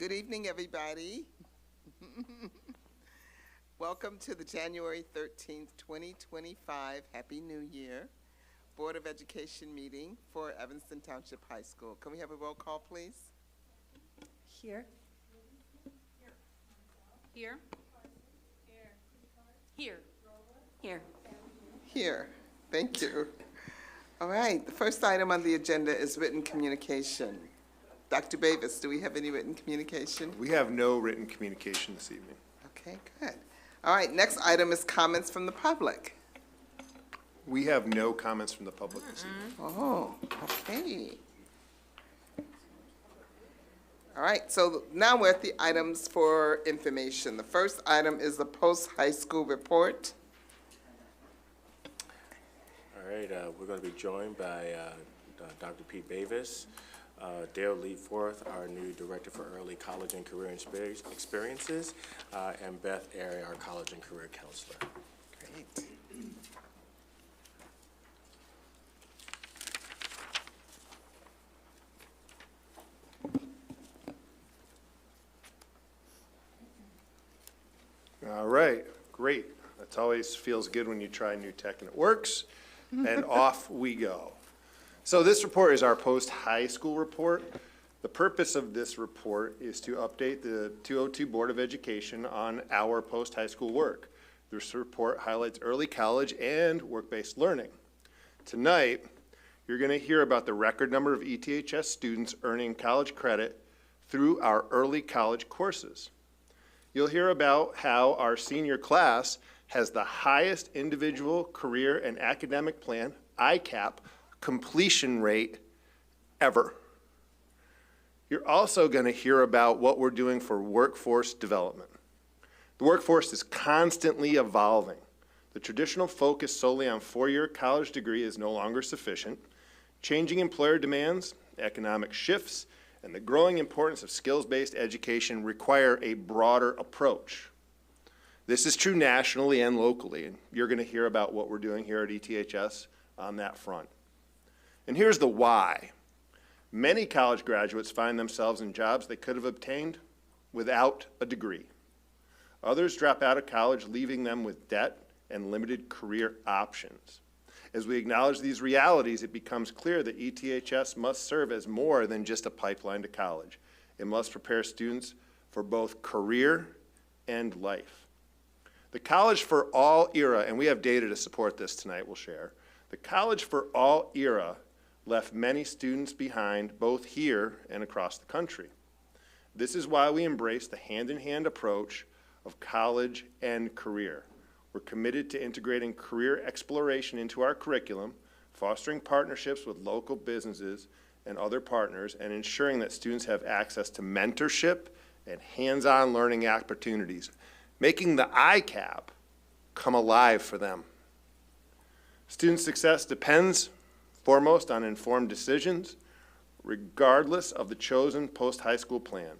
Good evening, everybody. Welcome to the January 13th, 2025 Happy New Year Board of Education meeting for Evanston Township High School. Can we have a roll call, please? Here. Here. Here. Here. Here. Thank you. All right, the first item on the agenda is written communication. Dr. Bavis, do we have any written communication? We have no written communication this evening. Okay, good. All right, next item is comments from the public. We have no comments from the public this evening. Oh, okay. All right, so now we're at the items for information. The first item is the post-high school report. All right, we're going to be joined by Dr. Pete Bavis, Dale Leadforth, our new Director for Early College and Career Experiences, and Beth Airy, our College and Career Counselor. Great. All right, great. That always feels good when you try new tech and it works, and off we go. So this report is our post-high school report. The purpose of this report is to update the 202 Board of Education on our post-high school work. This report highlights early college and work-based learning. Tonight, you're going to hear about the record number of ETHS students earning college credit through our early college courses. You'll hear about how our senior class has the highest individual career and academic plan, ICAP, completion rate ever. You're also going to hear about what we're doing for workforce development. The workforce is constantly evolving. The traditional focus solely on four-year college degree is no longer sufficient. Changing employer demands, economic shifts, and the growing importance of skills-based education require a broader approach. This is true nationally and locally, and you're going to hear about what we're doing here at ETHS on that front. And here's the why. Many college graduates find themselves in jobs they could have obtained without a degree. Others drop out of college, leaving them with debt and limited career options. As we acknowledge these realities, it becomes clear that ETHS must serve as more than just a pipeline to college. It must prepare students for both career and life. The College for All era, and we have data to support this tonight we'll share, the College for All era left many students behind both here and across the country. This is why we embrace the hand-in-hand approach of college and career. We're committed to integrating career exploration into our curriculum, fostering partnerships with local businesses and other partners, and ensuring that students have access to mentorship and hands-on learning opportunities, making the ICAP come alive for them. Student success depends foremost on informed decisions, regardless of the chosen post-high school plan.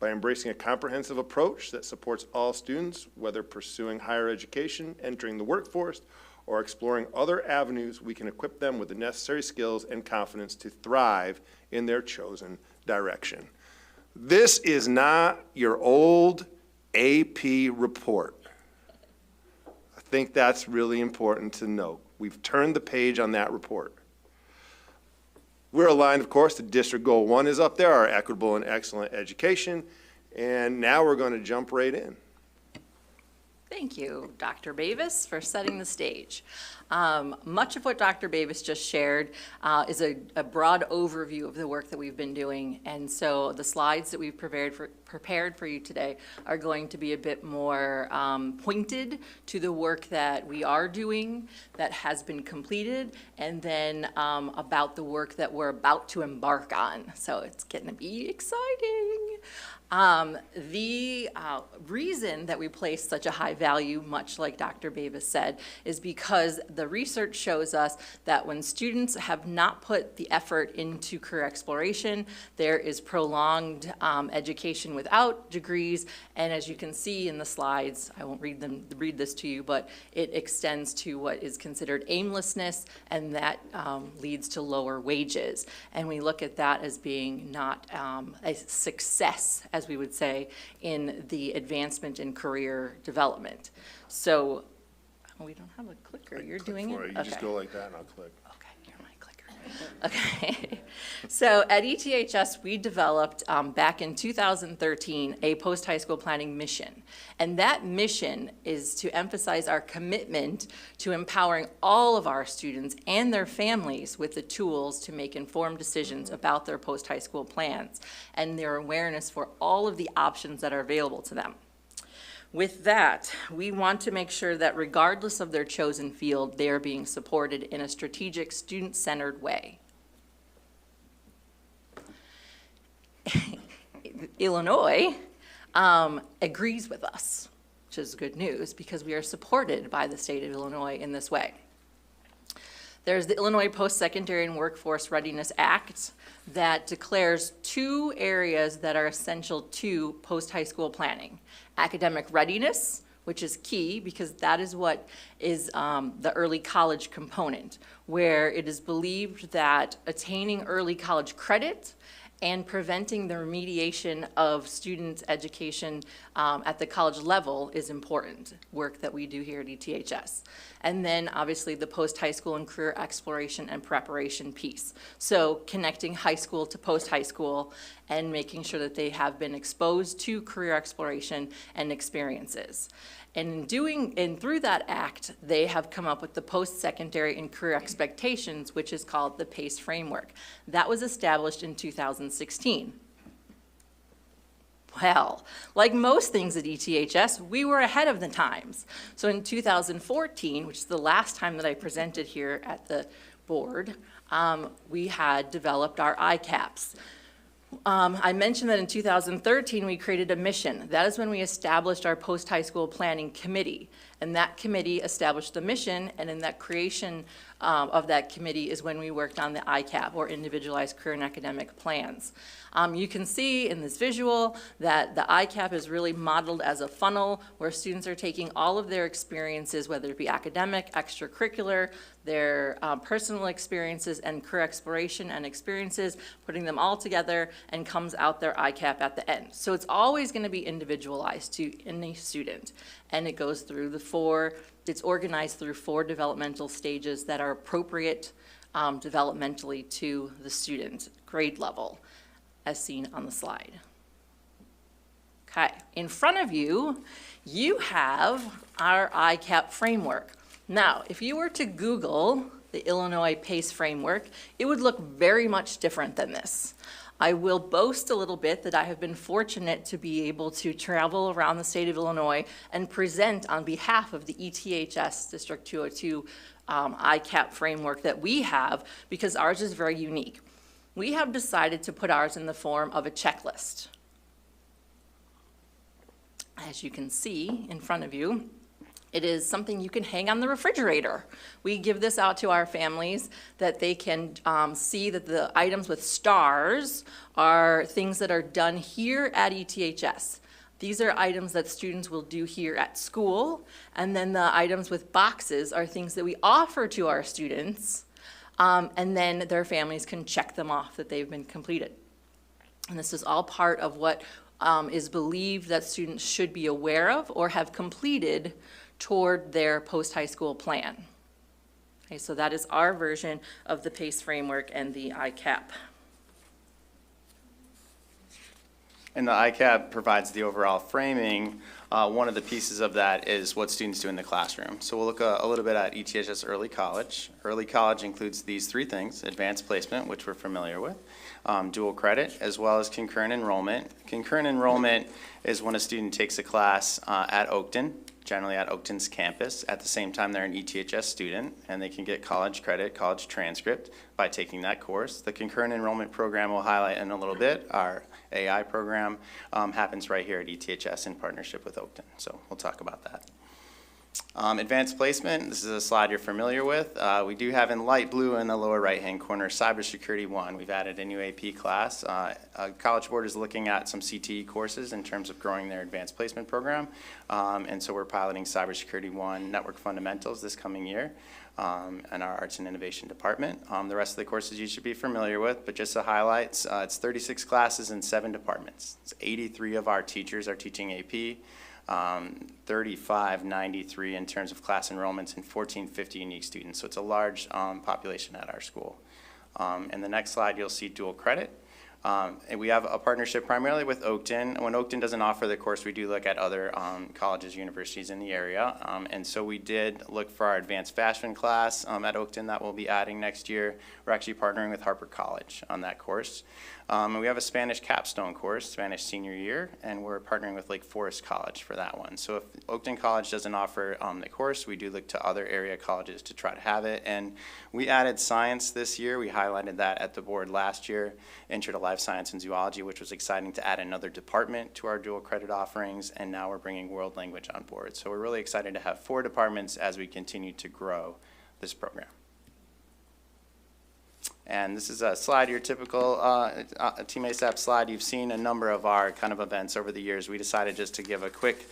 By embracing a comprehensive approach that supports all students, whether pursuing higher education, entering the workforce, or exploring other avenues, we can equip them with the necessary skills and confidence to thrive in their chosen direction. This is not your old AP report. I think that's really important to note. We've turned the page on that report. We're aligned, of course, to District Goal 1 is up there, our equitable and excellent education, and now we're going to jump right in. Thank you, Dr. Bavis, for setting the stage. Much of what Dr. Bavis just shared is a broad overview of the work that we've been doing, and so the slides that we've prepared for you today are going to be a bit more pointed to the work that we are doing, that has been completed, and then about the work that we're about to embark on. So it's going to be exciting. The reason that we place such a high value, much like Dr. Bavis said, is because the research shows us that when students have not put the effort into career exploration, there is prolonged education without degrees, and as you can see in the slides, I won't read this to you, but it extends to what is considered aimlessness, and that leads to lower wages. And we look at that as being not a success, as we would say, in the advancement in career development. So, we don't have a clicker, you're doing it? You just Okay. go like that and I'll click. Okay, you're my clicker. Okay. So at ETHS, we developed back in 2013 a post-high school planning mission. And that mission is to emphasize our commitment to empowering all of our students and their families with the tools to make informed decisions about their post-high school plans and their awareness for all of the options that are available to them. With that, we want to make sure that regardless of their chosen field, they are being supported in a strategic, student-centered way. Illinois agrees with us, which is good news because we are supported by the state of Illinois in this way. There's the Illinois Post-Secondary and Workforce Readiness Act that declares 2 areas that are essential to post-high school planning. Academic readiness, which is key because that is what is the early college component, where it is believed that attaining early college credit and preventing the remediation of student education at the college level is important, work that we do here at ETHS. And then obviously the post-high school and career exploration and preparation piece. So connecting high school to post-high school and making sure that they have been exposed to career exploration and experiences. And through that act, they have come up with the post-secondary and career expectations, which is called the PACE framework. That was established in 2016. Well, like most things at ETHS, we were ahead of the times. So in 2014, which is the last time that I presented here at the board, we had developed our ICAPs. I mentioned that in 2013, we created a mission. That is when we established our post-high school planning committee. And that committee established the mission, and in that creation of that committee is when we worked on the ICAP, or Individualized Career and Academic Plans. You can see in this visual that the ICAP is really modeled as a funnel where students are taking all of their experiences, whether it be academic, extracurricular, their personal experiences and career exploration and experiences, putting them all together, and comes out their ICAP at the end. So it's always going to be individualized to any student, and it goes through it's organized through 4 developmental stages that are appropriate developmentally to the student grade level, as seen on the slide. Okay, in front of you, you have our ICAP framework. Now, if you were to Google the Illinois PACE framework, it would look very much different than this. I will boast a little bit that I have been fortunate to be able to travel around the state of Illinois and present on behalf of the ETHS District 202 ICAP framework that we have, because ours is very unique. We have decided to put ours in the form of a checklist. As you can see in front of you, it is something you can hang on the refrigerator. We give this out to our families that they can see that the items with stars are things that are done here at ETHS. These are items that students will do here at school, and then the items with boxes are things that we offer to our students, and then their families can check them off that they've been completed. And this is all part of what is believed that students should be aware of or have completed toward their post-high school plan. Okay, so that is our version of the PACE framework and the ICAP. And the ICAP provides the overall framing. One of the pieces of that is what students do in the classroom. So we'll look a little bit at ETHS Early College. Early College includes these 3 things: advanced placement, which we're familiar with, dual credit, as well as concurrent enrollment. Concurrent enrollment is when a student takes a class at Oakton, generally at Oakton's campus. At the same time, they're an ETHS student, and they can get college credit, college transcript by taking that course. The concurrent enrollment program we'll highlight in a little bit. Our AI program happens right here at ETHS in partnership with Oakton, so we'll talk about that. Advanced placement, this is a slide you're familiar with. We do have in light blue in the lower right-hand corner, Cybersecurity 1. We've added a new AP class. College Board is looking at some CTE courses in terms of growing their advanced placement program. And so we're piloting Cybersecurity 1 Network Fundamentals this coming year in our Arts and Innovation Department. The rest of the courses you should be familiar with, but just to highlight, it's 36 classes in 7 departments. It's 83 of our teachers are teaching AP. 3593 in terms of class enrollments and 1450 unique students. So it's a large population at our school. In the next slide, you'll see dual credit. And we have a partnership primarily with Oakton. When Oakton doesn't offer the course, we do look at other colleges, universities in the area. And so we did look for our advanced fashion class at Oakton that we'll be adding next year. We're actually partnering with Harper College on that course. And we have a Spanish capstone course, Spanish senior year, and we're partnering with Lake Forest College for that one. So if Oakton College doesn't offer the course, we do look to other area colleges to try to have it. And we added science this year. We highlighted that at the board last year, Intro to Life Science and Zoology, which was exciting to add another department to our dual credit offerings, and now we're bringing world language on board. So we're really excited to have 4 departments as we continue to grow this program. And this is a slide, your typical Team ASAP slide. You've seen a number of our kind of events over the years. We decided just to give a quick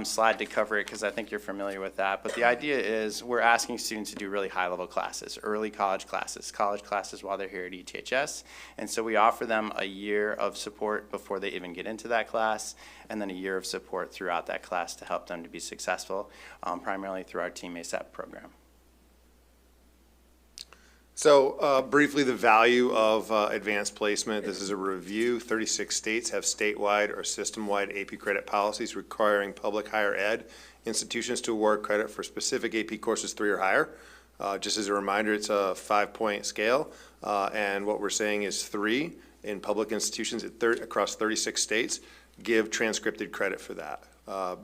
slide to cover it because I think you're familiar with that. But the idea is we're asking students to do really high-level classes, early college classes while they're here at ETHS. And so we offer them a year of support before they even get into that class, and then a year of support throughout that class to help them to be successful, primarily through our Team ASAP program. So briefly, the value of advanced placement. This is a review. 36 states have statewide or system-wide AP credit policies requiring public higher ed institutions to award credit for specific AP courses 3 or higher. Just as a reminder, it's a 5-point scale, and what we're saying is 3 in public institutions across 36 states give transcripted credit for that.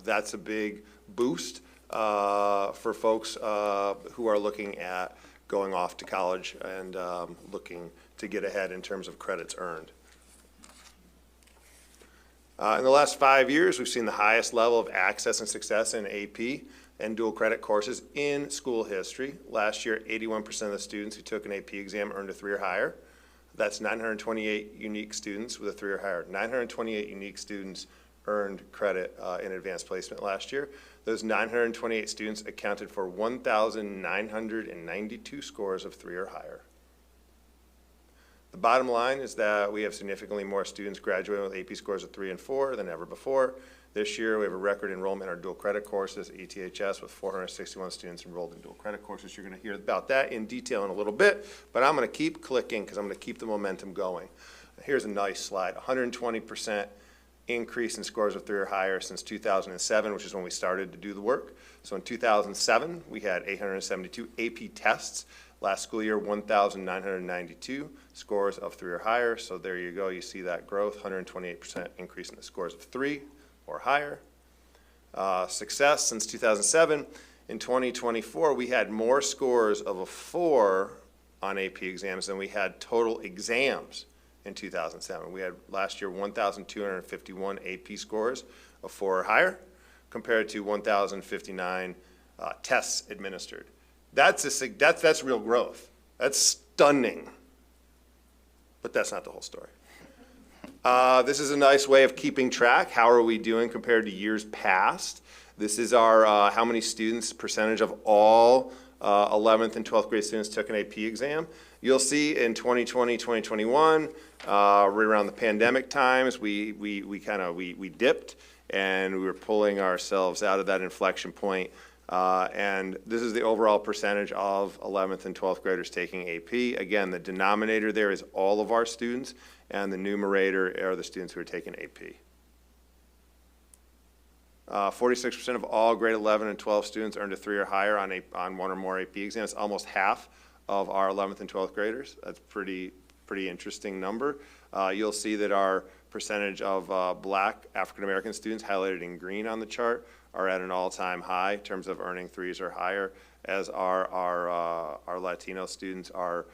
That's a big boost for folks who are looking at going off to college and looking to get ahead in terms of credits earned. In the last 5 years, we've seen the highest level of access and success in AP and dual credit courses in school history. Last year, 81% of the students who took an AP exam earned a 3 or higher. That's 928 unique students with a 3 or higher. 928 unique students earned credit in advanced placement last year. Those 928 students accounted for 1,992 scores of 3 or higher. The bottom line is that we have significantly more students graduating with AP scores of 3 and 4 than ever before. This year, we have a record enrollment in our dual credit courses at ETHS with 461 students enrolled in dual credit courses. You're going to hear about that in detail in a little bit, but I'm going to keep clicking because I'm going to keep the momentum going. Here's a nice slide, 120% increase in scores of 3 or higher since 2007, which is when we started to do the work. So in 2007, we had 872 AP tests. Last school year, 1,992 scores of 3 or higher. So there you go. You see that growth, 128% increase in the scores of 3 or higher. Success since 2007. In 2024, we had more scores of a 4 on AP exams than we had total exams in 2007. We had last year 1,251 AP scores of 4 or higher compared to 1,059 tests administered. That's real growth. That's stunning. But that's not the whole story. This is a nice way of keeping track. How are we doing compared to years past? This is our how many students, percentage of all 11th and 12th grade students took an AP exam. You'll see in 2020, 2021, right around the pandemic times, we dipped and we were pulling ourselves out of that inflection point. And this is the overall percentage of 11th and 12th graders taking AP. Again, the denominator there is all of our students, and the numerator are the students who are taking AP. 46% of all grade 11 and 12 students earned a 3 or higher on 1 or more AP exams. Almost half of our 11th and 12th graders. That's pretty interesting number. You'll see that our percentage of black African American students, highlighted in green on the chart, are at an all-time high in terms of earning 3s or higher, as our Latino students are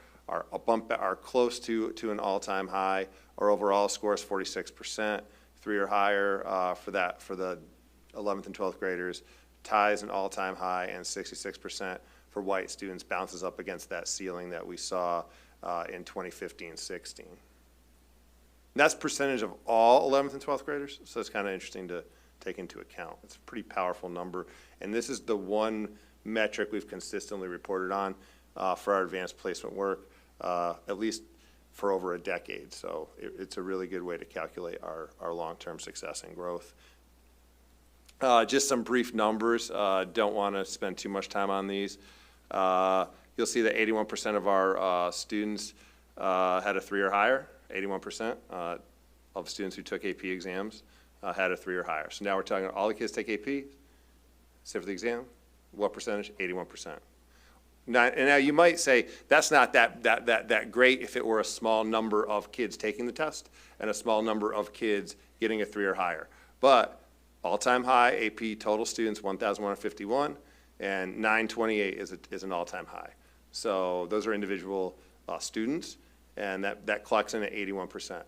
close to an all-time high. Our overall score is 46%, 3 or higher for the 11th and 12th graders. ties an all-time high, and 66% for white students bounces up against that ceiling that we saw in 2015-16. That's percentage of all 11th and 12th graders, so it's kind of interesting to take into account. It's a pretty powerful number, and this is the one metric we've consistently reported on for our advanced placement work, at least for over a decade. So it's a really good way to calculate our long-term success and growth. Just some brief numbers. Don't want to spend too much time on these. You'll see that 81% of our students had a 3 or higher. 81% of students who took AP exams had a 3 or higher. So now we're talking all the kids take AP, sit for the exam. What percentage? 81%. Now you might say that's not that great if it were a small number of kids taking the test and a small number of kids getting a 3 or higher. But all-time high AP total students 1,151 and 928 is an all-time high. So those are individual students, and that clocks in at 81%.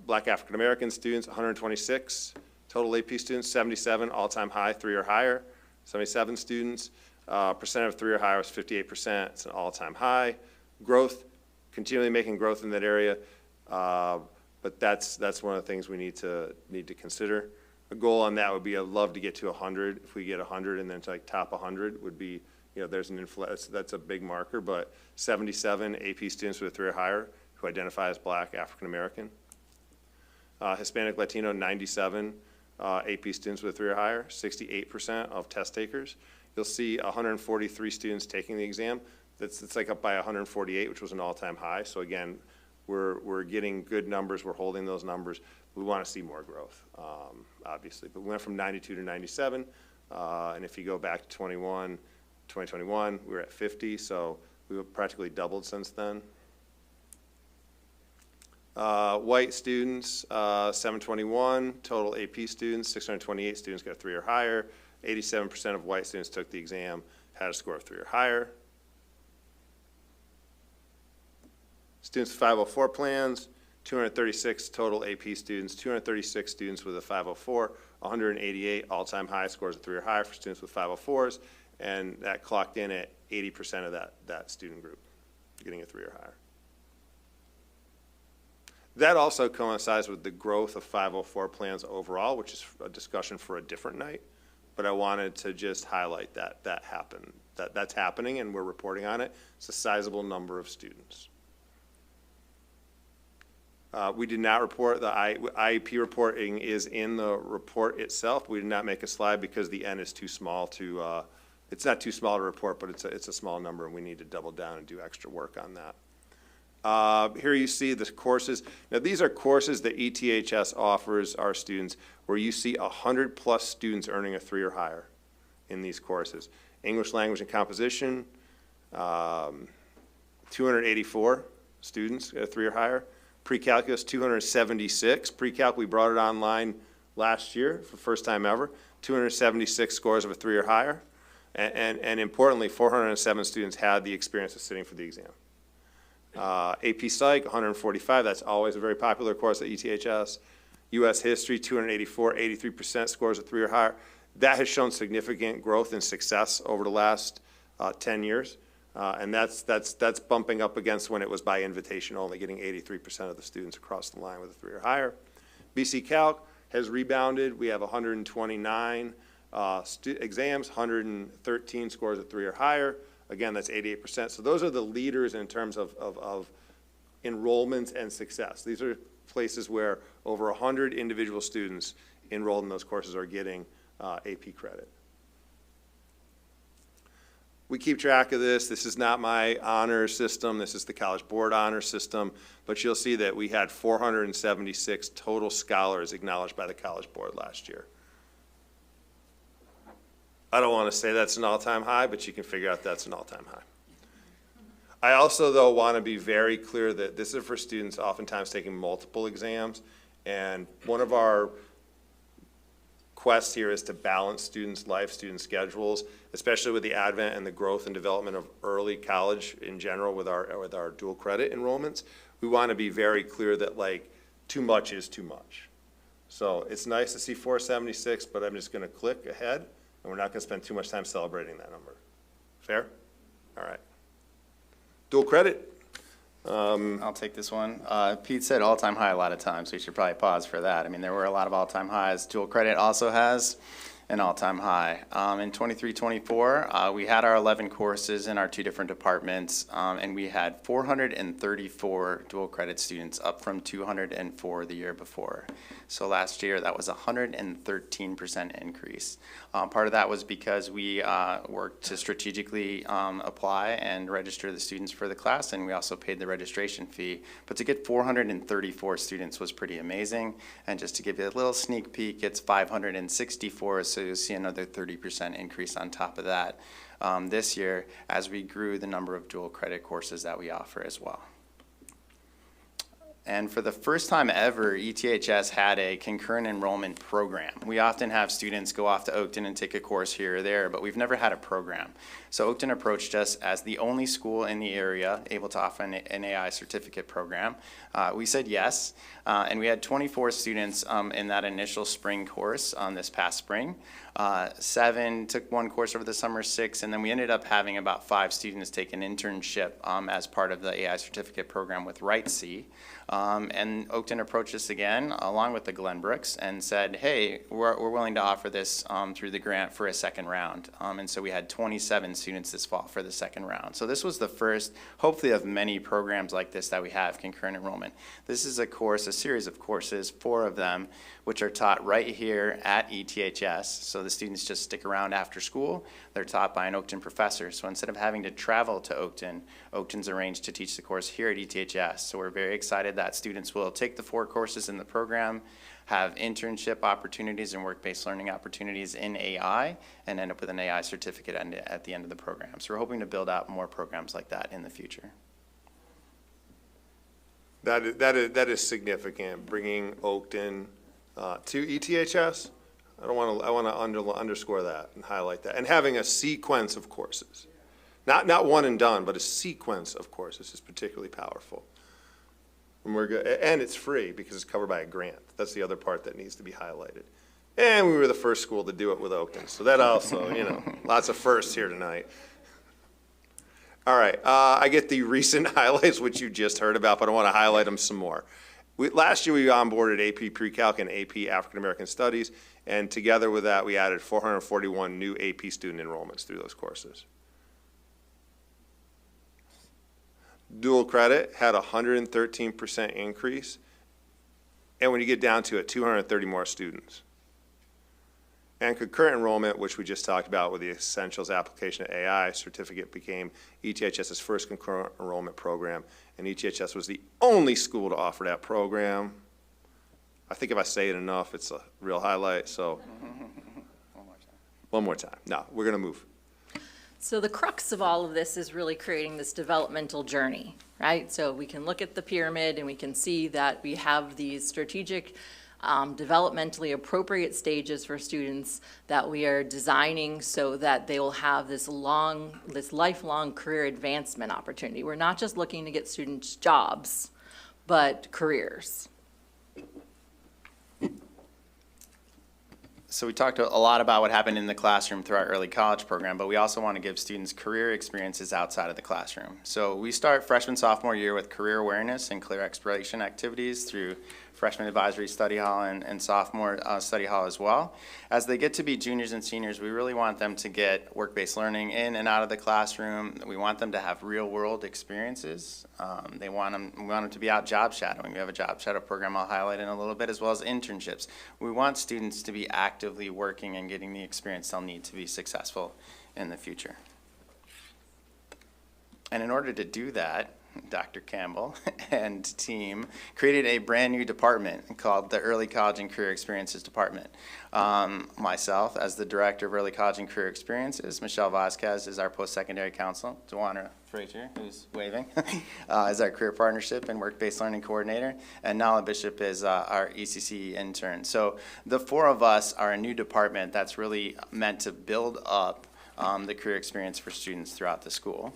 Black African American students 126. Total AP students, 77, all-time high, 3 or higher. 77 students. Percent of 3 or higher was 58%. It's an all-time high. Growth, continually making growth in that area, but that's one of the things we need to consider. A goal on that would be I'd love to get to 100. If we get 100 and then to like top 100 would be, there's an that's a big marker, but 77 AP students with a 3 or higher who identify as Black African American. Hispanic Latino, 97. AP students with a 3 or higher, 68% of test takers. You'll see 143 students taking the exam. It's like up by 148, which was an all-time high. So again, we're getting good numbers. We're holding those numbers. We want to see more growth, obviously. But we went from 92 to 97, and if you go back to 2021, we were at 50. So we've practically doubled since then. White students, 721, total AP students, 628 students got a 3 or higher, 87% of white students took the exam, had a score of 3 or higher. Students with 504 plans, 236 total AP students, 236 students with a 504, 188 all-time high scores of 3 or higher for students with 504s, and that clocked in at 80% of that student group getting a 3 or higher. That also coincides with the growth of 504 plans overall, which is a discussion for a different night. But I wanted to just highlight that happened. That's happening, and we're reporting on it. It's a sizable number of students. We did not report, the IEP reporting is in the report itself. We did not make a slide because the N is too small to, it's not too small to report, but it's a small number, and we need to double down and do extra work on that. Here you see the courses. Now these are courses that ETHS offers our students where you see 100+ students earning a 3 or higher in these courses. English language and composition, 284 students at a 3 or higher. Pre-calculus, 276. Pre-calc, we brought it online last year for the first time ever. 276 scores of a 3 or higher. And importantly, 407 students had the experience of sitting for the exam. AP Psych, 145, that's always a very popular course at ETHS. US History, 284, 83% scores of 3 or higher. That has shown significant growth and success over the last 10 years. And that's bumping up against when it was by invitation only, getting 83% of the students across the line with a 3 or higher. BC Calc has rebounded. We have 129 exams, 113 scores of 3 or higher. Again, that's 88%. So those are the leaders in terms of enrollments and success. These are places where over 100 individual students enrolled in those courses are getting AP credit. We keep track of this. This is not my honor system. This is the College Board honor system. But you'll see that we had 476 total scholars acknowledged by the College Board last year. I don't want to say that's an all-time high, but you can figure out that's an all-time high. I also, though, want to be very clear that this is for students oftentimes taking multiple exams, and one of our quests here is to balance students' life, student schedules, especially with the advent and the growth and development of early college in general with our dual credit enrollments. We want to be very clear that, like, too much is too much. So it's nice to see 476, but I'm just going to click ahead, and we're not going to spend too much time celebrating that number. Fair? All right. Dual credit. I'll take this one. Pete said all-time high a lot of times, so we should probably pause for that. I mean, there were a lot of all-time highs. Dual credit also has an all-time high. In 23-24, we had our 11 courses in our 2 different departments, and we had 434 dual credit students, up from 204 the year before. So last year, that was a 113% increase. Part of that was because we worked to strategically apply and register the students for the class, and we also paid the registration fee. But to get 434 students was pretty amazing. And just to give you a little sneak peek, it's 564, so you'll see another 30% increase on top of that this year as we grew the number of dual credit courses that we offer as well. And for the first time ever, ETHS had a concurrent enrollment program. We often have students go off to Oakton and take a course here or there, but we've never had a program. So Oakton approached us as the only school in the area able to offer an AI certificate program. We said yes, and we had 24 students in that initial spring course this past spring. 7 took one course over the summer, 6, and then we ended up having about 5 students take an internship as part of the AI certificate program with RightC. And Oakton approached us again, along with the Glenbrooks, and said, hey, we're willing to offer this through the grant for a second round. And so we had 27 students this fall for the second round. So this was the first, hopefully, of many programs like this that we have, concurrent enrollment. This is a course, a series of courses, 4 of them, which are taught right here at ETHS. So the students just stick around after school. They're taught by an Oakton professor. So instead of having to travel to Oakton, Oakton's arranged to teach the course here at ETHS. So we're very excited that students will take the 4 courses in the program, have internship opportunities and work-based learning opportunities in AI, and end up with an AI certificate at the end of the program. So we're hoping to build out more programs like that in the future. That is significant, bringing Oakton to ETHS. I want to underscore that and highlight that. And having a sequence of courses. Not one and done, but a sequence of courses is particularly powerful. And we're good, and it's free because it's covered by a grant. That's the other part that needs to be highlighted. And we were the first school to do it with Oakton, so that also, lots of firsts here tonight. All right, I get the recent highlights, which you just heard about, but I want to highlight them some more. Last year, we onboarded AP Pre-Calc and AP African American Studies, and together with that, we added 441 new AP student enrollments through those courses. Dual credit had a 113% increase, and when you get down to it, 230 more students. And concurrent enrollment, which we just talked about with the Essentials Application of AI certificate, became ETHS's first concurrent enrollment program, and ETHS was the only school to offer that program. I think if I say it enough, it's a real highlight, so. One more time. No, we're going to move. So the crux of all of this is really creating this developmental journey, right? So we can look at the pyramid and we can see that we have these strategic, developmentally appropriate stages for students that we are designing so that they will have this lifelong career advancement opportunity. We're not just looking to get students jobs, but careers. So we talked a lot about what happened in the classroom through our early college program, but we also want to give students career experiences outside of the classroom. So we start freshman, sophomore year with career awareness and career exploration activities through freshman advisory study hall and sophomore study hall as well. As they get to be juniors and seniors, we really want them to get work-based learning in and out of the classroom. We want them to have real-world experiences. We want them to be out job shadowing. We have a job shadow program I'll highlight in a little bit, as well as internships. We want students to be actively working and getting the experience they'll need to be successful in the future. And in order to do that, Dr. Campbell and team created a brand new department called the Early College and Career Experiences Department. Myself, as the Director of Early College and Career Experiences, Michelle Vasquez is our post-secondary counsel, Dewanna Frazier, who's waving, is our Career Partnership and Work-Based Learning Coordinator, and Nala Bishop is our ECC intern. So the 4 of us are a new department that's really meant to build up the career experience for students throughout the school.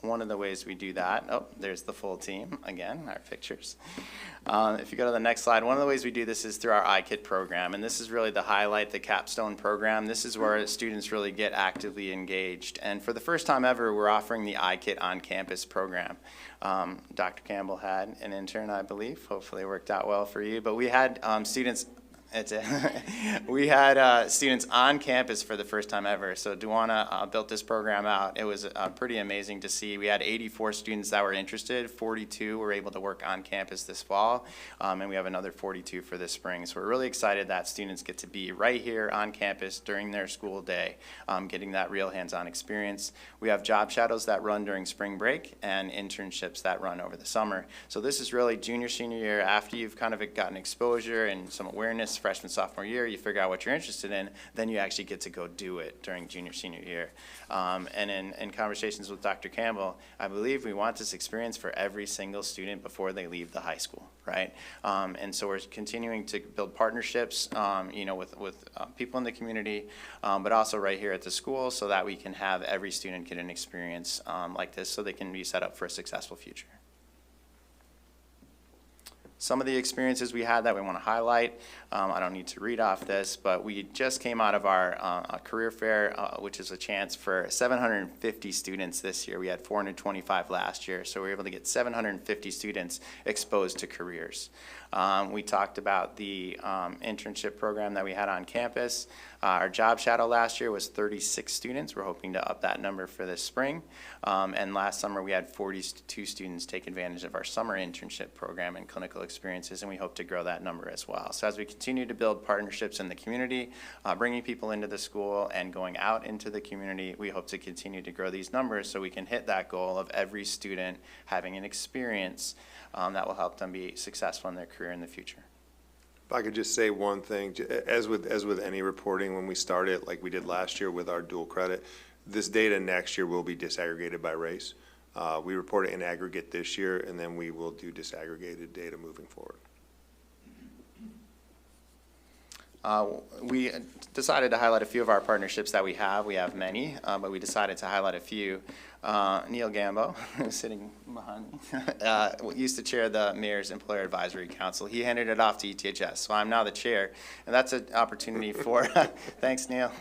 one of the ways we do that, oh, there's the full team, again, our pictures. If you go to the next slide, one of the ways we do this is through our iKit program, and this is really the highlight, the capstone program. This is where students really get actively engaged. And for the first time ever, we're offering the iKit on-campus program. Dr. Campbell had an intern, I believe. Hopefully it worked out well for you. But we had students we had students on campus for the first time ever. So Duana built this program out. It was pretty amazing to see. We had 84 students that were interested. 42 were able to work on campus this fall, and we have another 42 for this spring. So we're really excited that students get to be right here on campus during their school day, getting that real hands-on experience. We have job shadows that run during spring break and internships that run over the summer. So this is really junior, senior year, after you've kind of gotten exposure and some awareness freshman, sophomore year, you figure out what you're interested in, then you actually get to go do it during junior, senior year. And in conversations with Dr. Campbell, I believe we want this experience for every single student before they leave the high school, right? And so we're continuing to build partnerships, with people in the community, but also right here at the school so that we can have every student get an experience like this so they can be set up for a successful future. Some of the experiences we had that we want to highlight, I don't need to read off this, but we just came out of our career fair, which is a chance for 750 students this year. We had 425 last year, so we were able to get 750 students exposed to careers. We talked about the internship program that we had on campus. Our job shadow last year was 36 students. We're hoping to up that number for this spring. And last summer we had 42 students take advantage of our summer internship program and clinical experiences, and we hope to grow that number as well. So as we continue to build partnerships in the community, bringing people into the school and going out into the community, we hope to continue to grow these numbers so we can hit that goal of every student having an experience that will help them be successful in their career in the future. If I could just say one thing, as with any reporting, when we start it, like we did last year with our dual credit, this data next year will be disaggregated by race. We report it in aggregate this year, and then we will do disaggregated data moving forward. We decided to highlight a few of our partnerships that we have. We have many, but we decided to highlight a few. Neil Gambo, who's sitting behind me, used to chair the Mayor's Employer Advisory Council. He handed it off to ETHS, so I'm now the chair, and that's an opportunity for, thanks Neil.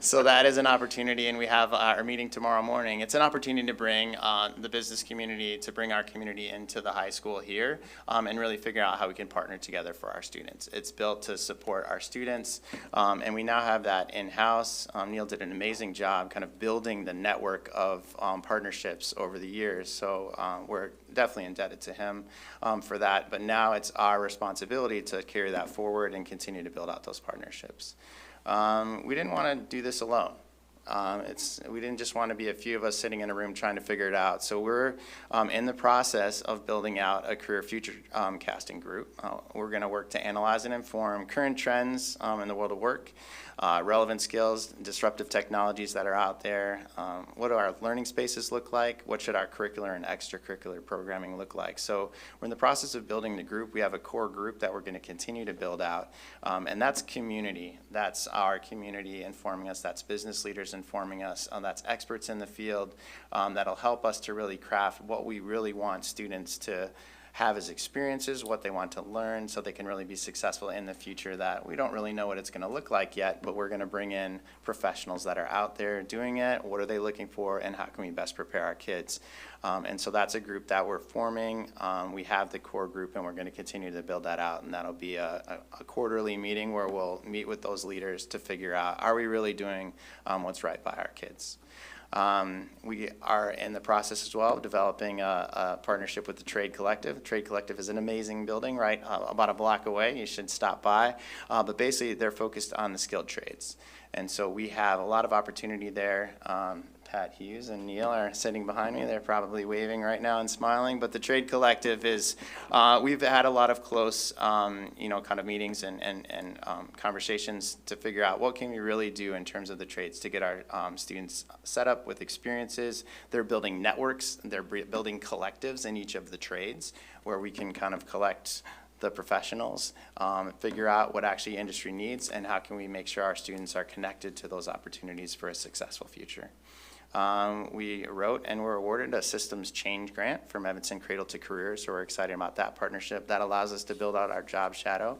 So that is an opportunity, and we have our meeting tomorrow morning. It's an opportunity to bring the business community, to bring our community into the high school here, and really figure out how we can partner together for our students. It's built to support our students, and we now have that in-house. Neil did an amazing job kind of building the network of partnerships over the years, so we're definitely indebted to him for that, but now it's our responsibility to carry that forward and continue to build out those partnerships. We didn't want to do this alone. We didn't just want to be a few of us sitting in a room trying to figure it out. So we're in the process of building out a career future casting group. We're going to work to analyze and inform current trends in the world of work, relevant skills, disruptive technologies that are out there. What do our learning spaces look like? What should our curricular and extracurricular programming look like? So we're in the process of building the group. We have a core group that we're going to continue to build out, and that's community. That's our community informing us. That's business leaders informing us. That's experts in the field that'll help us to really craft what we really want students to have as experiences, what they want to learn, so they can really be successful in the future. That we don't really know what it's going to look like yet, but we're going to bring in professionals that are out there doing it. What are they looking for, and how can we best prepare our kids? And so that's a group that we're forming. We have the core group, and we're going to continue to build that out, and that'll be a quarterly meeting where we'll meet with those leaders to figure out, are we really doing what's right by our kids? We are in the process as well of developing a partnership with the Trade Collective. The Trade Collective is an amazing building right about a block away. You should stop by. But basically, they're focused on the skilled trades. And so we have a lot of opportunity there. Pat Hughes and Neil are sitting behind me. They're probably waving right now and smiling. But the Trade Collective is, we've had a lot of close, kind of meetings and conversations to figure out what can we really do in terms of the trades to get our students set up with experiences. They're building networks. They're building collectives in each of the trades where we can kind of collect the professionals, figure out what actually industry needs, and how can we make sure our students are connected to those opportunities for a successful future. we wrote and were awarded a systems change grant from Evanston Cradle to Career, so we're excited about that partnership. That allows us to build out our job shadow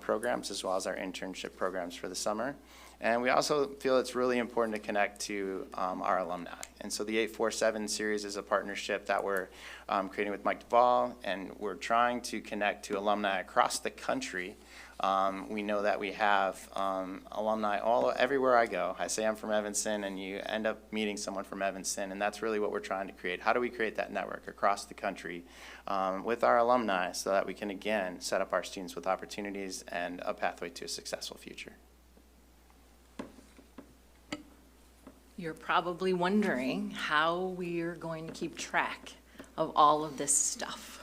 programs as well as our internship programs for the summer. And we also feel it's really important to connect to our alumni. And so the 847 series is a partnership that we're creating with Mike Duvall, and we're trying to connect to alumni across the country. We know that we have alumni everywhere I go. I say I'm from Evanston, and you end up meeting someone from Evanston, and that's really what we're trying to create. How do we create that network across the country with our alumni so that we can, again, set up our students with opportunities and a pathway to a successful future? You're probably wondering how we're going to keep track of all of this stuff.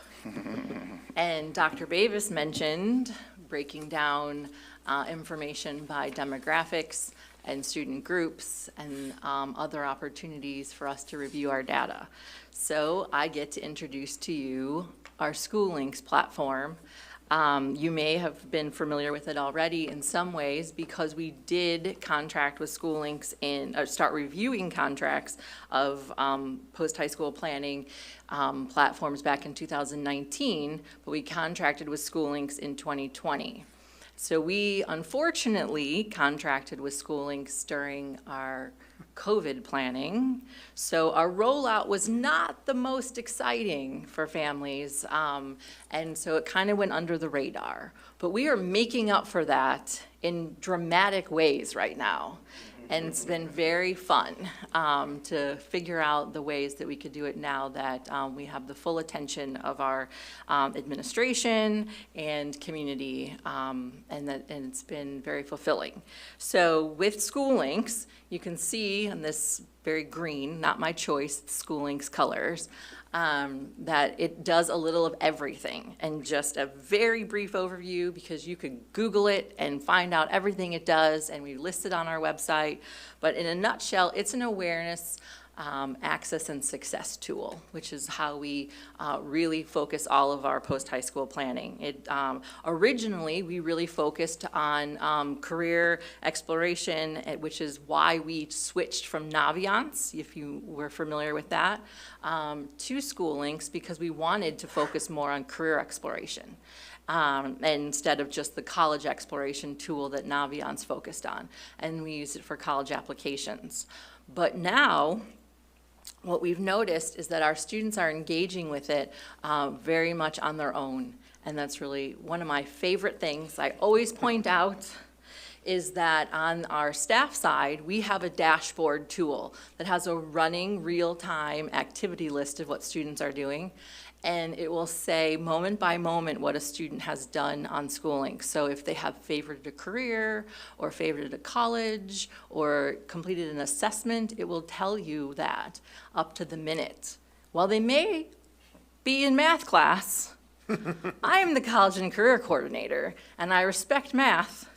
And Dr. Bavis mentioned breaking down information by demographics and student groups and other opportunities for us to review our data. So I get to introduce to you our SchoolLinks platform. You may have been familiar with it already in some ways because we did contract with SchoolLinks or start reviewing contracts of post-high school planning platforms back in 2019, but we contracted with SchoolLinks in 2020. So we unfortunately contracted with SchoolLinks during our COVID planning. So our rollout was not the most exciting for families. And so it kind of went under the radar. But we are making up for that in dramatic ways right now. And it's been very fun to figure out the ways that we could do it now that we have the full attention of our administration and community, and it's been very fulfilling. So with SchoolLinks, you can see on this very green, not my choice, SchoolLinks colors, that it does a little of everything. And just a very brief overview, because you could Google it and find out everything it does, and we list it on our website. But in a nutshell, it's an awareness, access, and success tool, which is how we really focus all of our post-high school planning. Originally, we really focused on career exploration, which is why we switched from Naviance, if you were familiar with that, to SchoolLinks, because we wanted to focus more on career exploration. Instead of just the college exploration tool that Naviance focused on. And we use it for college applications. But now, what we've noticed is that our students are engaging with it very much on their own. And that's really one of my favorite things I always point out is that on our staff side, we have a dashboard tool that has a running real-time activity list of what students are doing. And it will say moment by moment what a student has done on SchoolLinks. So if they have favorited a career or favorited a college or completed an assessment, it will tell you that up to the minute. While they may be in math class, I am the college and career coordinator, and I respect math,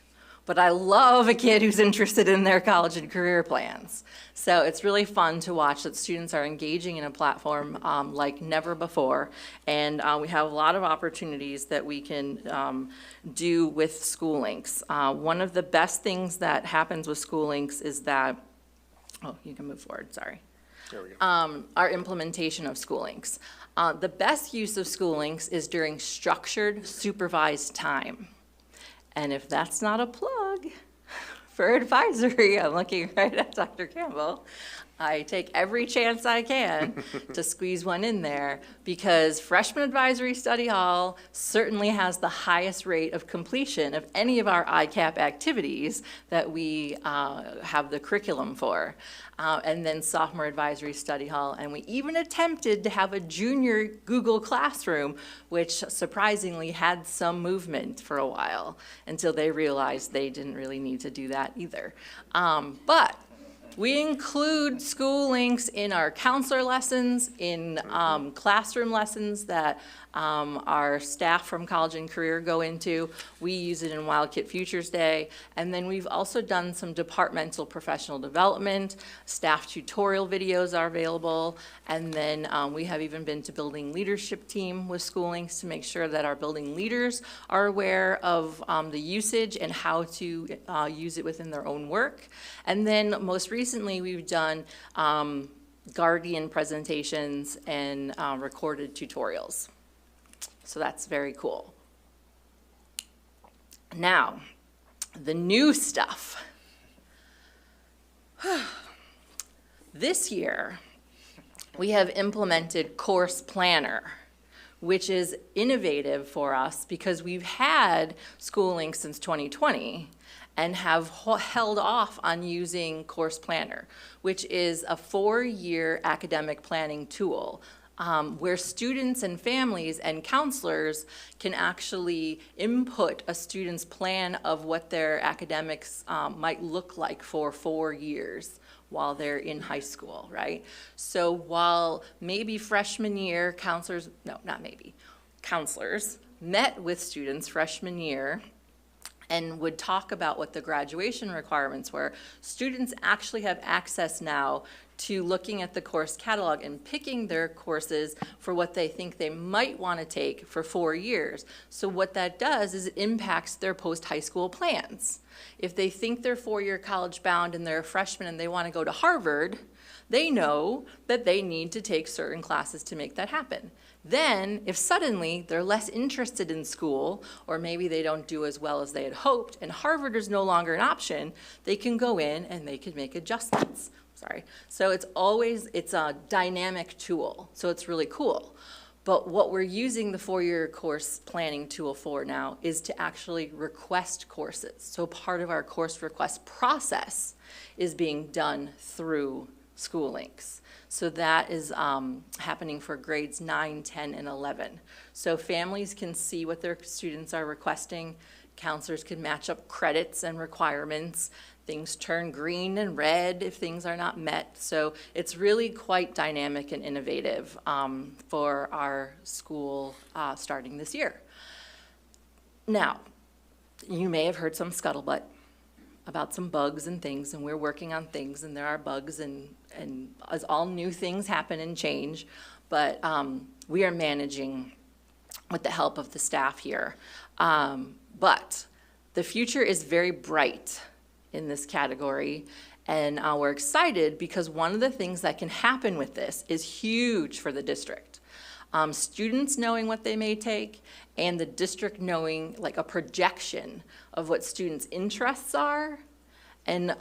but I love a kid who's interested in their college and career plans. So it's really fun to watch that students are engaging in a platform like never before. And we have a lot of opportunities that we can do with SchoolLinks. One of the best things that happens with SchoolLinks is that, oh, you can move forward, sorry. There we go. Our implementation of SchoolLinks. The best use of SchoolLinks is during structured, supervised time. And if that's not a plug for advisory, I'm looking right at Dr. Campbell, I take every chance I can to squeeze one in there, because Freshman Advisory Study Hall certainly has the highest rate of completion of any of our ICAP activities that we have the curriculum for. And then Sophomore Advisory Study Hall, and we even attempted to have a junior Google Classroom, which surprisingly had some movement for a while until they realized they didn't really need to do that either. But we include SchoolLinks in our counselor lessons, in classroom lessons that our staff from College and Career go into. We use it in Wildcat Futures Day. And then we've also done some departmental professional development. Staff tutorial videos are available. And then we have even been to building leadership team with SchoolLinks to make sure that our building leaders are aware of the usage and how to use it within their own work. And then most recently, recently we've done Guardian presentations and recorded tutorials. So that's very cool. Now, the new stuff. This year, we have implemented Course Planner, which is innovative for us because we've had SchoolLink since 2020 and have held off on using Course Planner, which is a 4-year academic planning tool where students and families and counselors can actually input a student's plan of what their academics might look like for 4 years while they're in high school, right? So while maybe freshman year counselors met with students freshman year and would talk about what the graduation requirements were, students actually have access now to looking at the course catalog and picking their courses for what they think they might want to take for 4 years. So what that does is it impacts their post-high school plans. If they think they're 4-year college bound and they're a freshman and they want to go to Harvard, they know that they need to take certain classes to make that happen. Then, if suddenly they're less interested in school, or maybe they don't do as well as they had hoped, and Harvard is no longer an option, they can go in and they can make adjustments. So it's a dynamic tool, so it's really cool. But what we're using the 4-year course planning tool for now is to actually request courses. So part of our course request process is being done through SchoolLinks. So that is happening for grades 9, 10, and 11. So families can see what their students are requesting. Counselors can match up credits and requirements. Things turn green and red if things are not met. So it's really quite dynamic and innovative for our school starting this year. Now, you may have heard some scuttlebutt about some bugs and things, and we're working on things, and there are bugs, and as all new things happen and change, but we are managing with the help of the staff here. But the future is very bright in this category, and we're excited because one of the things that can happen with this is huge for the district. Students knowing what they may take, and the district knowing like a projection of what students' interests are and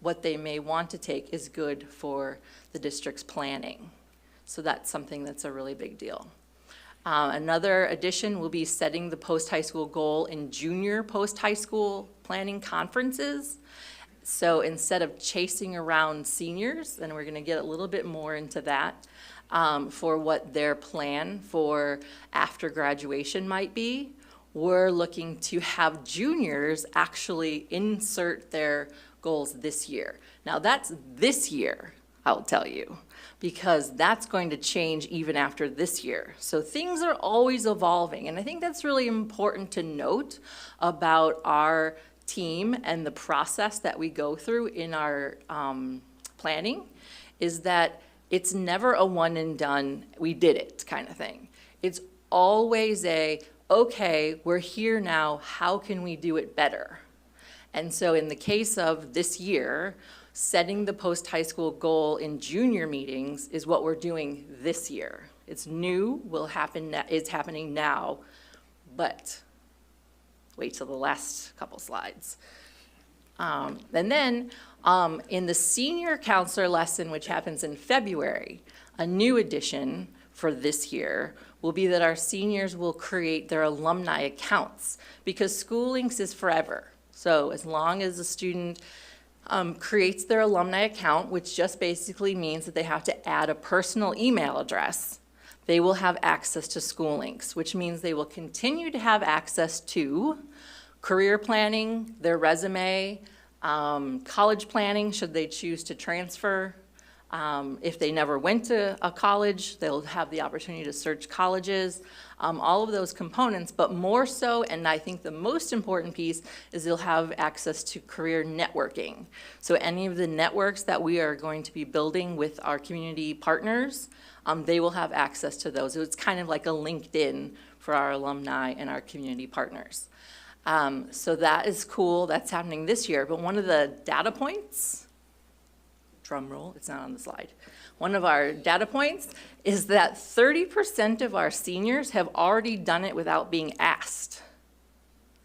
what they may want to take is good for the district's planning. So that's something that's a really big deal. Another addition will be setting the post-high school goal in junior post-high school planning conferences. So instead of chasing around seniors, and we're going to get a little bit more into that, for what their plan for after graduation might be, we're looking to have juniors actually insert their goals this year. Now that's this year, I'll tell you, because that's going to change even after this year. So things are always evolving, and I think that's really important to note about our team and the process that we go through in our planning, is that it's never a one and done, we did it kind of thing. It's always okay, we're here now, how can we do it better? And so in the case of this year, setting the post-high school goal in junior meetings is what we're doing this year. It's new, it's happening now, but wait till the last couple slides. And then in the senior counselor lesson, which happens in February, a new addition for this year will be that our seniors will create their alumni accounts, because SchoolLinks is forever. So as long as a student creates their alumni account, which just basically means that they have to add a personal email address, they will have access to SchoolLinks, which means they will continue to have access to career planning, their resume, college planning, should they choose to transfer. If they never went to a college, they'll have the opportunity to search colleges, all of those components, but more so, and I think the most important piece, is they'll have access to career networking. So any of the networks that we are going to be building with our community partners, they will have access to those. So it's kind of like a LinkedIn for our alumni and our community partners. So that is cool, that's happening this year, but one of the data points drum roll, it's not on the slide. One of our data points is that 30% of our seniors have already done it without being asked,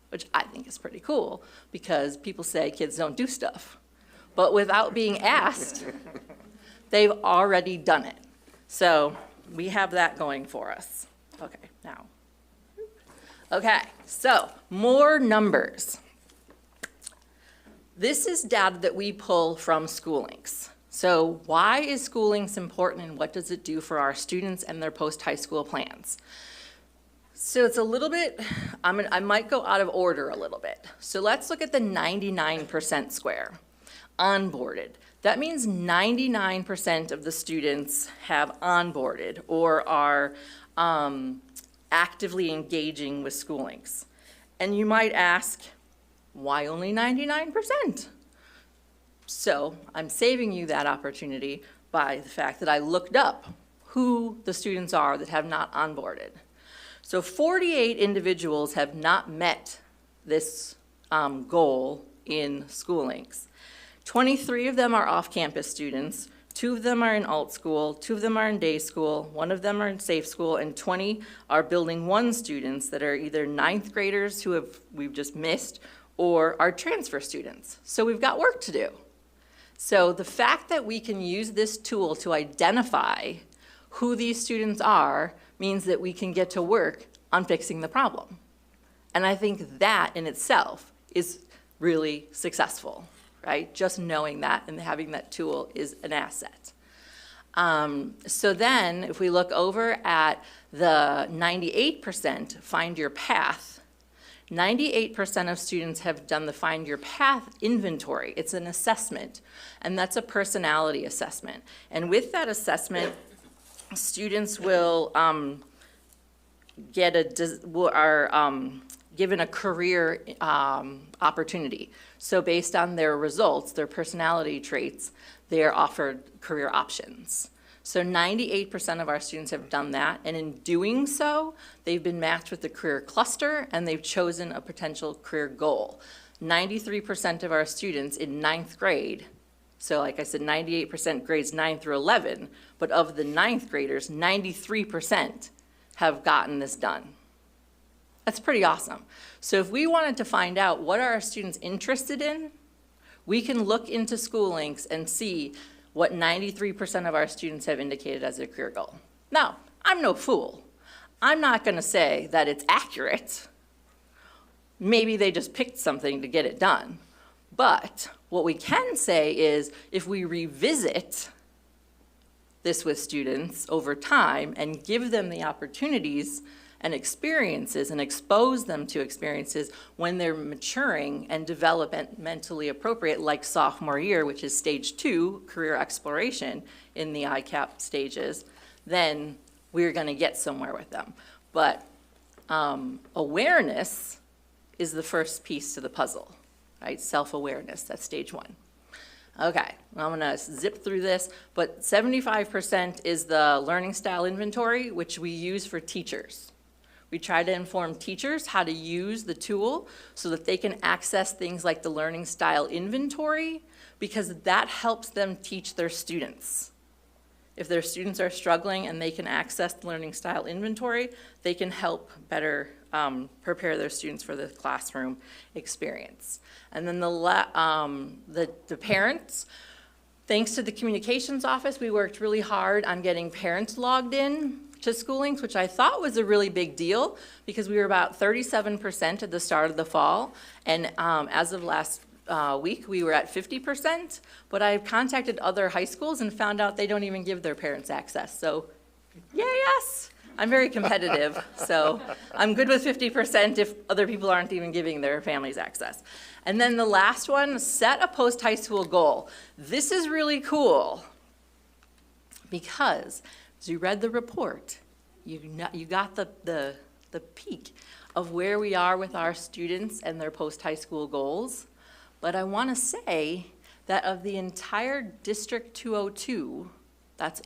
which I think is pretty cool because people say kids don't do stuff. But without being asked, they've already done it. So we have that going for us. Okay, now. Okay, so more numbers. This is data that we pull from SchoolLinks. So why is SchoolLinks important and what does it do for our students and their post-high school plans? So it's a little bit, I might go out of order a little bit. So let's look at the 99% square, onboarded. That means 99% of the students have onboarded or are actively engaging with SchoolLinks. And you might ask, why only 99%? So I'm saving you that opportunity by the fact that I looked up who the students are that have not onboarded. So 48 individuals have not met this goal in SchoolLinks. 23 of them are off-campus students, 2 of them are in alt school, 2 of them are in day school, 1 of them are in safe school, and 20 are Building 1 students that are either 9th graders who we've just missed or are transfer students. So we've got work to do. So the fact that we can use this tool to identify who these students are means that we can get to work on fixing the problem. And I think that in itself is really successful, right? Just knowing that and having that tool is an asset. So then if we look over at the 98% Find Your Path, 98% of students have done the Find Your Path inventory. It's an assessment, and that's a personality assessment. And with that assessment, students will are given a career opportunity. So based on their results, their personality traits, they are offered career options. So 98% of our students have done that, and in doing so, they've been matched with the career cluster, and they've chosen a potential career goal. 93% of our students in 9th grade, so like I said, 98% grades 9 through 11, but of the 9th graders, 93% have gotten this done. That's pretty awesome. So if we wanted to find out what are our students interested in, we can look into SchoolLinks and see what 93% of our students have indicated as their career goal. Now, I'm no fool. I'm not gonna say that it's accurate. Maybe they just picked something to get it done. But what we can say is if we revisit this with students over time and give them the opportunities and experiences and expose them to experiences when they're maturing and developmentally appropriate, like sophomore year, which is stage 2, career exploration in the ICAP stages, then we're gonna get somewhere with them. But awareness is the first piece to the puzzle, right? Self-awareness, that's stage 1. Okay, I'm gonna zip through this, but 75% is the learning style inventory, which we use for teachers. We try to inform teachers how to use the tool so that they can access things like the learning style inventory, because that helps them teach their students. If their students are struggling and they can access the learning style inventory, they can help better prepare their students for the classroom experience. And then the parents, thanks to the communications office, we worked really hard on getting parents logged in to SchoolLinks, which I thought was a really big deal because we were about 37% at the start of the fall. And as of last week, we were at 50%. But I've contacted other high schools and found out they don't even give their parents access. So, yay us! I'm very competitive, so I'm good with 50% if other people aren't even giving their families access. And then the last one, set a post-high school goal. This is really cool because as you read the report, you got the peak of where we are with our students and their post-high school goals. But I want to say that of the entire District 202, that's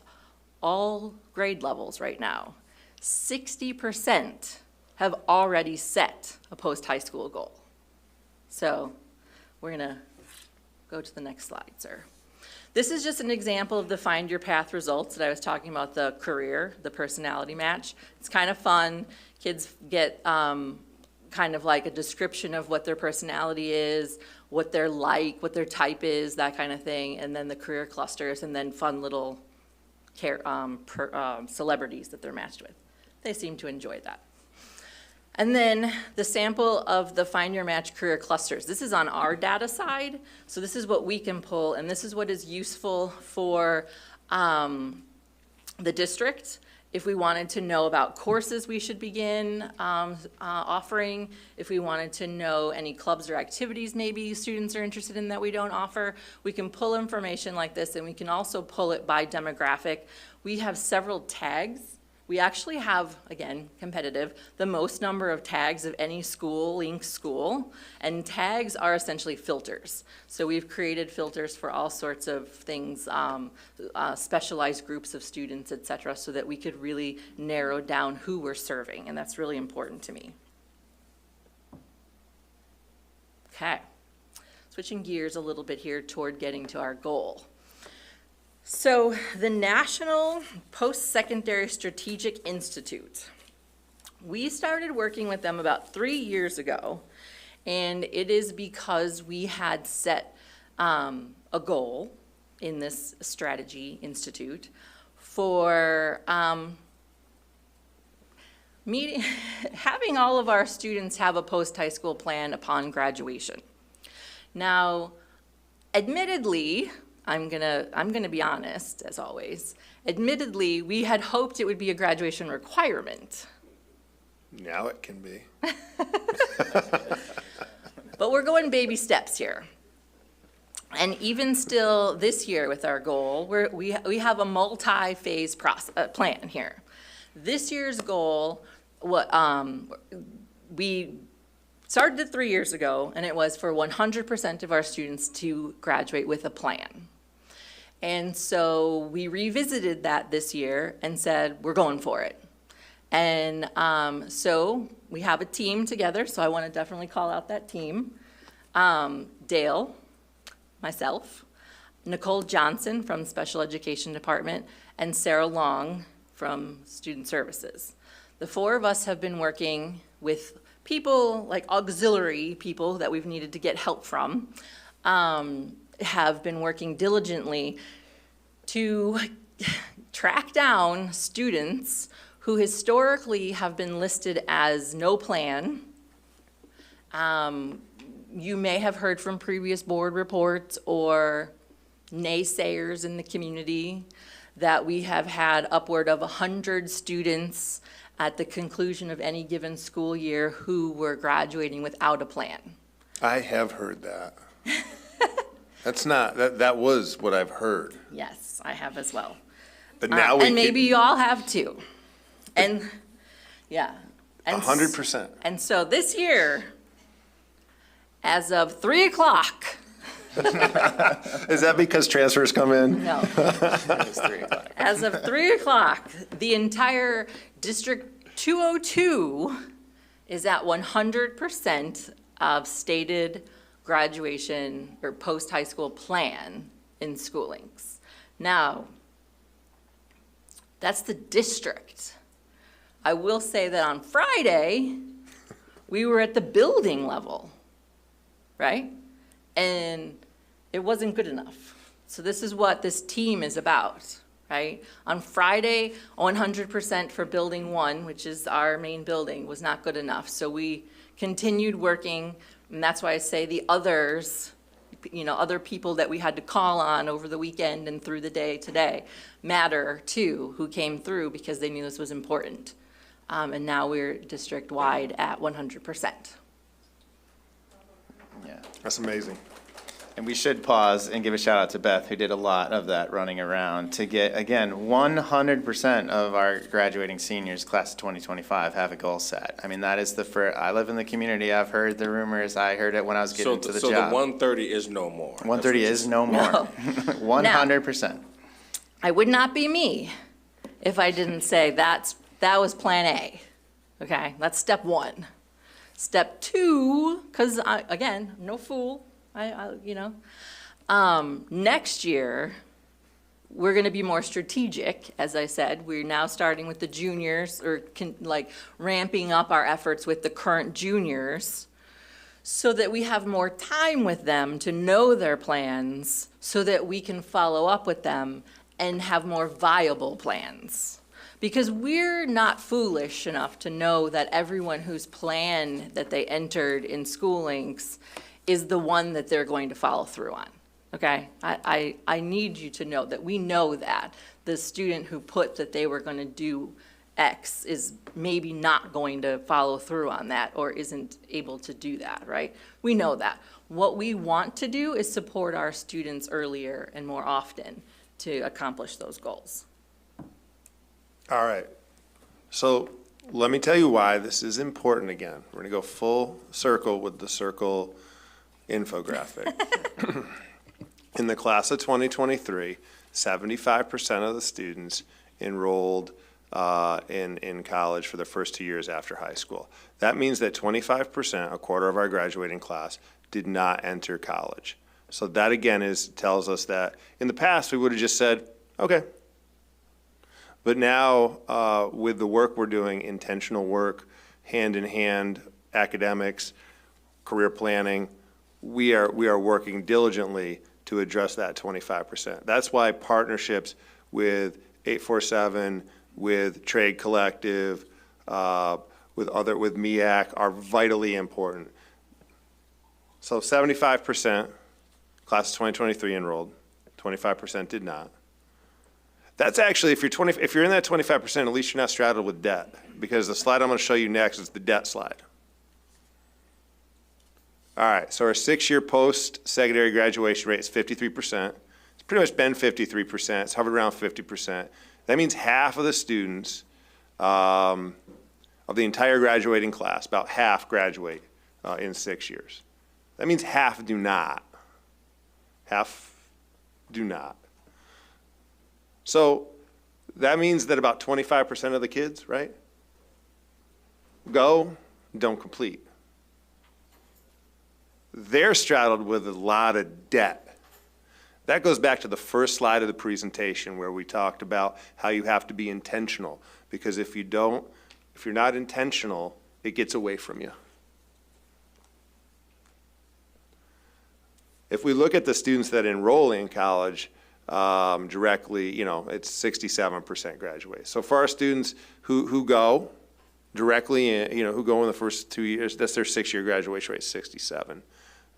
all grade levels right now, 60% have already set a post-high school goal. So we're going to go to the next slide, sir. This is just an example of the Find Your Path results that I was talking about, the career, the personality match. It's kind of fun. Kids get kind of like a description of what their personality is, what they're like, what their type is, that kind of thing, and then the career clusters, and then fun little celebrities that they're matched with. They seem to enjoy that. And then the sample of the Find Your Match career clusters. This is on our data side, so this is what we can pull, and this is what is useful for the district. If we wanted to know about courses we should begin offering, if we wanted to know any clubs or activities maybe students are interested in that we don't offer, we can pull information like this, and we can also pull it by demographic. We have several tags. We actually have, again, competitive, the most number of tags of any school, linked school, and tags are essentially filters. So we've created filters for all sorts of things, specialized groups of students, et cetera, so that we could really narrow down who we're serving, and that's really important to me. Okay, switching gears a little bit here toward getting to our goal. So the National Post-Secondary Strategic Institute, we started working with them about 3 years ago, and it is because we had set a goal in this strategy institute for having all of our students have a post-high school plan upon graduation. Now, admittedly, I'm gonna be honest, as always. Admittedly, we had hoped it would be a graduation requirement. Now it can be. But we're going baby steps here. And even still this year with our goal, we have a multi-phase plan here. This year's goal, we started it 3 years ago, and it was for 100% of our students to graduate with a plan. And so we revisited that this year and said, we're going for it. And so we have a team together, so I want to definitely call out that team. Dale, myself, Nicole Johnson from the Special Education Department, and Sarah Long from Student Services. The four of us have been working with people, like auxiliary people that we've needed to get help from, have been working diligently to track down students who historically have been listed as no plan. You may have heard from previous board reports or naysayers in the community that we have had upward of 100 students at the conclusion of any given school year who were graduating without a plan. I have heard that. That was what I've heard. Yes, I have as well. But now we And maybe you all have too. And, yeah. And 100%. And so this year, as of 3 o'clock, Is that because transfers come in? no, It's 3 o'clock. as of 3 o'clock, the entire District 202 is at 100% of stated graduation or post-high school plan in School Links. Now, that's the district. I will say that on Friday, we were at the building level, right? And it wasn't good enough. So this is what this team is about, right? On Friday, 100% for Building 1, which is our main building, was not good enough. So we continued working, and that's why I say the others, you know, other people that we had to call on over the weekend and through the day today matter too, who came through because they knew this was important. And now we're district-wide at 100%. Yeah. That's amazing. And we should pause and give a shout out to Beth, who did a lot of that running around to get, again, 100% of our graduating seniors, class of 2025, have a goal set. I mean, that is I live in the community, I've heard the rumors, I heard it when I was getting into the So the job. 130 is no more. 130 is no more. No. 100%. I would not be me if I didn't say that was plan A. Okay, that's step 1. Step 2, because again, no fool, Next year, we're going to be more strategic, as I said. We're now starting with the juniors, or ramping up our efforts with the current juniors, so that we have more time with them to know their plans, so that we can follow up with them and have more viable plans. Because we're not foolish enough to know that everyone whose plan that they entered in School Links is the one that they're going to follow through on. Okay, I need you to know that we know that the student who put that they were going to do X is maybe not going to follow through on that or isn't able to do that, right? We know that. What we want to do is support our students earlier and more often to accomplish those goals. All right. So let me tell you why this is important again. We're going to go full circle with the circle infographic. In the class of 2023, 75% of the students enrolled in college for the first 2 years after high school. That means that 25%, a quarter of our graduating class, did not enter college. So that again tells us that in the past we would have just said, okay. But now with the work we're doing, intentional work, hand in hand, academics, career planning, we are working diligently to address that 25%. That's why partnerships with 847, with Trade Collective, with MEAC are vitally important. So 75%, class of 2023 enrolled, 25% did not. That's actually, if you're in that 25%, at least you're not straddled with debt, because the slide I'm going to show you next is the debt slide. All right, so our 6-year post-secondary graduation rate is 53%. It's pretty much been 53%. It's hovered around 50%. That means half of the students of the entire graduating class, about half graduate in 6 years. That means half do not. Half do not. So that means that about 25% of the kids, right, don't complete. They're straddled with a lot of debt. That goes back to the first slide of the presentation where we talked about how you have to be intentional, because if you're not intentional, it gets away from you. If we look at the students that enroll in college directly, it's 67% graduate. So for our students who go directly, who go in the first 2 years, that's their 6-year graduation rate, 67%.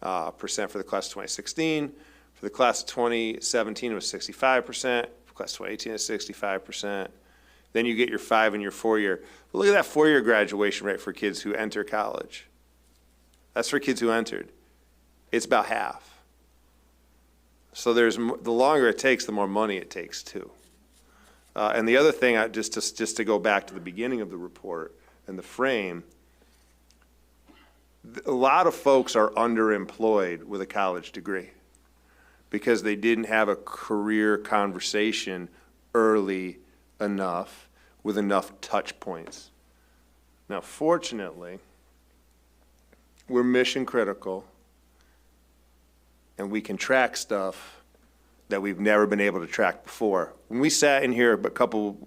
For the class of 2016. For the class of 2017, it was 65%. For class of 2018, it's 65%. Then you get your 5 and your 4-year. But look at that 4-year graduation rate for kids who enter college. That's for kids who entered. It's about half. So the longer it takes, the more money it takes too. And the other thing, just to go back to the beginning of the report and the frame, a lot of folks are underemployed with a college degree because they didn't have a career conversation early enough with enough touch points. Now, fortunately, we're mission critical and we can track stuff that we've never been able to track before. When we sat in here a couple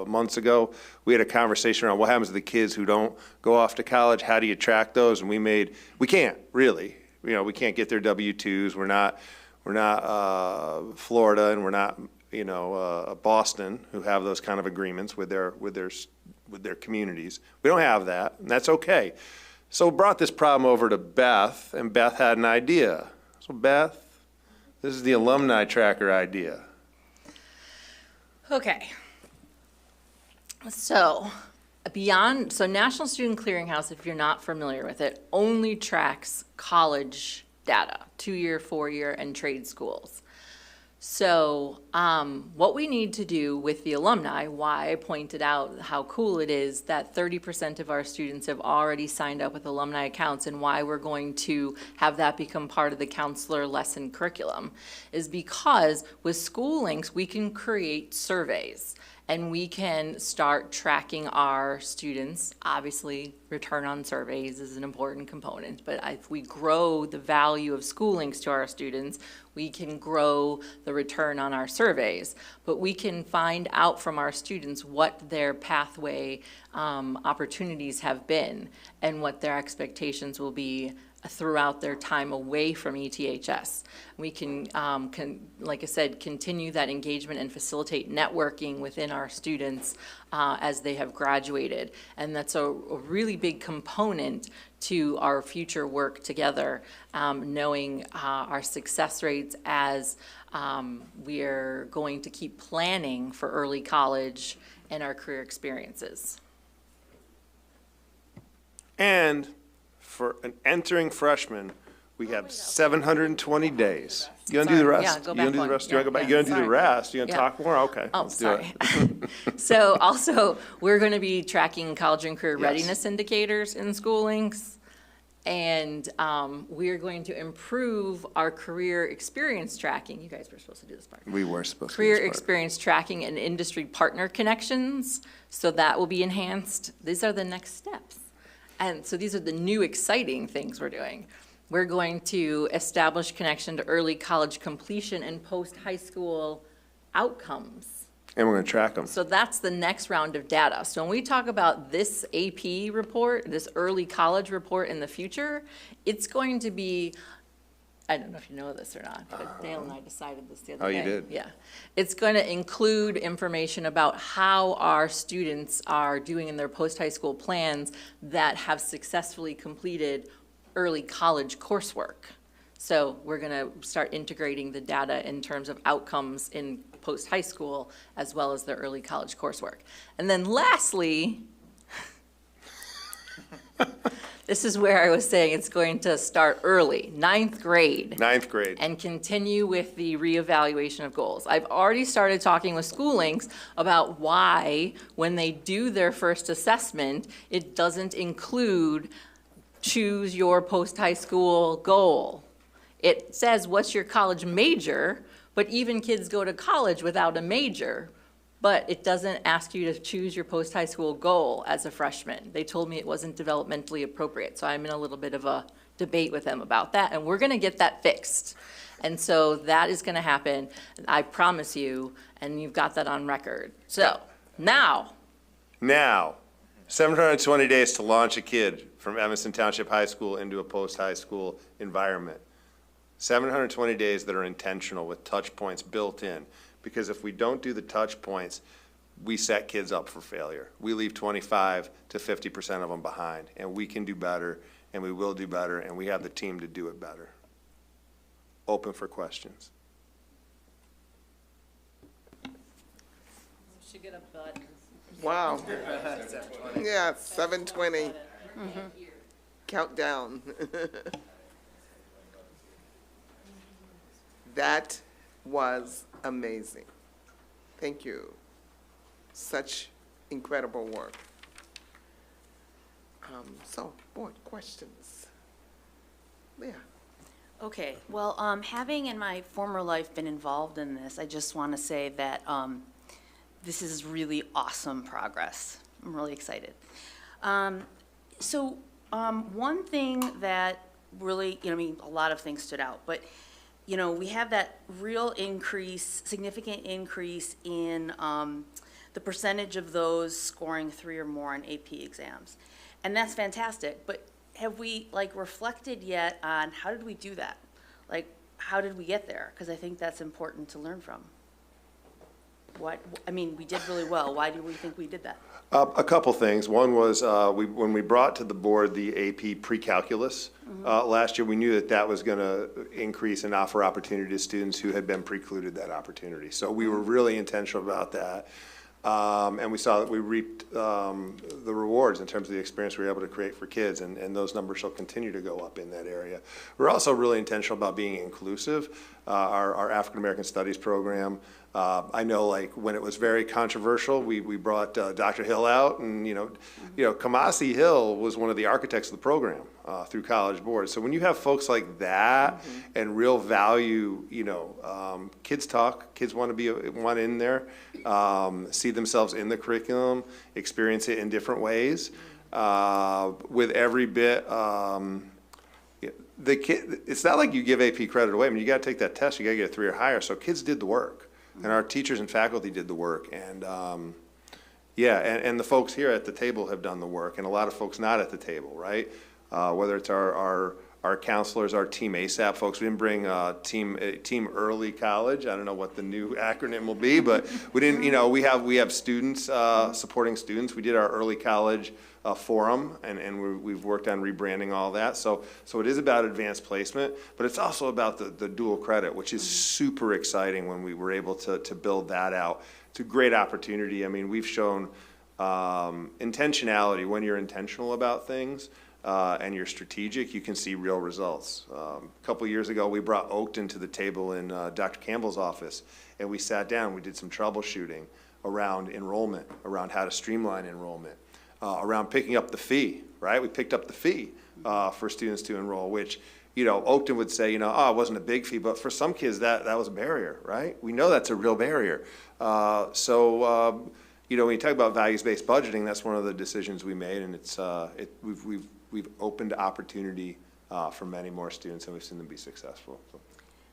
months ago, we had a conversation around what happens to the kids who don't go off to college, how do you track those? And we can't really, we can't get their W-2s. We're not Florida, and we're not, Boston, who have those kind of agreements with their communities. We don't have that, and that's okay. So we brought this problem over to Beth, and Beth had an idea. So Beth, this is the alumni tracker idea. Okay. So National Student Clearinghouse, if you're not familiar with it, only tracks college data, 2-year, 4-year, and trade schools. So what we need to do with the alumni, why I pointed out how cool it is that 30% of our students have already signed up with alumni accounts, and why we're going to have that become part of the counselor lesson curriculum, is because with School Links, we can create surveys. And we can start tracking our students. Obviously, return on surveys is an important component, but if we grow the value of school links to our students, we can grow the return on our surveys. But we can find out from our students what their pathway opportunities have been and what their expectations will be throughout their time away from ETHS. We can, like I said, continue that engagement and facilitate networking within our students as they have graduated. And that's a really big component to our future work together, knowing our success rates as we are going to keep planning for early college and our career experiences. And for an entering freshman, we have 720 days. You gonna do the Sorry. rest? Yeah, go You gonna back do one. the rest? You wanna go Yeah, back? yeah, You gonna do the sorry. rest? You gonna Yeah. talk more? Okay. Oh, let's do it. sorry. So also, we're going to be tracking college and career Yes. readiness indicators in School Links. And we're going to improve our career experience tracking. You guys were supposed to do this part. We were supposed to. do Career this part. experience tracking and industry partner connections, so that will be enhanced. These are the next steps. And so these are the new exciting things we're doing. We're going to establish connection to early college completion and post-high school outcomes. And we're gonna track them. So that's the next round of data. So when we talk about this AP report, this early college report in the future, it's going to be, I don't know if you know this or not, but Dale and I decided this the other Oh, day. you did? Yeah. It's going to include information about how our students are doing in their post-high school plans that have successfully completed early college coursework. So we're going to start integrating the data in terms of outcomes in post-high school as well as their early college coursework. And then lastly, this is where I was saying it's going to start early, 9th grade. 9th grade. And continue with the reevaluation of goals. I've already started talking with School Links about why, when they do their first assessment, it doesn't include choose your post-high school goal. It says, what's your college major? But even kids go to college without a major. But it doesn't ask you to choose your post-high school goal as a freshman. They told me it wasn't developmentally appropriate, so I'm in a little bit of a debate with them about that, and we're gonna get that fixed. And so that is gonna happen, I promise you, and you've got that on record. So, now, Now, 720 days to launch a kid from Evanston Township High School into a post-high school environment. 720 days that are intentional with touch points built in. Because if we don't do the touch points, we set kids up for failure. We leave 25 to 50% of them behind, and we can do better, and we will do better, and we have the team to do it better. Open for questions. Wow. Yeah, 7:20. Countdown. That was amazing. Thank you. Such incredible work. So, board questions. Leah. Okay, well, having in my former life been involved in this, I just want to say that this is really awesome progress. I'm really excited. One thing that really, I mean, a lot of things stood out, but, we have that real increase, significant increase in the percentage of those scoring 3 or more on AP exams. And that's fantastic, but have we, reflected yet on how did we do that? How did we get there? Because I think that's important to learn from. We did really well. Why do we think we did that? A couple things. One was, when we brought to the board the AP pre-calculus last year, we knew that that was going to increase and offer opportunity to students who had been precluded that opportunity. So we were really intentional about that. And we saw that we reaped the rewards in terms of the experience we were able to create for kids, and those numbers shall continue to go up in that area. We're also really intentional about being inclusive. Our African American Studies program I know, like, when it was very controversial, we brought Dr. Hill out, and, Kamasi Hill was one of the architects of the program through College Board. So when you have folks like that and real value, kids talk, kids want in there, see themselves in the curriculum, experience it in different ways, with every bit, it's not like you give AP credit away. I mean, you gotta take that test, you gotta get a 3 or higher, so kids did the work. And our teachers and faculty did the work, and, and the folks here at the table have done the work, and a lot of folks not at the table, right? Whether it's our counselors, our Team ASAP folks, we didn't bring Team Early College, I don't know what the new acronym will be, but we didn't, we have students, supporting students. We did our Early College forum, and we've worked on rebranding all that. So it is about advanced placement, but it's also about the dual credit, which is super exciting when we were able to build that out. It's a great opportunity. I mean, we've shown intentionality. When you're intentional about things and you're strategic, you can see real results. A couple years ago, we brought Oakton to the table in Dr. Campbell's office, and we sat down, we did some troubleshooting around enrollment, around how to streamline enrollment. Around picking up the fee, right? We picked up the fee for students to enroll, which, Oakton would say, it wasn't a big fee, but for some kids, that was a barrier, right? We know that's a real barrier. When you talk about values-based budgeting, that's one of the decisions we made, and it's we've opened opportunity for many more students, and we've seen them be successful. So.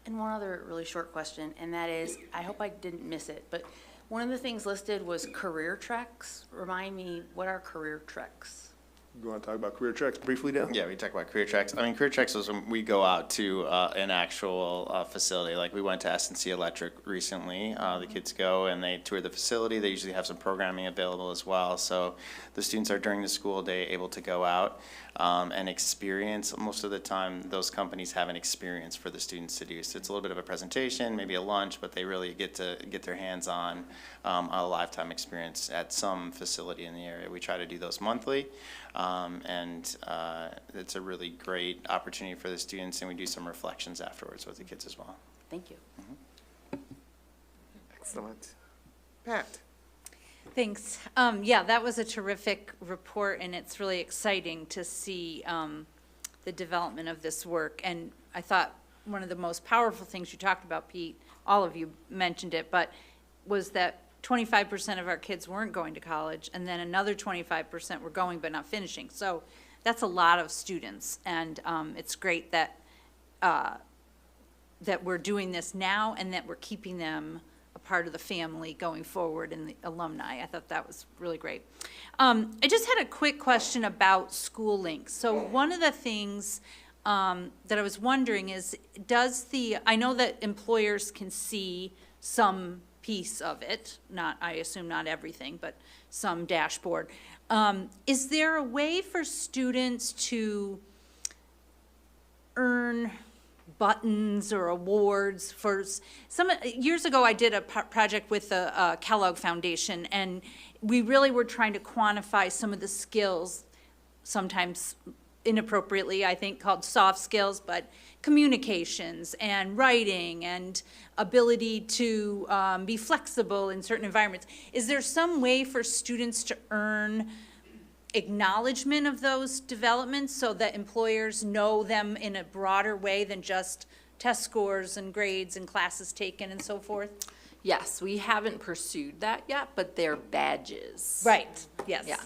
And one other really short question, and that is, I hope I didn't miss it, but one of the things listed was career treks. Remind me, what are career treks? You want to talk about career treks briefly, Dan? Yeah, we talk about career treks. I mean, career treks is when we go out to an actual facility. Like we went to S&C Electric recently. The kids go and they tour the facility. They usually have some programming available as well. So the students are during the school day able to go out and experience. Most of the time, those companies have an experience for the students to do. So it's a little bit of a presentation, maybe a lunch, but they really get to get their hands on a lifetime experience at some facility in the area. We try to do those monthly. It's a really great opportunity for the students, and we do some reflections afterwards with the kids as well. Thank you. Excellent. Pat? Thanks. Yeah, that was a terrific report, and it's really exciting to see the development of this work. And I thought one of the most powerful things you talked about, Pete, all of you mentioned it, but was that 25% of our kids weren't going to college, and then another 25% were going but not finishing. So that's a lot of students, and it's great that that we're doing this now and that we're keeping them a part of the family going forward and the alumni. I thought that was really great. I just had a quick question about School Links. So one of the things that I was wondering is, I know that employers can see some piece of it, I assume not everything, but some dashboard. Is there a way for students to earn buttons or awards for years ago I did a project with the Kellogg Foundation, and we really were trying to quantify some of the skills, sometimes inappropriately, I think, called soft skills, but communications and writing and ability to be flexible in certain environments. Is there some way for students to earn acknowledgement of those developments so that employers know them in a broader way than just test scores and grades and classes taken and so forth? Yes, we haven't pursued that yet, but they're badges. Right, yes. Yeah,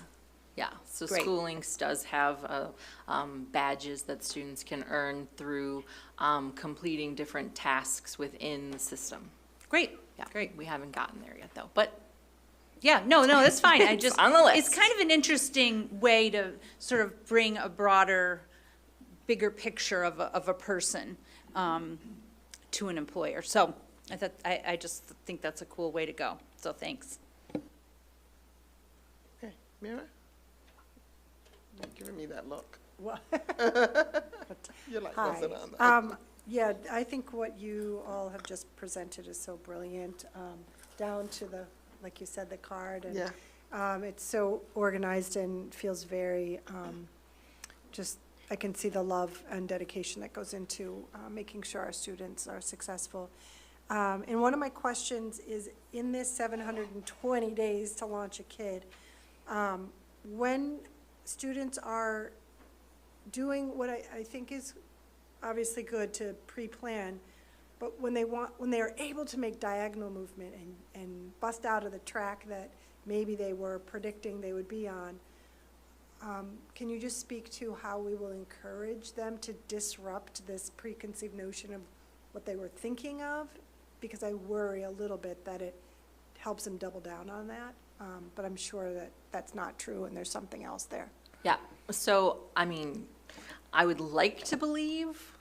yeah. So Great. School Links does have badges that students can earn through completing different tasks within the system. Great, Yeah, great. we haven't gotten there yet, though, but Yeah, no, that's fine. I It's just, on the list. it's kind of an interesting way to sort of bring a broader, bigger picture of a person to an employer. So I just think that's a cool way to go. So thanks. Okay, Mira? You're giving me that look. What? You're like, Hi. what's it on? Yeah, I think what you all have just presented is so brilliant, down to the, like you said, the card. And Yeah. it's so organized and feels very, just, I can see the love and dedication that goes into making sure our students are successful. And one of my questions is, in this 720 days to launch a kid, when students are doing what I think is obviously good to pre-plan, but when they are able to make diagonal movement and bust out of the track that maybe they were predicting they would be on, can you just speak to how we will encourage them to disrupt this preconceived notion of what they were thinking of? Because I worry a little bit that it helps them double down on that, but I'm sure that that's not true and there's something else there. Yeah, so, I mean, I would like to believe,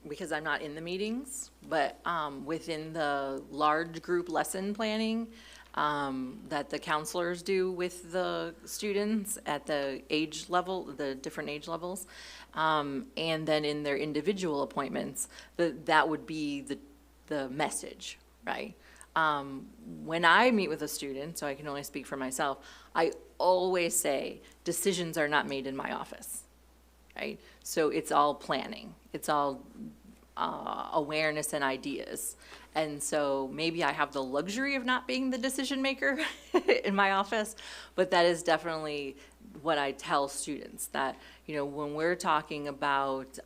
because I'm not in the meetings, but within the large group lesson planning that the counselors do with the students at the age level, the different age levels, and then in their individual appointments, that would be the message, right? When I meet with a student, so I can only speak for myself, I always say, decisions are not made in my office, right? So it's all planning. It's all awareness and ideas. And so maybe I have the luxury of not being the decision maker in my office, but that is definitely what I tell students, that, you know, when we're talking about,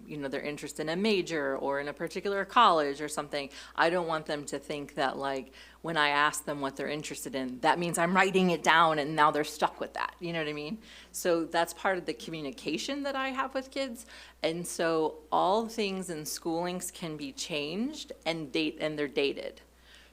you know, their interest in a major or in a particular college or something, I don't want them to think that, like, when I ask them what they're interested in, that means I'm writing it down and now they're stuck with that, you know what I mean? So that's part of the communication that I have with kids. And so all things in schoolings can be changed and they're dated.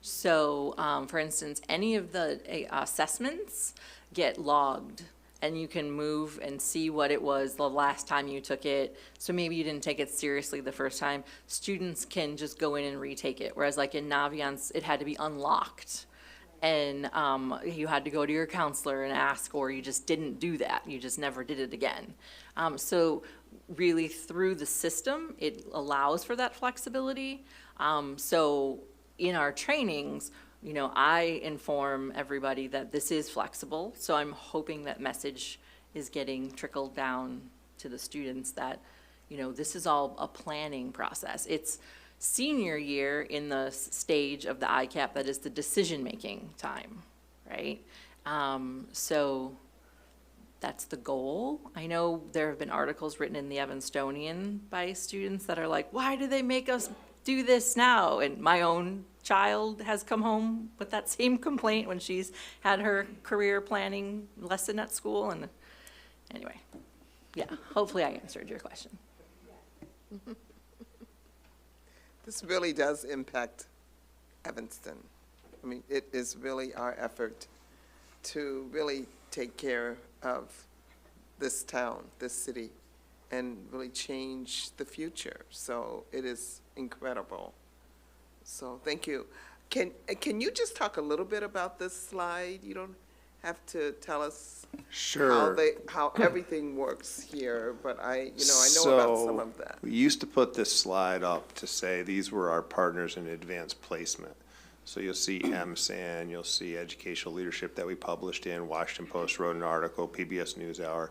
So, for instance, any of the assessments get logged, and you can move and see what it was the last time you took it. So maybe you didn't take it seriously the first time. Students can just go in and retake it. Whereas like in Naviance, it had to be unlocked. And you had to go to your counselor and ask, or you just didn't do that. You just never did it again. So really through the system, it allows for that flexibility. So in our trainings, you know, I inform everybody that this is flexible, so I'm hoping that message is getting trickled down to the students that, you know, this is all a planning process. It's senior year in the stage of the ICAP that is the decision-making time, right? So that's the goal. I know there have been articles written in the Evanstonian by students that are like, why do they make us do this now? And my own child has come home with that same complaint when she's had her career planning lesson at school. And anyway, yeah, hopefully I answered your question. This really does impact Evanston. I mean, it is really our effort to really take care of this town, this city, and really change the future. So it is incredible. So thank you. Can you just talk a little bit about this slide? You don't have to tell us Sure. how everything works here, but I know about some of that. We used to put this slide up to say these were our partners in advanced placement. So you'll see MSAN, you'll see Educational Leadership that we published in, Washington Post wrote an article, PBS NewsHour.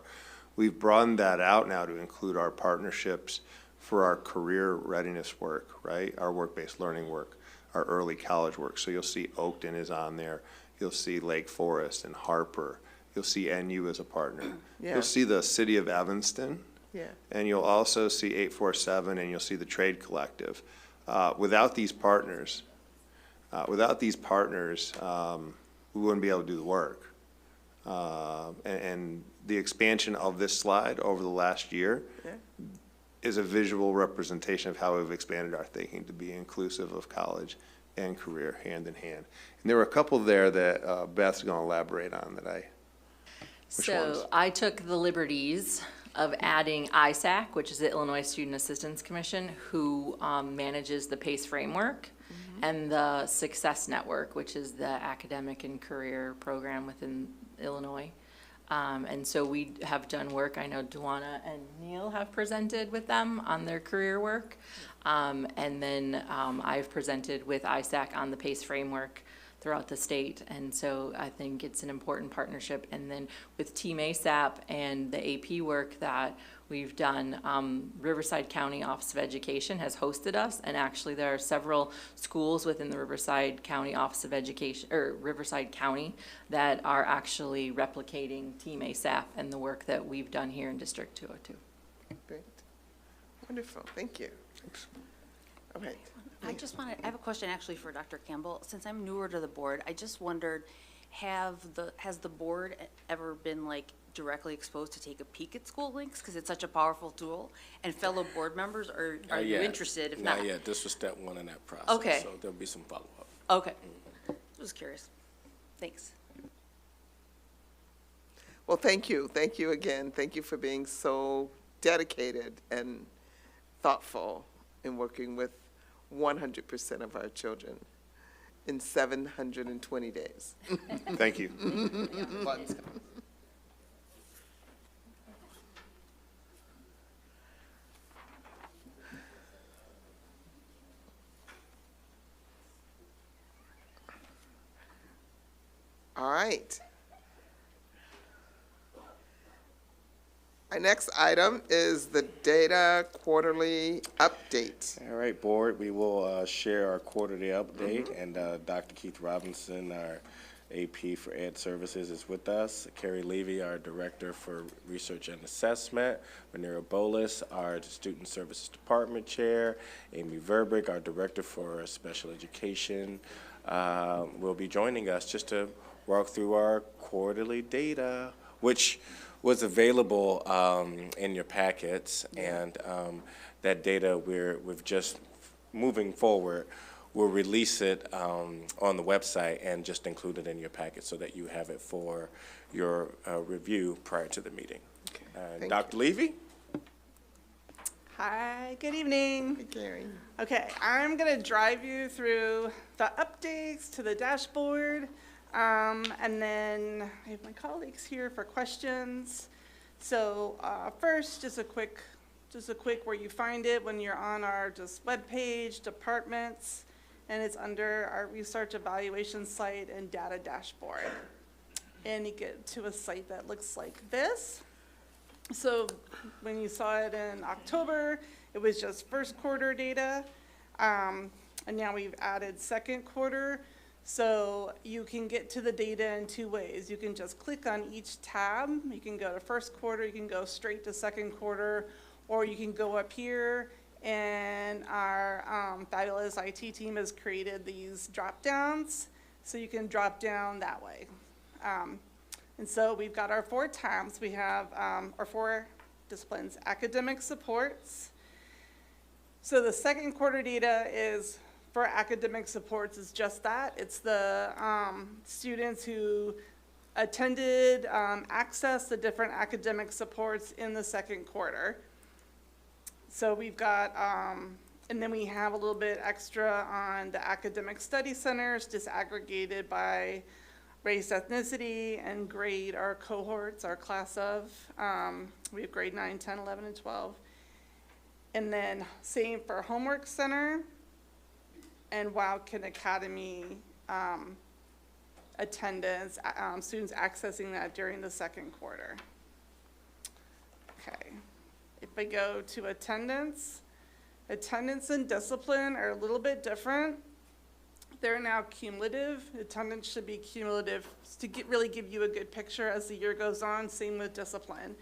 We've broadened that out now to include our partnerships for our career readiness work, right? Our work-based learning work, our early college work. So you'll see Oakton is on there. You'll see Lake Forest and Harper. You'll see NU as a partner. Yeah. You'll see the city of Evanston. Yeah. And you'll also see 847, and you'll see the Trade Collective. Without these partners, we wouldn't be able to do the work. And the expansion of this slide over the last year is a visual representation of how we've expanded our thinking to be inclusive of college and career hand in hand. And there were a couple there that Beth's going to elaborate on that Which ones? So I took the liberties of adding ISAC, which is the Illinois Student Assistance Commission, who manages the PACE framework, and the Success Network, which is the academic and career program within Illinois. And so we have done work, I know Duana and Neil have presented with them on their career work. And then I've presented with ISAC on the PACE framework. throughout the state. And so I think it's an important partnership. And then with Team ASAP and the AP work that we've done, Riverside County Office of Education has hosted us, and actually there are several schools within the Riverside County Office of Education, or Riverside County, that are actually replicating Team ASAP and the work that we've done here in District 202. Great. Wonderful, thank you. All right. I have a question actually for Dr. Campbell. Since I'm newer to the board, I just wondered, has the board ever been like directly exposed to take a peek at school links? Because it's such a powerful tool. And fellow board members, are you interested? If not, yet. This was step one in that process. Okay. So there'll be some follow-up. okay. Just curious. Thanks. Well, thank you. Thank you again. Thank you for being so dedicated and thoughtful in working with 100% of our children in 720 days. Thank you. All right. Our next item is the data quarterly update. All right, board, we will share our quarterly update, and Dr. Keith Robinson, our AP for Ed Services, is with us. Carrie Levy, our Director for Research and Assessment. Manira Bolas, our Student Services Department Chair. Amy Verbrick, our Director for Special Education, will be joining us just to walk through our quarterly data, which was available in your packets, and that data we've just moving forward. We'll release it on the website and just include it in your packet so that you have it for your review prior to the meeting. thank Dr. Levy? Hi, good evening. Hey, Gary. Okay, I'm going to drive you through the updates to the dashboard, and then I have my colleagues here for questions. So first, just a quick where you find it when you're on our just webpage, departments, and it's under our research evaluation site and data dashboard. And you get to a site that looks like this. So when you saw it in October, it was just first quarter data. And now we've added second quarter. So you can get to the data in two ways. You can just click on each tab. You can go to first quarter, you can go straight to second quarter, or you can go up here, and our fabulous IT team has created these drop downs. So you can drop down that way. And so we've got our 4 tabs. We have our 4 disciplines: academic supports. So the second quarter data is for academic supports is just that. It's the students who attended, accessed the different academic supports in the second quarter. So we've got, and then we have a little bit extra on the academic study centers, disaggregated by race, ethnicity, and grade, our cohorts, our class of. We have grade 9, 10, 11, and 12. And then same for homework center and Wildcat Academy attendance, students accessing that during the second quarter. Okay, if I go to attendance and discipline are a little bit different. They're now cumulative. Attendance should be cumulative to really give you a good picture as the year goes on, same with discipline.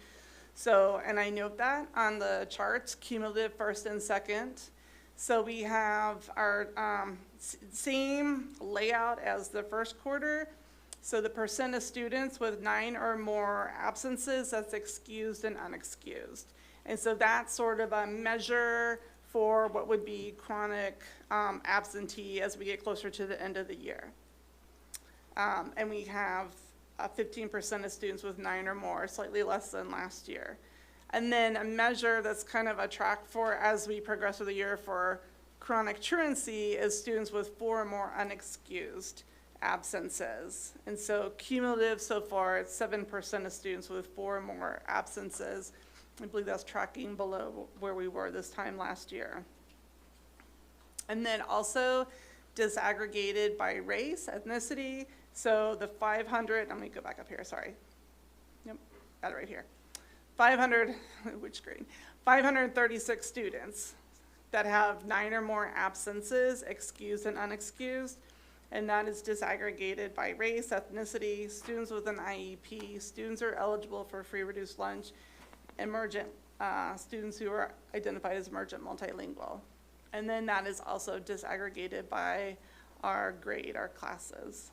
So, and I note that on the charts, cumulative first and second. So we have our same layout as the first quarter. So the percent of students with 9 or more absences, that's excused and unexcused. And so that's sort of a measure for what would be chronic absentee as we get closer to the end of the year. And we have 15% of students with 9 or more, slightly less than last year. And then a measure that's kind of a track for as we progress through the year for chronic truancy is students with 4 or more unexcused absences. And so cumulative so far, it's 7% of students with 4 or more absences. I believe that's tracking below where we were this time last year. And then also disaggregated by race, ethnicity. So the 500, let me go back up here, sorry. Yep, got it right here. 500, which grade? 536 students that have 9 or more absences, excused and unexcused, and that is disaggregated by race, ethnicity, students with an IEP, students who are eligible for free reduced lunch, emergent, students who are identified as emergent multilingual. And then that is also disaggregated by our grade, our classes.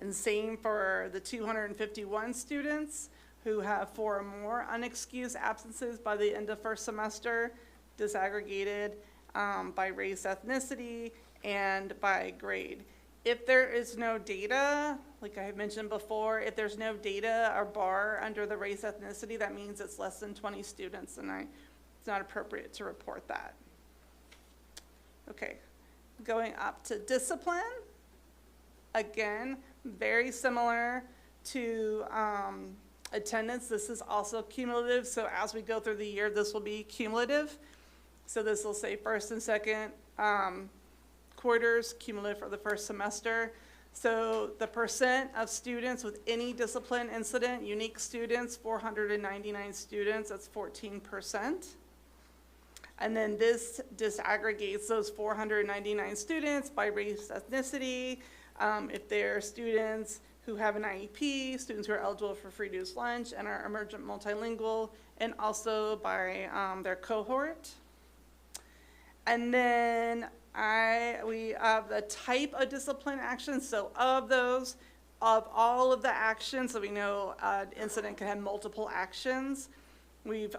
And same for the 251 students who have 4 or more unexcused absences by the end of first semester, disaggregated by race, ethnicity, and by grade. If there is no data, like I had mentioned before, if there's no data or bar under the race, ethnicity, that means it's less than 20 students, and it's not appropriate to report that. Okay, going up to discipline. Again, very similar to attendance. This is also cumulative, so as we go through the year, this will be cumulative. So this will say first and second quarters, cumulative for the first semester. So the percent of students with any discipline incident, unique students, 499 students, that's 14%. And then this disaggregates those 499 students by race, ethnicity, if they're students who have an IEP, students who are eligible for free reduced lunch and are emergent multilingual, and also by their cohort. And then we have the type of discipline actions. So of all of the actions, so we know an incident can have multiple actions. We've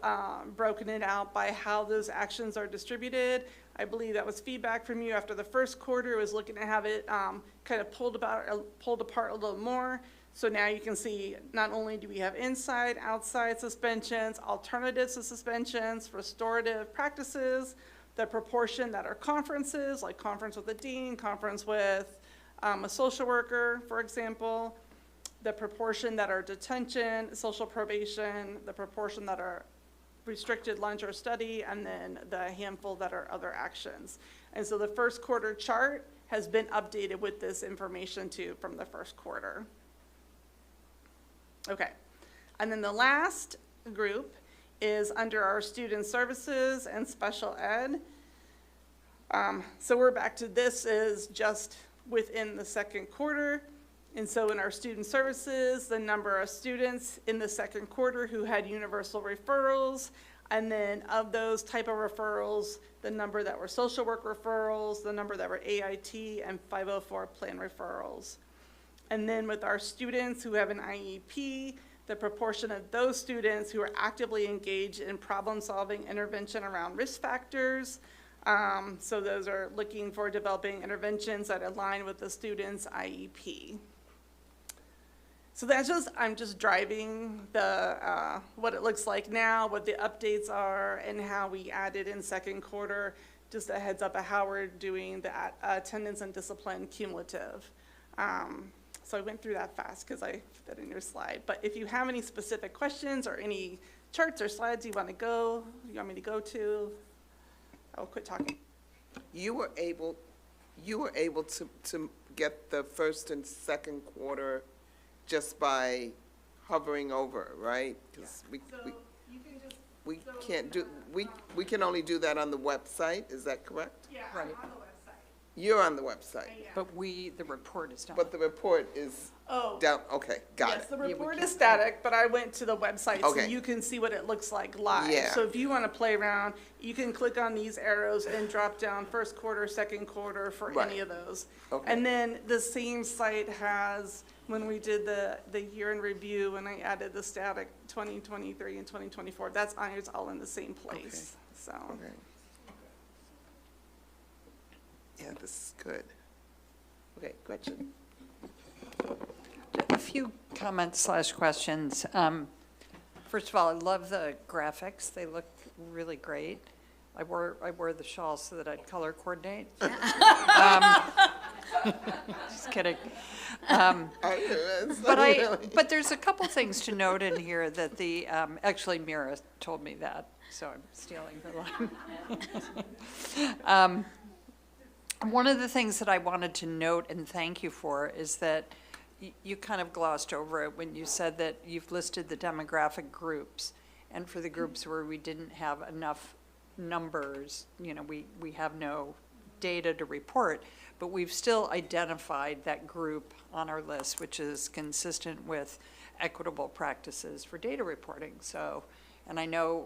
broken it out by how those actions are distributed. I believe that was feedback from you after the first quarter. It was looking to have it kind of pulled apart a little more. So now you can see not only do we have inside, outside suspensions, alternatives to suspensions, restorative practices, the proportion that are conferences, like conference with a dean, conference with a social worker, for example, the proportion that are detention, social probation, the proportion that are restricted lunch or study, and then the handful that are other actions. And so the first quarter chart has been updated with this information too from the first quarter. Okay, and then the last group is under our student services and special ed. So we're back to this is just within the second quarter. And so in our student services, the number of students in the second quarter who had universal referrals, and then of those type of referrals, the number that were social work referrals, the number that were AIT and 504 plan referrals. And then with our students who have an IEP, the proportion of those students who are actively engaged in problem-solving intervention around risk factors. So those are looking for developing interventions that align with the student's IEP. So that's I'm just driving the, what it looks like now, what the updates are, and how we added in second quarter, just a heads up of how we're doing the attendance and discipline cumulative. So I went through that fast because I put that in your slide. But if you have any specific questions or any charts or slides you want me to go to, I'll quit talking. You were able to get the first and second quarter just by hovering over, right? 'Cause So you can just. we can't do, we can only do that on the website, is that correct? Yeah, Right. on the website. You're on the website, But the report is done. but the report is Oh. down, okay, got Yes, it. the we report can- is static, but I went to the website so Okay. you can see what it looks like live. Yeah. So if you want to play around, you can click on these arrows and drop down first quarter, second quarter for Right. any of those. Okay. And then the same site has, when we did the year in review, when I added the static 2023 and 2024, that's on, it's all in the same place, so. Okay. Yeah, this is good. Okay, Gretchen? A few comments / questions. First of all, I love the graphics. They look really great. I wore the shawl so that I'd color coordinate. Just kidding. But there's a couple things to note in here that actually Mira told me that, so I'm stealing her line. One of the things that I wanted to note and thank you for is that you kind of glossed over it when you said that you've listed the demographic groups. And for the groups where we didn't have enough numbers, you know, we have no data to report, but we've still identified that group on our list, which is consistent with equitable practices for data reporting. So, and I know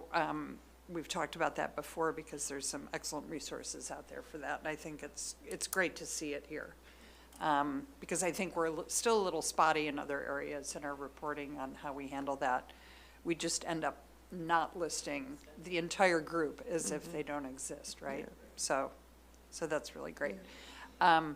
we've talked about that before because there's some excellent resources out there for that. And I think it's great to see it here. Because I think we're still a little spotty in other areas in our reporting on how we handle that. We just end up not listing the entire group as if they don't exist, right? So that's really great. I'm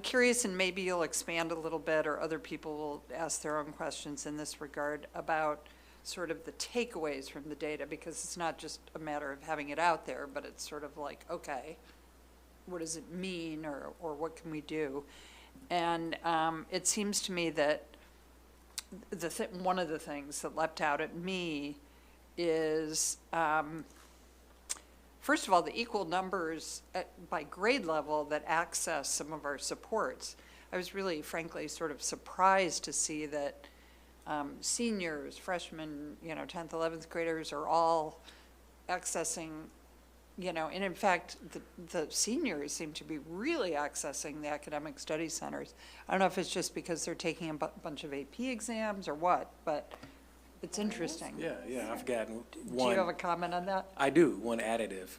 curious, and maybe you'll expand a little bit, or other people will ask their own questions in this regard, about sort of the takeaways from the data, because it's not just a matter of having it out there, but it's sort of like, okay, what does it mean, or what can we do? And it seems to me that one of the things that leapt out at me is, first of all, the equal numbers by grade level that access some of our supports. I was really, frankly, sort of surprised to see that seniors, freshmen, 10th, 11th graders are all accessing, and in fact, the seniors seem to be really accessing the academic study centers. I don't know if it's just because they're taking a bunch of AP exams or what, but it's interesting. Yeah, I've gotten Do you have a comment on that? I do, one additive.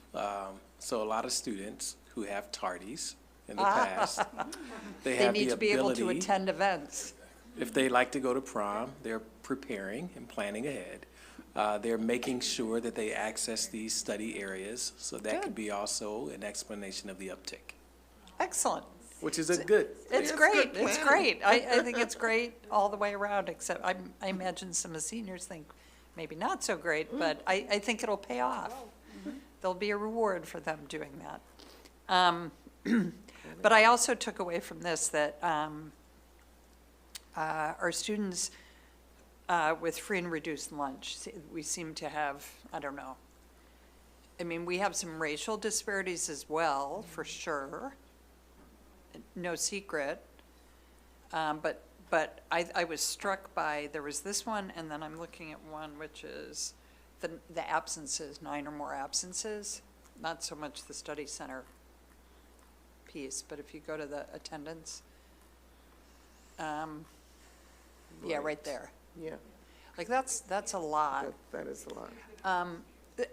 So a lot of students who have tardies in the past, they have the need to be able to ability, attend events. if they like to go to prom, they're preparing and planning ahead. They're making sure that they access these study areas, so that could be also an explanation of the uptick, Excellent. which is a good. It's great, it's great. I think it's great all the way around, except I imagine some of the seniors think maybe not so great, but I think it'll pay off. There'll be a reward for them doing that. But I also took away from this that our students with free and reduced lunch, we seem to have, I don't know. I mean, we have some racial disparities as well, for sure. No secret. But I was struck by, there was this one, and then I'm looking at one which is the absences, 9 or more absences. Not so much the study center piece, but if you go to the attendance. Yeah, right there. Yeah, Like, that's a lot. that is a lot.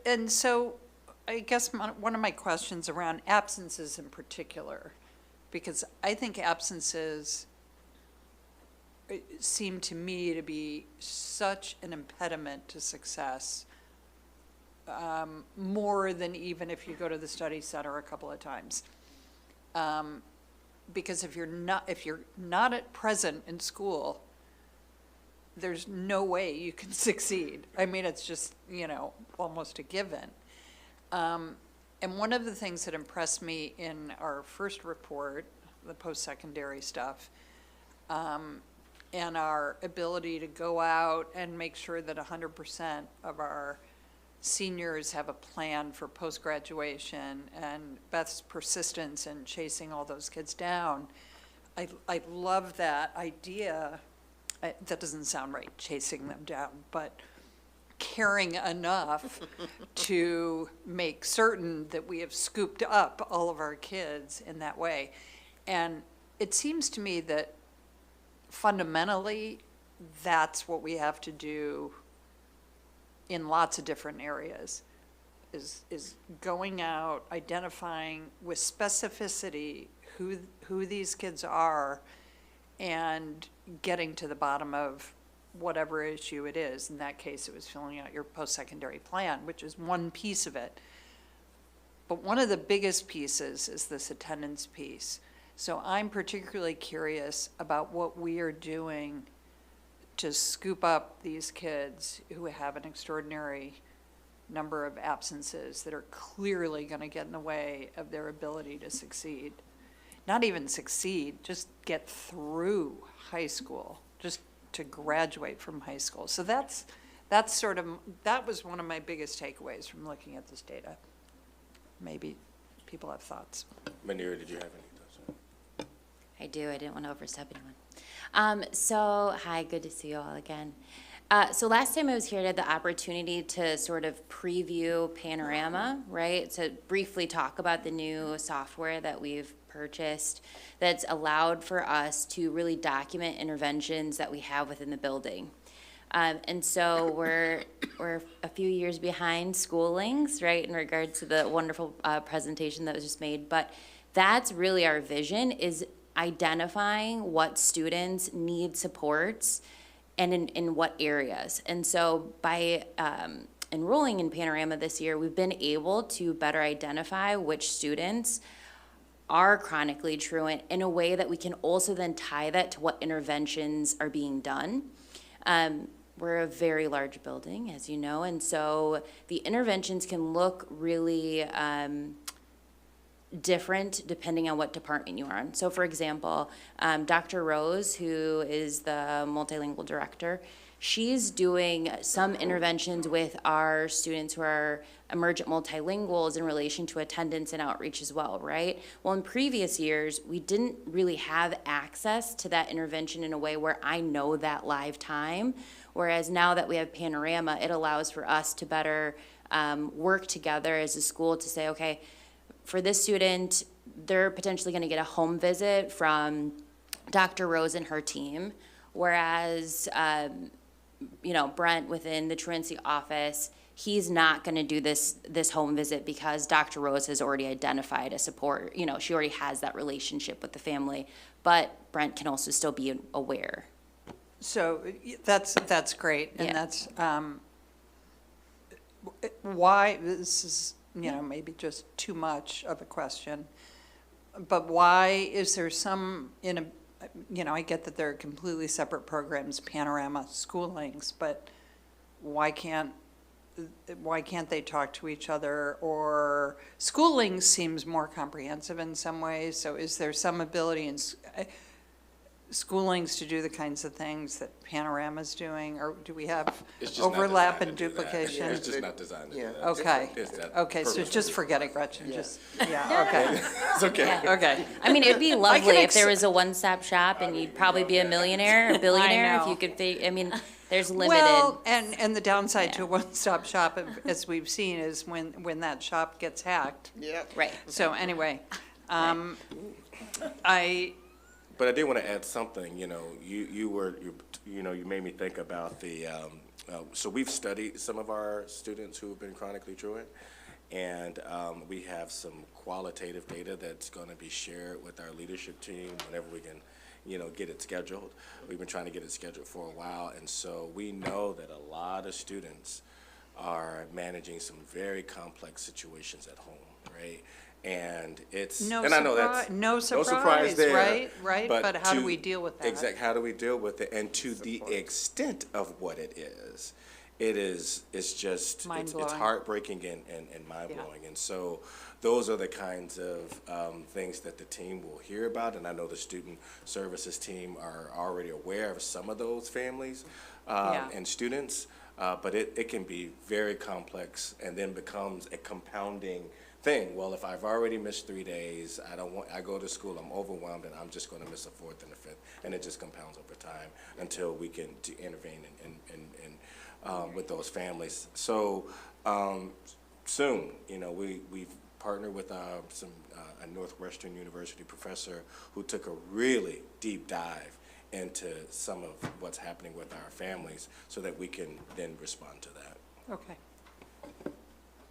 And so I guess one of my questions around absences in particular, because I think absences seem to me to be such an impediment to success, more than even if you go to the study center a couple of times. Because if you're not at present in school, there's no way you can succeed. I mean, it's just, almost a given. And one of the things that impressed me in our first report, the post-secondary stuff, and our ability to go out and make sure that 100% of our seniors have a plan for post-graduation, and Beth's persistence in chasing all those kids down. I love that idea. That doesn't sound right, chasing them down, but caring enough to make certain that we have scooped up all of our kids in that way. And it seems to me that fundamentally, that's what we have to do in lots of different areas, is going out, identifying with specificity who these kids are, and getting to the bottom of whatever issue it is. In that case, it was filling out your post-secondary plan, which is one piece of it. But one of the biggest pieces is this attendance piece. So I'm particularly curious about what we are doing to scoop up these kids who have an extraordinary number of absences that are clearly going to get in the way of their ability to succeed. Not even succeed, just get through high school, just to graduate from high school. So that was one of my biggest takeaways from looking at this data. Maybe people have thoughts. Manira, did you have any thoughts? I do. I didn't want to overstep anyone. Hi, good to see you all again. So last time I was here, I had the opportunity to sort of preview Panorama, right? To briefly talk about the new software that we've purchased that's allowed for us to really document interventions that we have within the building. And so we're a few years behind Schoolings, right, in regards to the wonderful presentation that was just made. But that's really our vision, is identifying what students need supports and in what areas. And so by enrolling in Panorama this year, we've been able to better identify which students are chronically truant in a way that we can also then tie that to what interventions are being done. We're a very large building, as you know, and so the interventions can look really different depending on what department you are in. So for example, Dr. Rose, who is the multilingual director, she's doing some interventions with our students who are emergent multilinguals in relation to attendance and outreach as well, right? Well, in previous years, we didn't really have access to that intervention in a way where I know that live time, whereas now that we have Panorama, it allows for us to better work together as a school to say, okay, for this student, they're potentially going to get a home visit from Dr. Rose and her team, whereas, Brent within the truancy office, he's not going to do this home visit because Dr. Rose has already identified a support. She already has that relationship with the family, but Brent can also still be aware. So that's great, and Yeah. that's why this is, maybe just too much of a question, but why is there some I get that they're completely separate programs, Panorama, Schoolings, but why can't they talk to each other? Or Schoolings seems more comprehensive in some ways, so is there some ability in Schoolings to do the kinds of things that Panorama's doing, or do we have It's just not overlap designed and to do that. duplication? It's just not designed to do Yeah. that. Okay, It's that okay, so purposeful. just forget it, Gretchen, just, okay, It's okay. okay. I mean, it'd be lovely if there ex- was a one-stop shop, and you'd probably be a millionaire or billionaire if know. you could there's limited. Well, and the downside to a one-stop shop, as we've seen, is when that shop gets hacked. Yep. Right. So anyway, But I did want to add something, you made me think about so we've studied some of our students who have been chronically truant, and we have some qualitative data that's going to be shared with our leadership team whenever we can, get it scheduled. We've been trying to get it scheduled for a while, and so we know that a lot of students are managing some very complex situations at home, right? And I know that's no no surprise surprise, there, right? But how do we deal with that? Exactly, how do we deal with it? And to the extent of what it's just, it's Mind-blowing. heartbreaking and mind-blowing. And so those are the kinds of things that the team will hear about. And I know the student services team are already aware of some of those families and students. But it can be very complex and then becomes a compounding thing. Well, if I've already missed 3 days, I go to school, I'm overwhelmed, and I'm just going to miss a fourth and a fifth, and it just compounds over time until we can intervene and with those families. So soon, we've partnered with a Northwestern University professor who took a really deep dive into some of what's happening with our families so that we can then respond to that. Okay.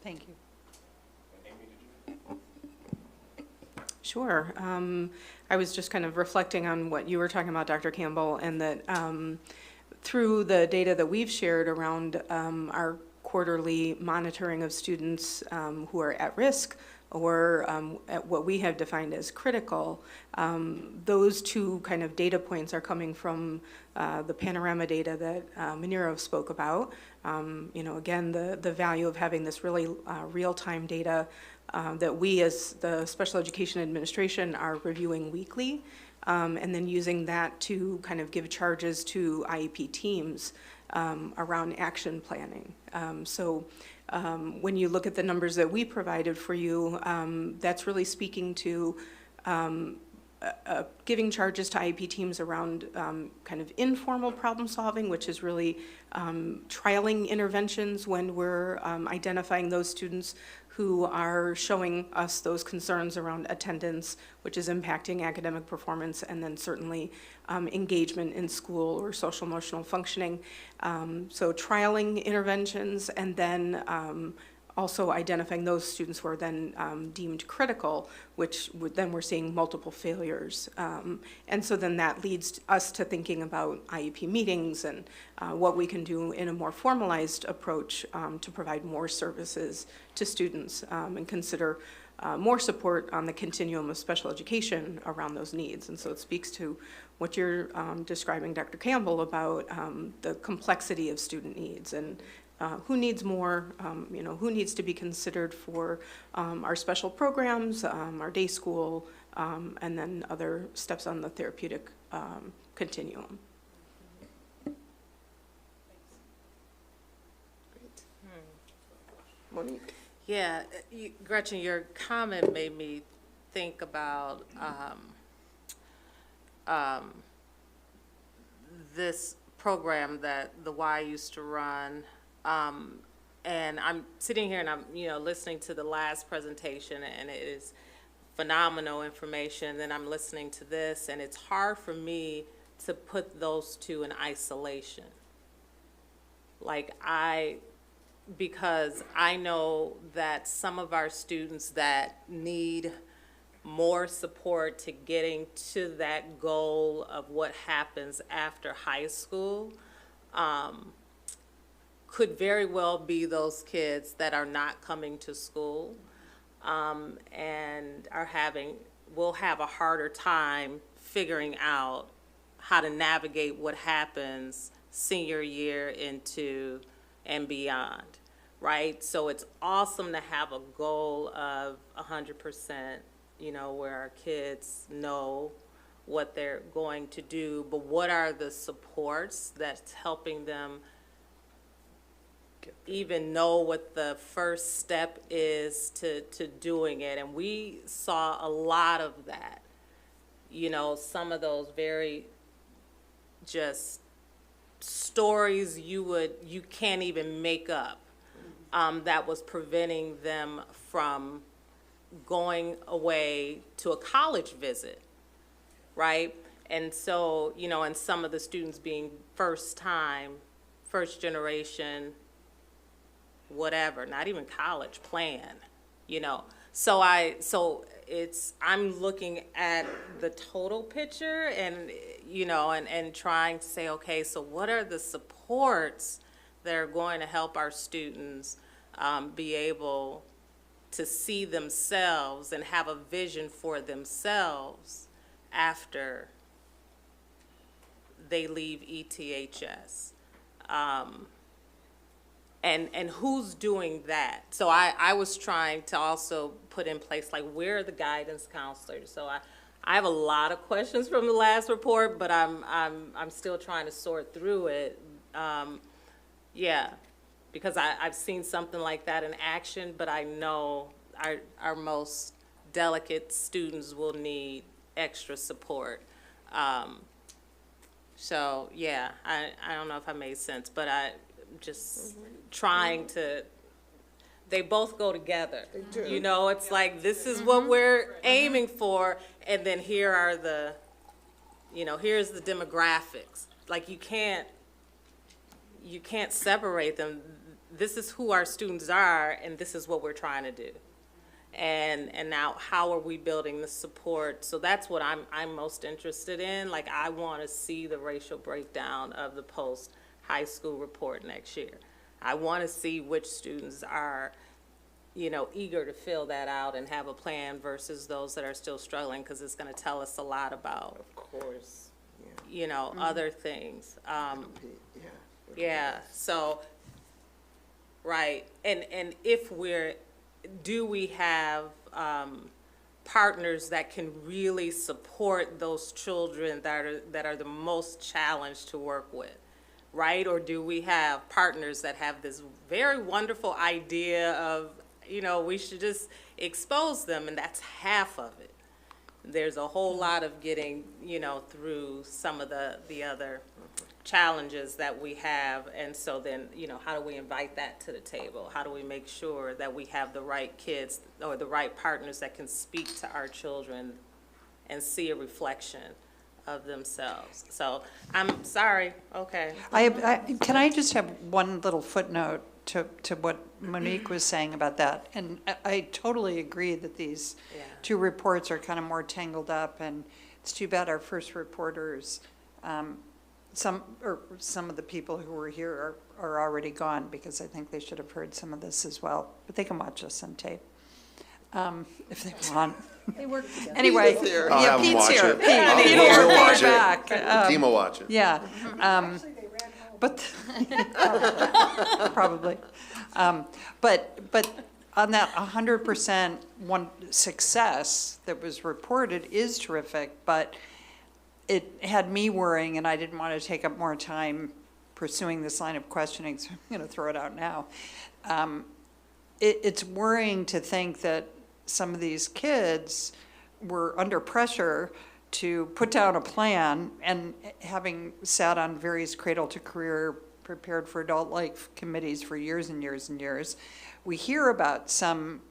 Thank you. Sure. I was just kind of reflecting on what you were talking about, Dr. Campbell, and that through the data that we've shared around our quarterly monitoring of students who are at risk or at what we have defined as critical, those two kind of data points are coming from the Panorama data that Manira spoke about. Again, the value of having this really real-time data that we as the Special Education Administration are reviewing weekly, and then using that to kind of give charges to IEP teams around action planning. When you look at the numbers that we provided for you, that's really speaking to giving charges to IEP teams around kind of informal problem solving, which is really trialing interventions when we're identifying those students who are showing us those concerns around attendance, which is impacting academic performance, and then certainly engagement in school or social emotional functioning. So trialing interventions, and then also identifying those students who are then deemed critical, then we're seeing multiple failures. And so then that leads us to thinking about IEP meetings and what we can do in a more formalized approach to provide more services to students and consider more support on the continuum of special education around those needs. And so it speaks to what you're describing, Dr. Campbell, about the complexity of student needs and who needs more, who needs to be considered for our special programs, our day school, and then other steps on the therapeutic continuum. Monique? Yeah, Gretchen, your comment made me think about this program that the Y used to run. And I'm sitting here and I'm, listening to the last presentation, and it is phenomenal information. Then I'm listening to this, and it's hard for me to put those two in isolation. Because I know that some of our students that need more support to getting to that goal of what happens after high school, could very well be those kids that are not coming to school and will have a harder time figuring out how to navigate what happens senior year into and beyond, right? So it's awesome to have a goal of 100%, where our kids know what they're going to do, but what are the supports that's helping them even know what the first step is to doing it? And we saw a lot of that, some of those very just stories you can't even make up, that was preventing them from going away to a college visit, right? And so, and some of the students being first generation, whatever, not even college plan, So I'm looking at the total picture and, and trying to say, okay, so what are the supports that are going to help our students be able to see themselves and have a vision for themselves after they leave ETHS? And who's doing that? So I was trying to also put in place, where are the guidance counselors? So I have a lot of questions from the last report, but I'm still trying to sort through it. Because I've seen something like that in action, but I know our most delicate students will need extra support. So yeah, I don't know if I made sense, but I just trying to, they both go together. They do. It's like, this is what we're aiming for, and then here are the, here's the demographics. You can't separate them. This is who our students are, and this is what we're trying to do. And now how are we building the support? So that's what I'm most interested in. I want to see the racial breakdown of the post-high school report next year. I want to see which students are, eager to fill that out and have a plan versus those that are still struggling, because it's going to tell us a lot about, Of course, other things. yeah. So, right, and if do we have partners that can really support those children that are the most challenged to work with, right? Or do we have partners that have this very wonderful idea of, we should just expose them, and that's half of it. There's a whole lot of getting, through some of the other challenges that we have. And so then, how do we invite that to the table? How do we make sure that we have the right kids or the right partners that can speak to our children and see a reflection of themselves? So I'm sorry, okay. Can I just have one little footnote to what Monique was saying about that? And I totally agree that these two reports are kind of more tangled up, and it's too bad our first reporters, some of the people who were here are already gone, because I think they should have heard some of this as well. But they can watch us on tape, if they want. They work together. Anyway, Pete is here. I'll yeah, have 'em Pete's watch here. it. Pete He'll will report watch it. back. The team will watch it. Yeah. Actually, they ran home. But, probably. But on that 100% one success that was reported is terrific, but it had me worrying, and I didn't want to take up more time pursuing this line of questioning, so I'm going to throw it out now. It's worrying to think that some of these kids were under pressure to put down a plan, and having sat on various cradle to career prepared for adult life committees for years and years and years, we hear about some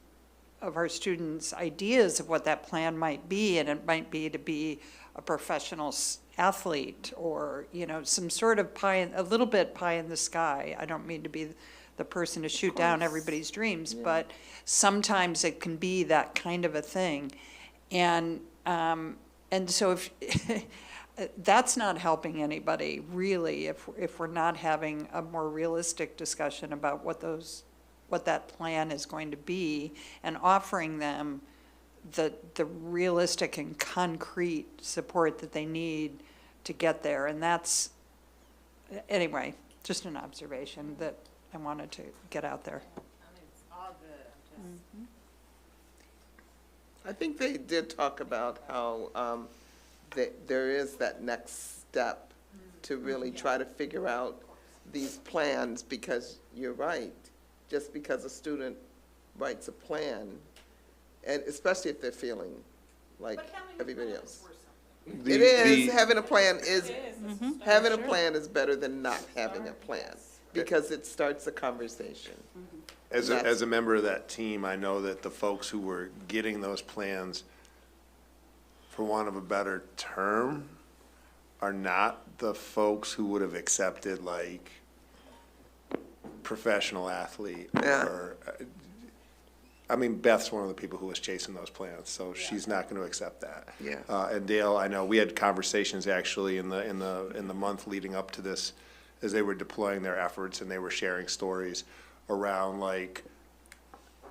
of our students' ideas of what that plan might be, and it might be to be a professional athlete, or, some sort of a little bit pie in the sky. I don't mean to be the person to shoot down everybody's dreams, but sometimes it can be that kind of a thing. And so if that's not helping anybody, really, if we're not having a more realistic discussion about what that plan is going to be, and offering them the realistic and concrete support that they need to get there. And that's, anyway, just an observation that I wanted to get out there. It's all good. I think they did talk about how there is that next step to really try to figure out these plans, because you're right, just because a student writes a plan, and especially if they're feeling like everybody else. It is, having a plan is, having a plan is better than not having a plan, because it starts a conversation. As a member of that team, I know that the folks who were getting those plans, for want of a better term, are not the folks who would have accepted, like, professional athlete. Yeah. Or, I mean, Beth's one of the people who was chasing those plans, so she's not going to accept that. Yeah. And Dale, I know we had conversations actually in the month leading up to this, as they were deploying their efforts, and they were sharing stories around, like,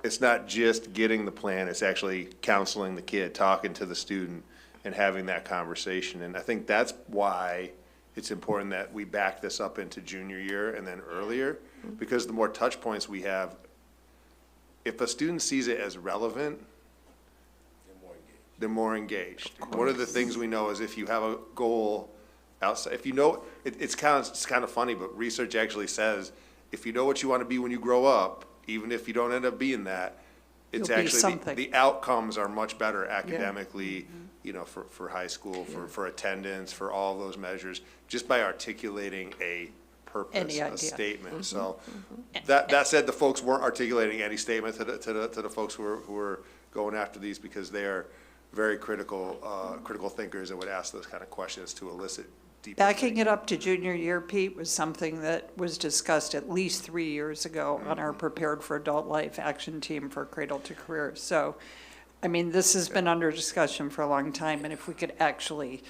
it's not just getting the plan, it's actually counseling the kid, talking to the student, and having that conversation. And I think that's why it's important that we back this up into junior year and then earlier, because the more touch points we have, if a student sees it as relevant, they're more engaged. One of the things we know is if you have a goal outside, if you know, it's kind of funny, but research actually says, if you know what you want to be when you grow up, even if you don't end up being that, it's You'll be actually, something. the outcomes are much better academically, for high school, for attendance, for all those measures, just by articulating a purpose, Any a idea. statement. So, that said, the folks weren't articulating any statement to the folks who were going after these, because they are very critical thinkers and would ask those kind of questions to elicit deeper Backing thinking. it up to junior year, Pete, was something that was discussed at least 3 years ago on our Prepared for Adult Life action team for Cradle to Career. So, I mean, this has been under discussion for a long time, and if we could actually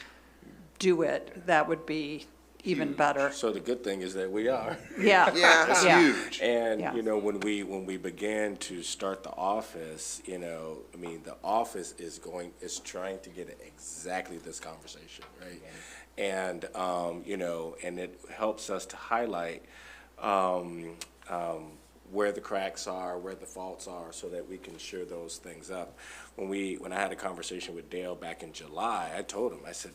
do it, that would be even better. So the good thing is that we are. Yeah. Yeah. That's Yeah. huge. And, Yeah. when we began to start the office, the office is trying to get exactly this conversation, right? And, and it helps us to highlight, where the cracks are, where the faults are, so that we can shore those things up. When I had a conversation with Dale back in July, I told him, I said,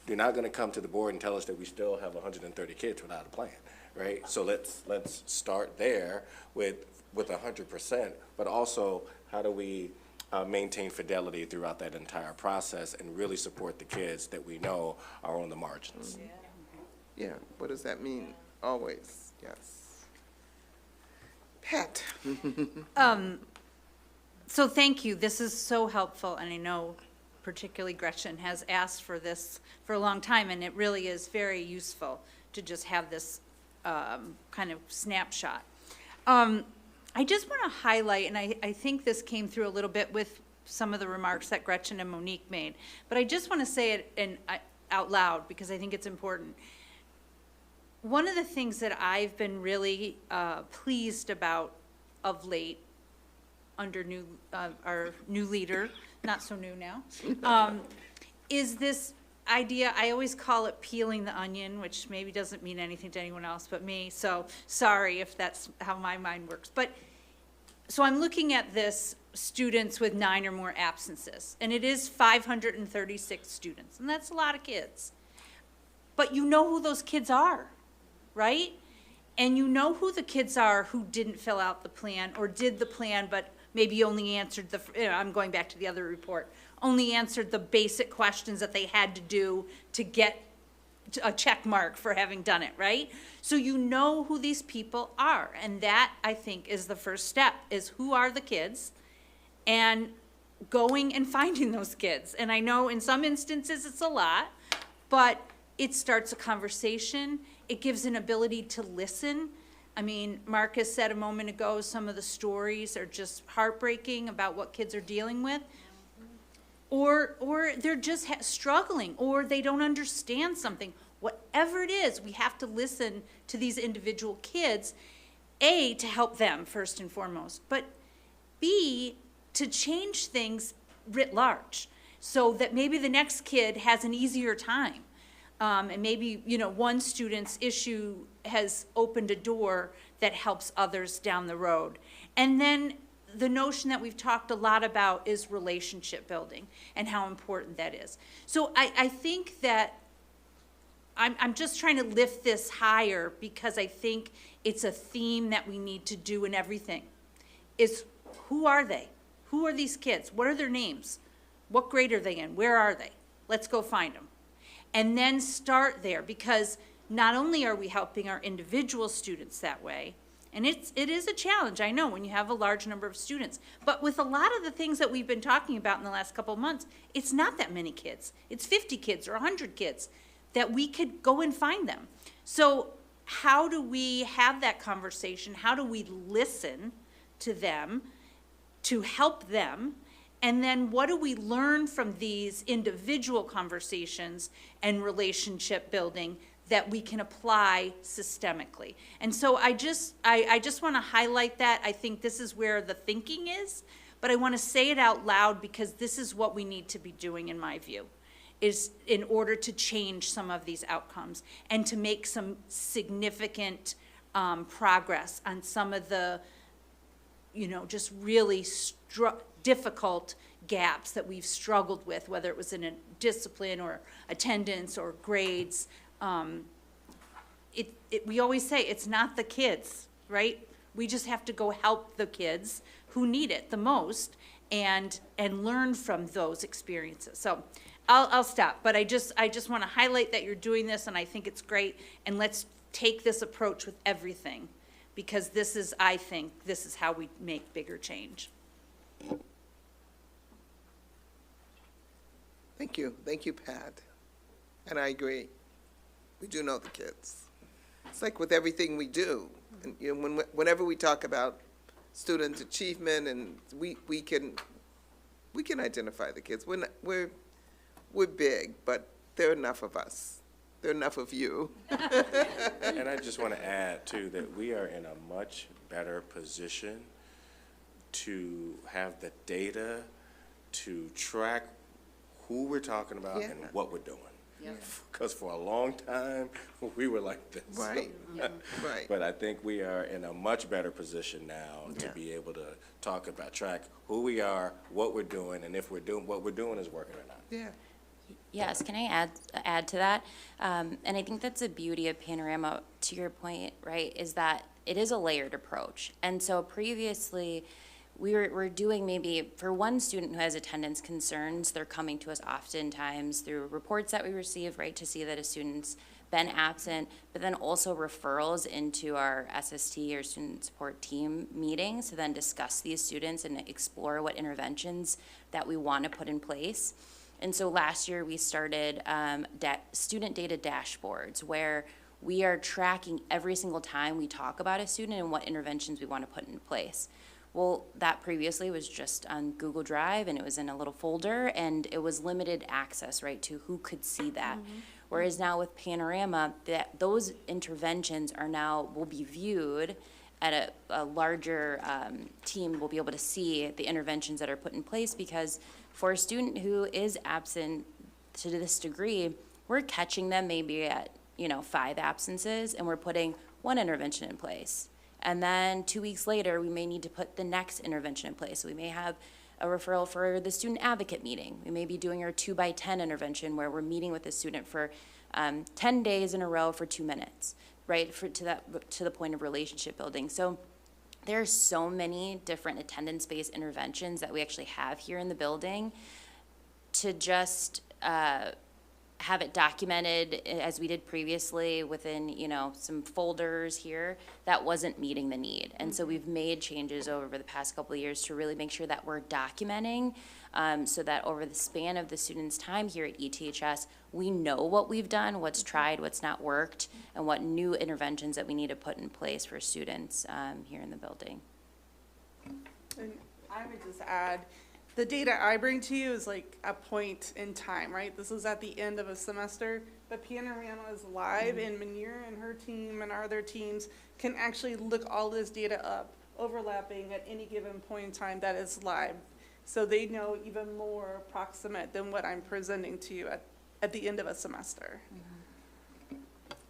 You're not gonna come to the board and tell us that we still have 130 kids without a plan, right? So let's start there with 100%, but also how do we maintain fidelity throughout that entire process and really support the kids that we know are on the margins? Yeah, what does that mean? Always, yes. Pat? So thank you. This is so helpful, and I know particularly Gretchen has asked for this for a long time, and it really is very useful to just have this kind of snapshot. I just want to highlight, and I think this came through a little bit with some of the remarks that Gretchen and Monique made, but I just want to say it out loud because I think it's important. One of the things that I've been really pleased about of late under our new leader, not so new now, is this idea, I always call it peeling the onion, which maybe doesn't mean anything to anyone else but me, so sorry if that's how my mind works. But, so I'm looking at this students with 9 or more absences, and it is 536 students, and that's a lot of kids. But you know who those kids are, right? And you know who the kids are who didn't fill out the plan or did the plan but maybe only answered I'm going back to the other report, only answered the basic questions that they had to do to get a check mark for having done it, right? So you know who these people are, and that, I think, is the first step, is who are the kids, and going and finding those kids. And I know in some instances it's a lot, but it starts a conversation. It gives an ability to listen. I mean, Marcus said a moment ago, some of the stories are just heartbreaking about what kids are dealing with. Or they're just struggling, or they don't understand something. Whatever it is, we have to listen to these individual kids, A, to help them first and foremost, but B, to change things writ large so that maybe the next kid has an easier time. And maybe, one student's issue has opened a door that helps others down the road. And then the notion that we've talked a lot about is relationship building and how important that is. So I think that I'm just trying to lift this higher because I think it's a theme that we need to do in everything. Is who are they? Who are these kids? What are their names? What grade are they in? Where are they? Let's go find them. And then start there, because not only are we helping our individual students that way, and it is a challenge, I know, when you have a large number of students, but with a lot of the things that we've been talking about in the last couple of months, it's not that many kids. It's 50 kids or 100 kids that we could go and find them. So how do we have that conversation? How do we listen to them to help them? And then what do we learn from these individual conversations and relationship building that we can apply systemically? And so I just want to highlight that. I think this is where the thinking is, but I want to say it out loud because this is what we need to be doing, in my view, is in order to change some of these outcomes and to make some significant progress on some of the, just really difficult gaps that we've struggled with, whether it was in a discipline or attendance or grades. We always say it's not the kids, right? We just have to go help the kids who need it the most and learn from those experiences. So I'll stop, but I just want to highlight that you're doing this, and I think it's great, and let's take this approach with everything, because I think this is how we make bigger change. Thank you, Pat. And I agree. We do know the kids. It's like with everything we do. And whenever we talk about student achievement, and we can identify the kids. We're big, but there are enough of us. There are enough of you. And I just want to add, too, that we are in a much better position to have the data to track who we're talking about and what we're doing. Because for a long time, we were like this. Right, right. But I think we are in a much better position now to be able to talk about, track who we are, what we're doing, and if what we're doing is working or not. Yeah. Yes, can I add to that? And I think that's the beauty of Panorama, to your point, right, is that it is a layered approach. And so previously, we're doing maybe, for one student who has attendance concerns, they're coming to us oftentimes through reports that we receive, right, to see that a student's been absent, but then also referrals into our SST or student support team meetings to then discuss these students and explore what interventions that we want to put in place. And so last year we started student data dashboards where we are tracking every single time we talk about a student and what interventions we want to put in place. Well, that previously was just on Google Drive and it was in a little folder and it was limited access, right, to who could see that. Whereas now with Panorama, those interventions are now, will be viewed at a larger team will be able to see the interventions that are put in place, because for a student who is absent to this degree, we're catching them maybe at, 5 absences and we're putting one intervention in place. And then 2 weeks later, we may need to put the next intervention in place. So we may have a referral for the student advocate meeting. We may be doing our 2x10 intervention where we're meeting with the student for 10 days in a row for 2 minutes, right, to the point of relationship building. So there's so many different attendance-based interventions that we actually have here in the building to just have it documented as we did previously within, some folders here, that wasn't meeting the need. And so we've made changes over the past couple of years to really make sure that we're documenting so that over the span of the student's time here at ETHS, we know what we've done, what's tried, what's not worked, and what new interventions that we need to put in place for students here in the building. And I would just add, the data I bring to you is like a point in time, right? This is at the end of a semester, but Panorama is live, and Manir and her team and our other teams can actually look all this data up, overlapping at any given point in time that is live. So they know even more approximate than what I'm presenting to you at the end of a semester.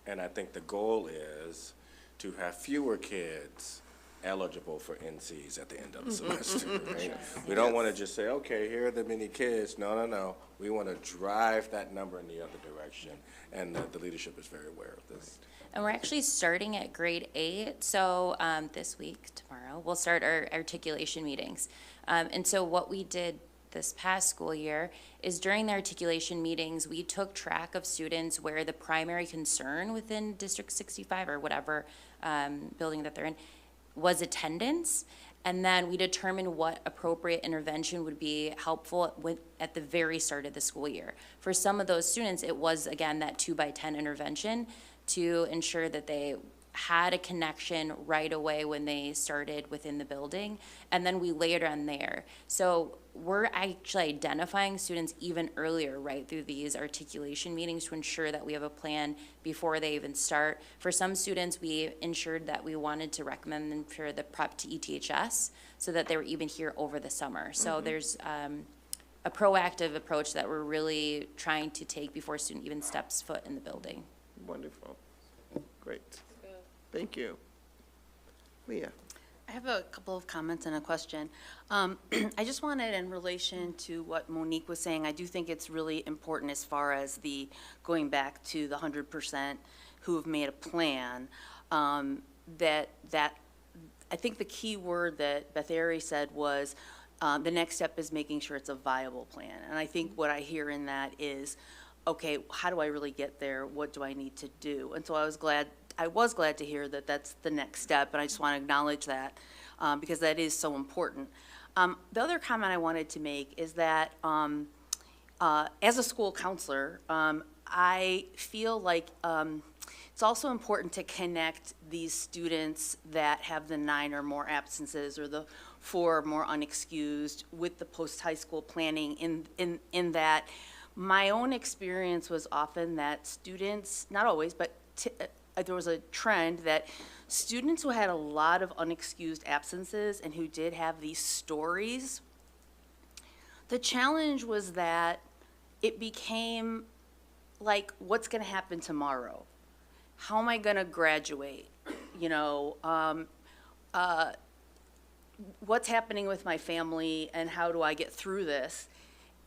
And I think the goal is to have fewer kids eligible for NCs at the end of the semester, right? We don't want to just say, okay, here are the many kids. No. We want to drive that number in the other direction, and the leadership is very aware of this. And we're actually starting at grade 8, so this week, tomorrow, we'll start our articulation meetings. And so what we did this past school year is during the articulation meetings, we took track of students where the primary concern within District 65 or whatever building that they're in was attendance, and then we determined what appropriate intervention would be helpful at the very start of the school year. For some of those students, it was, again, that 2x10 intervention to ensure that they had a connection right away when they started within the building, and then we layered on there. So we're actually identifying students even earlier, right, through these articulation meetings to ensure that we have a plan before they even start. For some students, we ensured that we wanted to recommend them for the prep to ETHS so that they were even here over the summer. So there's a proactive approach that we're really trying to take before a student even steps foot in the building. Wonderful. Great. Thank you. Leah? I have a couple of comments and a question. I just wanted, in relation to what Monique was saying, I do think it's really important as far as the going back to the 100% who have made a plan, that I think the key word that Beth Airy said was the next step is making sure it's a viable plan. And I think what I hear in that is, okay, how do I really get there? What do I need to do? And so I was glad to hear that that's the next step, and I just want to acknowledge that because that is so important. The other comment I wanted to make is that as a school counselor, I feel like it's also important to connect these students that have the 9 or more absences or the 4 or more unexcused with the post-high school planning in that my own experience was often that students, not always, but there was a trend that students who had a lot of unexcused absences and who did have these stories, the challenge was that it became like, what's going to happen tomorrow? How am I going to graduate? What's happening with my family and how do I get through this?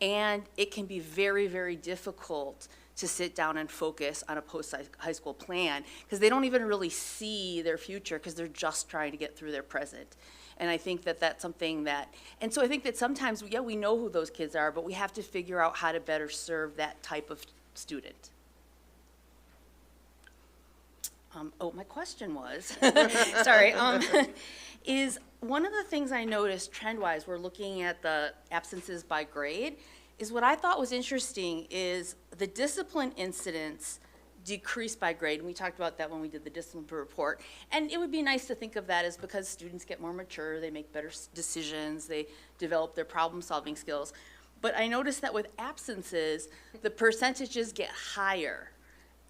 And it can be very, very difficult to sit down and focus on a post-high school plan, because they don't even really see their future, because they're just trying to get through their present. And I think that that's something that, and so I think that sometimes, yeah, we know who those kids are, but we have to figure out how to better serve that type of student. My question was, sorry, is one of the things I noticed trend-wise, we're looking at the absences by grade, is what I thought was interesting is the discipline incidents decreased by grade, and we talked about that when we did the discipline report. And it would be nice to think of that as because students get more mature, they make better decisions, they develop their problem-solving skills. But I noticed that with absences, the percentages get higher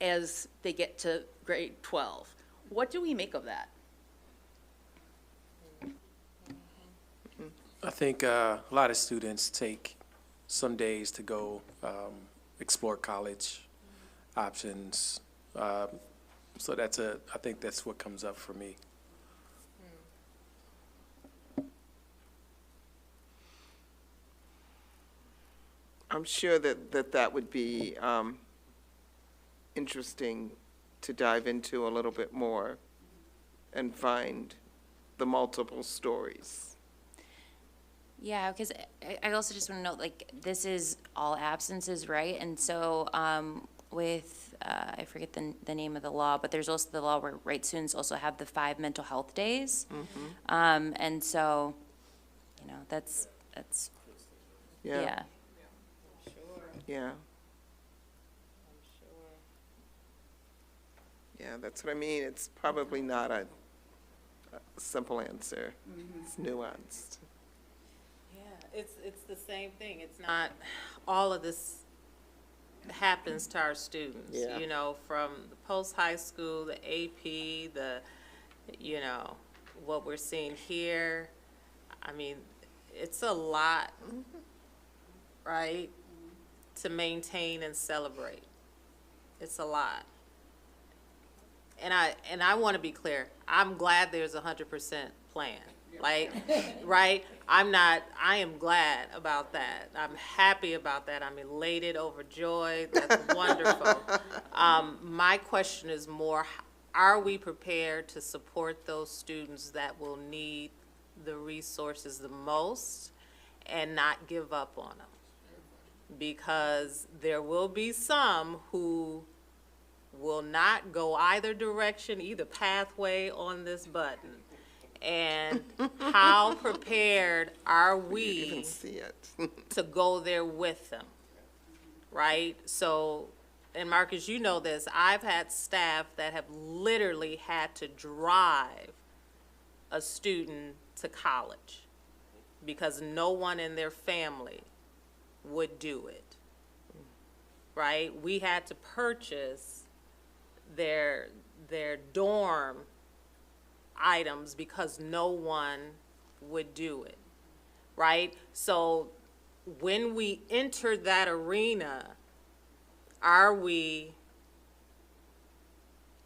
as they get to grade 12. What do we make of that? I think a lot of students take some days to go explore college options. So I think that's what comes up for me. I'm sure that would be interesting to dive into a little bit more and find the multiple stories. Yeah, because I also just want to note, like, this is all absences, right? And so with, I forget the name of the law, but there's also the law where, right, students also have the 5 mental health days. And so, you know, that's yeah. Yeah. Yeah, that's what I mean. It's probably not a simple answer. It's nuanced. Yeah, it's the same thing. It's not, all of this happens to our students. Yeah. You know, from the post-high school, the AP, you know, what we're seeing here. I mean, it's a lot, right, to maintain and celebrate. It's a lot. And I want to be clear, I'm glad there's 100% plan, like, right? I am glad about that. I'm happy about that. I'm elated, overjoyed. That's wonderful. My question is more, are we prepared to support those students that will need the resources the most and not give up on them? Because there will be some who will not go either direction, either pathway on this button. And how prepared are You we even see it. to go there with them, right? So, and Marcus, you know this, I've had staff that have literally had to drive a student to college because no one in their family would do it, right? We had to purchase their dorm items because no one would do it, right? So when we enter that arena, are we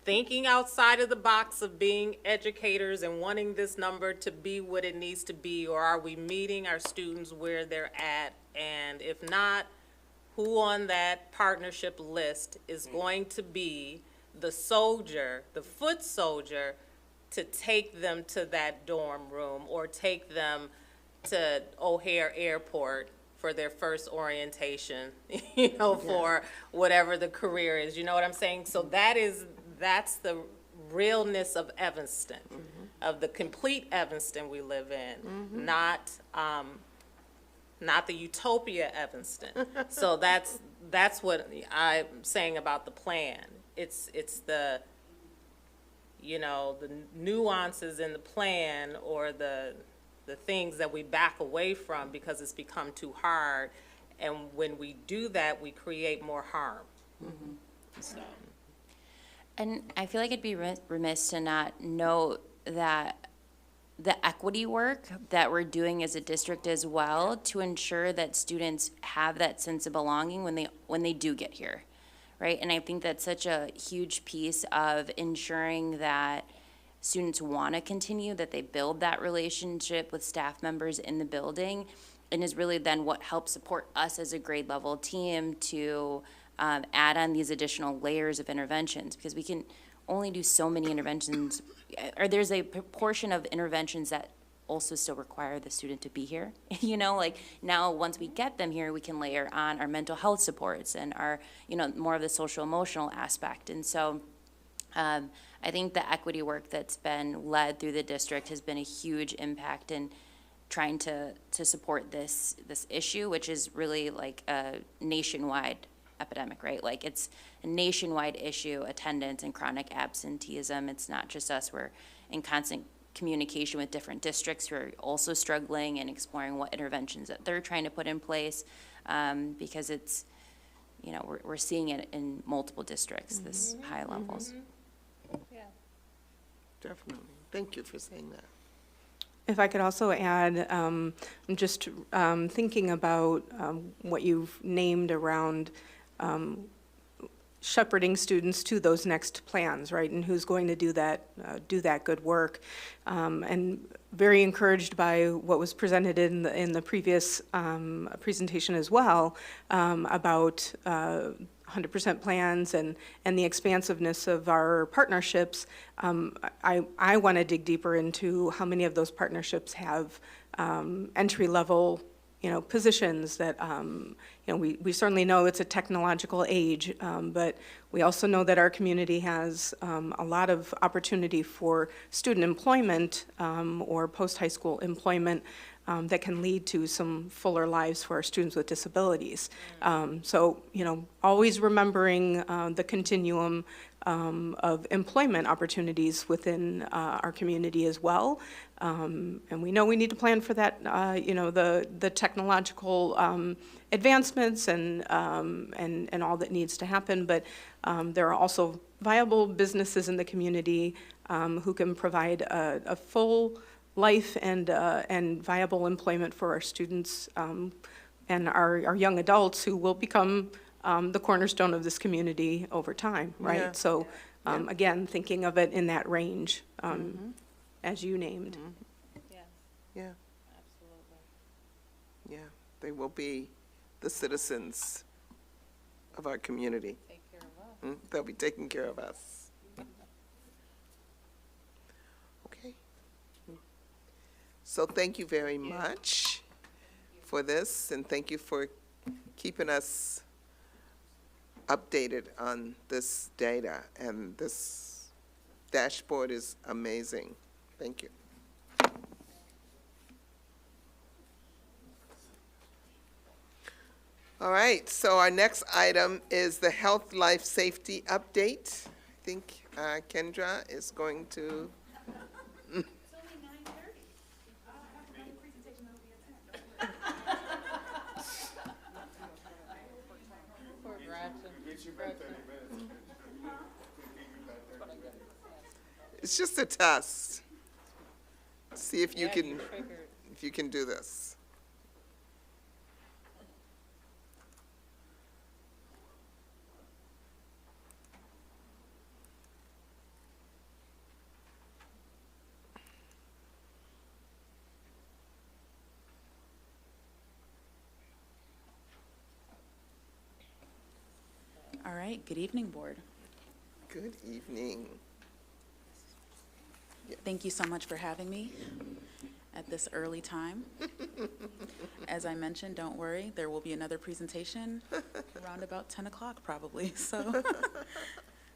thinking outside of the box of being educators and wanting this number to be what it needs to be, or are we meeting our students where they're at? And if not, who on that partnership list is going to be the soldier, the foot soldier, to take them to that dorm room or take them to O'Hare Airport for their first orientation, you know, for whatever the career is, you know what I'm saying? So that's the realness of Evanston, of the complete Evanston we live in, not the utopia Evanston. So that's what I'm saying about the plan. It's the, you know, the nuances in the plan or the things that we back away from because it's become too hard. And when we do that, we create more harm. So. And I feel like it'd be remiss to not note that the equity work that we're doing as a district as well to ensure that students have that sense of belonging when they do get here, right? And I think that's such a huge piece of ensuring that students want to continue, that they build that relationship with staff members in the building, and is really then what helps support us as a grade level team to add on these additional layers of interventions, because we can only do so many interventions, or there's a proportion of interventions that also still require the student to be here. You know, like now, once we get them here, we can layer on our mental health supports and our, you know, more of the social emotional aspect. And so I think the equity work that's been led through the district has been a huge impact in trying to support this issue, which is really like a nationwide epidemic, right? Like it's a nationwide issue, attendance and chronic absenteeism. It's not just us. We're in constant communication with different districts who are also struggling and exploring what interventions that they're trying to put in place, because it's, you know, we're seeing it in multiple districts, this high levels. Definitely. Thank you for saying that. If I could also add, I'm just thinking about what you've named around shepherding students to those next plans, right? And who's going to do that good work. And very encouraged by what was presented in the previous presentation as well, about 100% plans and the expansiveness of our partnerships. I want to dig deeper into how many of those partnerships have entry-level, you know, positions that, you know, we certainly know it's a technological age, but we also know that our community has a lot of opportunity for student employment or post-high school employment that can lead to some fuller lives for our students with disabilities. So, you know, always remembering the continuum of employment opportunities within our community as well. And we know we need to plan for that, you know, the technological advancements and all that needs to happen. But there are also viable businesses in the community who can provide a full life and viable employment for our students and our young adults who will become the cornerstone of this community over time, right? Yeah. So, again, thinking of it in that range, as you named. Yeah. Absolutely. Yeah, they will be the citizens of our community. Take care of us. They'll be taking care of us. Okay. So thank you very much for this, and thank you for keeping us updated on this data, and this dashboard is amazing. Thank you. All right, so our next item is the health, life, safety update. I think Kendra is going to. It's just a test. See if you can do this. All right, good evening, Board. Good evening. Thank you so much for having me at this early time. As I mentioned, don't worry, there will be another presentation around about 10 o'clock probably, so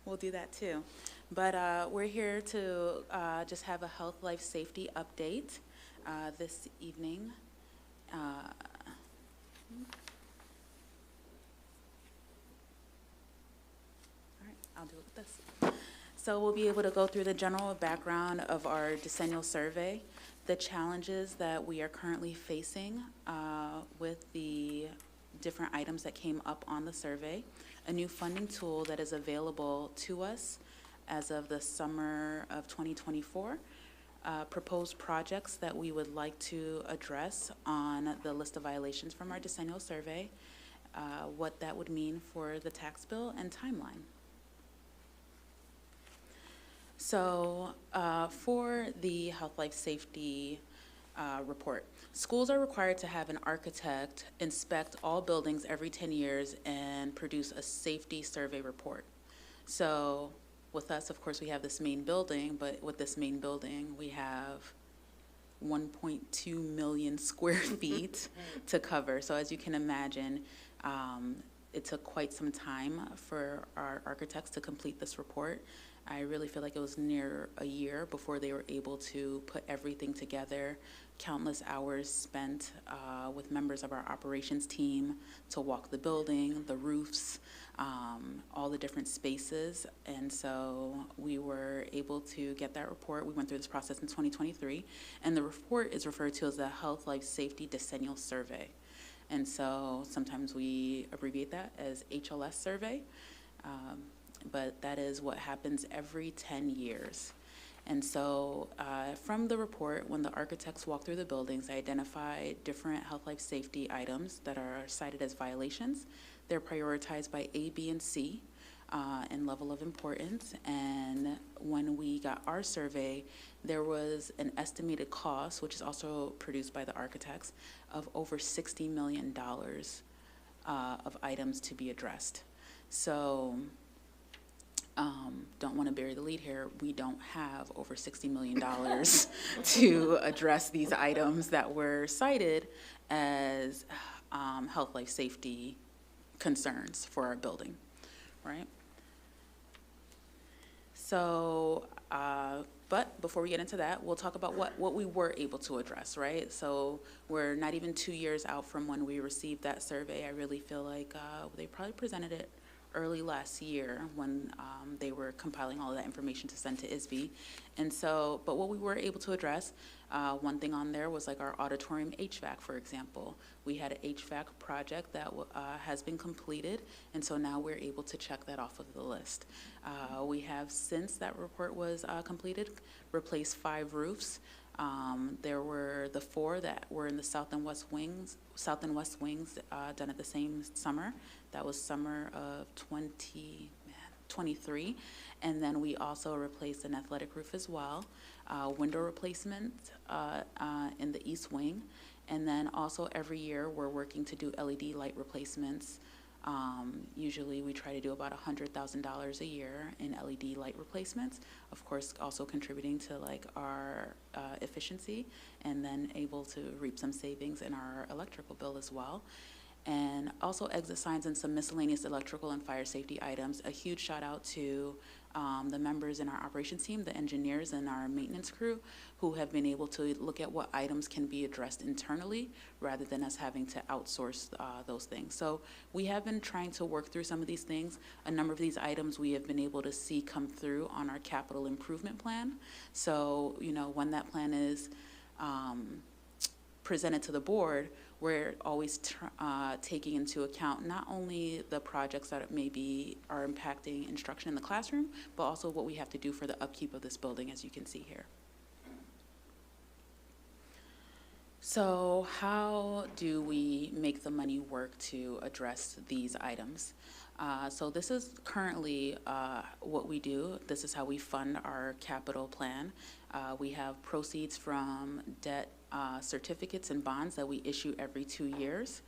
we'll do that too. But we're here to just have a health, life, safety update this evening. All right, I'll do it with this. So we'll be able to go through the general background of our decennial survey, the challenges that we are currently facing with the different items that came up on the survey, a new funding tool that is available to us as of the summer of 2024, proposed projects that we would like to address on the list of violations from our decennial survey, what that would mean for the tax bill and timeline. So for the health, life, safety report, schools are required to have an architect inspect all buildings every 10 years and produce a safety survey report. So with us, of course, we have this main building, but with this main building, we have 1.2 million square feet to cover. So as you can imagine, it took quite some time for our architects to complete this report. I really feel like it was near a year before they were able to put everything together. Countless hours spent with members of our operations team to walk the building, the roofs, all the different spaces. And so we were able to get that report. We went through this process in 2023. And the report is referred to as the Health, Life, Safety Decennial Survey. And so sometimes we abbreviate that as HLS survey. But that is what happens every 10 years. And so from the report, when the architects walk through the buildings, they identify different health, life, safety items that are cited as violations. They're prioritized by A, B, and C in level of importance. And when we got our survey, there was an estimated cost, which is also produced by the architects, of over $60 million of items to be addressed. So don't want to bury the lead here. We don't have over $60 million to address these items that were cited as health, life, safety concerns for our building, right? So, but before we get into that, we'll talk about what we were able to address, right? So we're not even 2 years out from when we received that survey. I really feel like they probably presented it early last year when they were compiling all of that information to send to ISB. And so, but what we were able to address, one thing on there was like our auditorium HVAC, for example. We had an HVAC project that has been completed, and so now we're able to check that off of the list. We have, since that report was completed, replaced 5 roofs. There were the 4 that were in the south and west wings done at the same summer. That was summer of 23. And then we also replaced an athletic roof as well, window replacement in the east wing. And then also every year we're working to do LED light replacements. Usually we try to do about $100,000 a year in LED light replacements. Of course, also contributing to like our efficiency, and then able to reap some savings in our electrical bill as well. And also exit signs and some miscellaneous electrical and fire safety items. A huge shout out to the members in our operations team, the engineers and our maintenance crew, who have been able to look at what items can be addressed internally rather than us having to outsource those things. So we have been trying to work through some of these things. A number of these items we have been able to see come through on our capital improvement plan. So, you know, when that plan is presented to the board, we're always taking into account not only the projects that maybe are impacting instruction in the classroom, but also what we have to do for the upkeep of this building, as you can see here. So how do we make the money work to address these items? So this is currently what we do. This is how we fund our capital plan. We have proceeds from debt certificates and bonds that we issue every 2 years.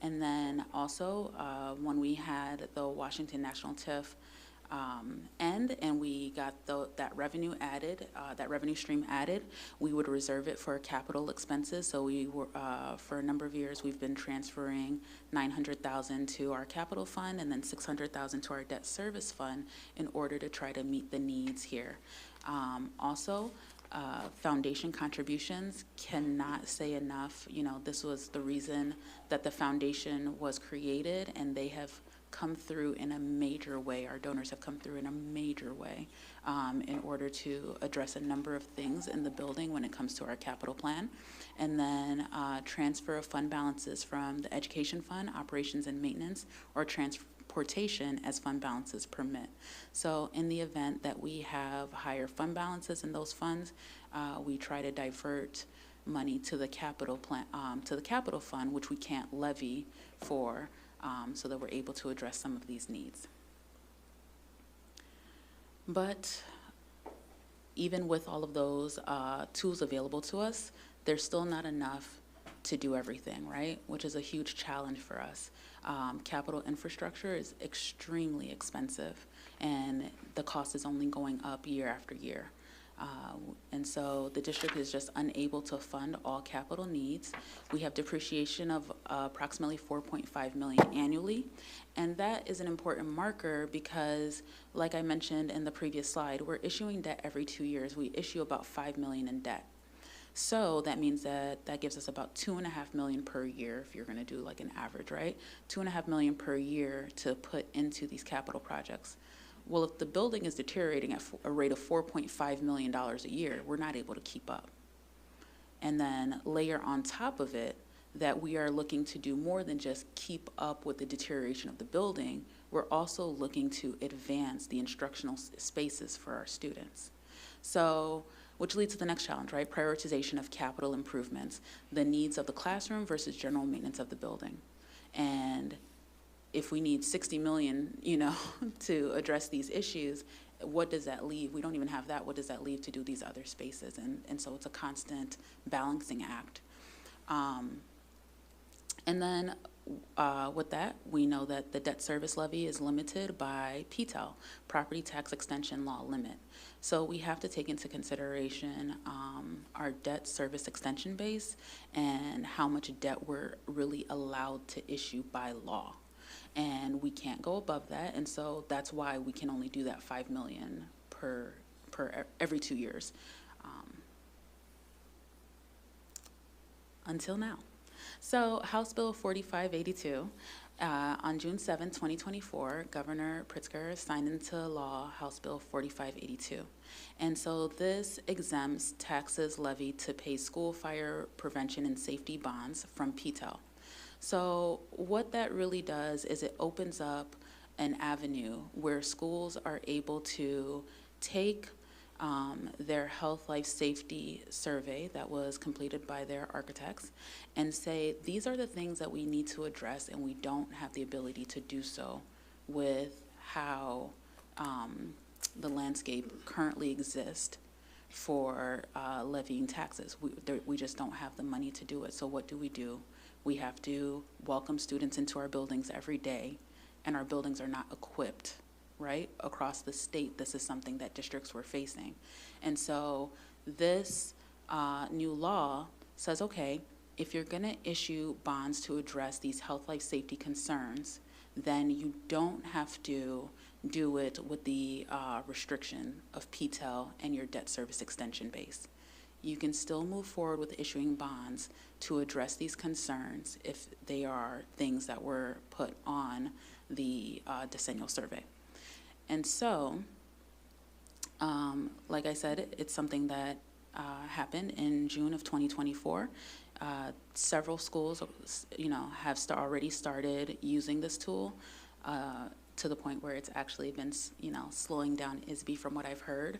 And then also when we had the Washington National TIF end and we got that revenue added, that revenue stream added, we would reserve it for capital expenses. So we were, for a number of years, we've been transferring $900,000 to our capital fund and then $600,000 to our debt service fund in order to try to meet the needs here. Also, foundation contributions, cannot say enough. You know, this was the reason that the foundation was created, and they have come through in a major way. Our donors have come through in a major way in order to address a number of things in the building when it comes to our capital plan. And then transfer of fund balances from the education fund, operations and maintenance, or transportation as fund balances permit. So in the event that we have higher fund balances in those funds, we try to divert money to the capital plan, to the capital fund, which we can't levy for, so that we're able to address some of these needs. But even with all of those tools available to us, there's still not enough to do everything, right? Which is a huge challenge for us. Capital infrastructure is extremely expensive, and the cost is only going up year after year. And so the district is just unable to fund all capital needs. We have depreciation of approximately $4.5 million annually, and that is an important marker because, like I mentioned in the previous slide, we're issuing debt every 2 years. We issue about $5 million in debt. So that means that gives us about $2.5 million per year if you're going to do like an average, right? $2.5 million per year to put into these capital projects. Well, if the building is deteriorating at a rate of $4.5 million a year, we're not able to keep up. And then layer on top of it that we are looking to do more than just keep up with the deterioration of the building. We're also looking to advance the instructional spaces for our students. So, which leads to the next challenge, right? Prioritization of capital improvements, the needs of the classroom versus general maintenance of the building. And if we need 60 million, to address these issues, what does that leave? We don't even have that. What does that leave to do these other spaces? And so it's a constant balancing act. And then with that, we know that the debt service levy is limited by PTEL, Property Tax Extension Law limit. So we have to take into consideration our debt service extension base and how much debt we're really allowed to issue by law. And we can't go above that, and so that's why we can only do that $5 million per every 2 years. Until now. So House Bill 4582, on June 7, 2024, Governor Pritzker signed into law House Bill 4582. And so this exempts taxes levied to pay school fire prevention and safety bonds from PTEL. So what that really does is it opens up an avenue where schools are able to take their health, life, safety survey that was completed by their architects and say, these are the things that we need to address, and we don't have the ability to do so with how the landscape currently exists for levying taxes. We just don't have the money to do it. So what do? We have to welcome students into our buildings every day, and our buildings are not equipped, right? Across the state, this is something that districts were facing. And so this new law says, okay, if you're gonna issue bonds to address these health, life, safety concerns, then you don't have to do it with the restriction of PTEL and your debt service extension base. You can still move forward with issuing bonds to address these concerns if they are things that were put on the decennial survey. And so, like I said, it's something that happened in June of 2024. Several schools, have already started using this tool to the point where it's actually been, slowing down ISB, from what I've heard,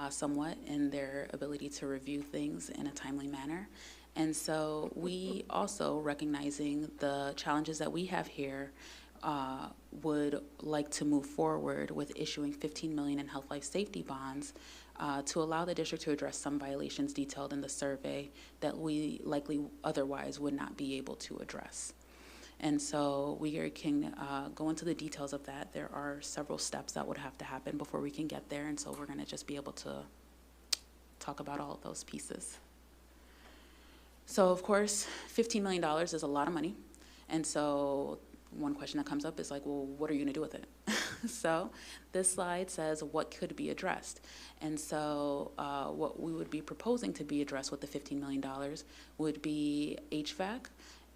somewhat in their ability to review things in a timely manner. And so we also, recognizing the challenges that we have here, would like to move forward with issuing $15 million in health, life, safety bonds to allow the district to address some violations detailed in the survey that we likely otherwise would not be able to address. And so we can go into the details of that. There are several steps that would have to happen before we can get there, and so we're going to just be able to talk about all of those pieces. So, of course, $15 million is a lot of money, and so one question that comes up is like, well, what are you going to do with it? So this slide says what could be addressed. And so what we would be proposing to be addressed with the $15 million would be HVAC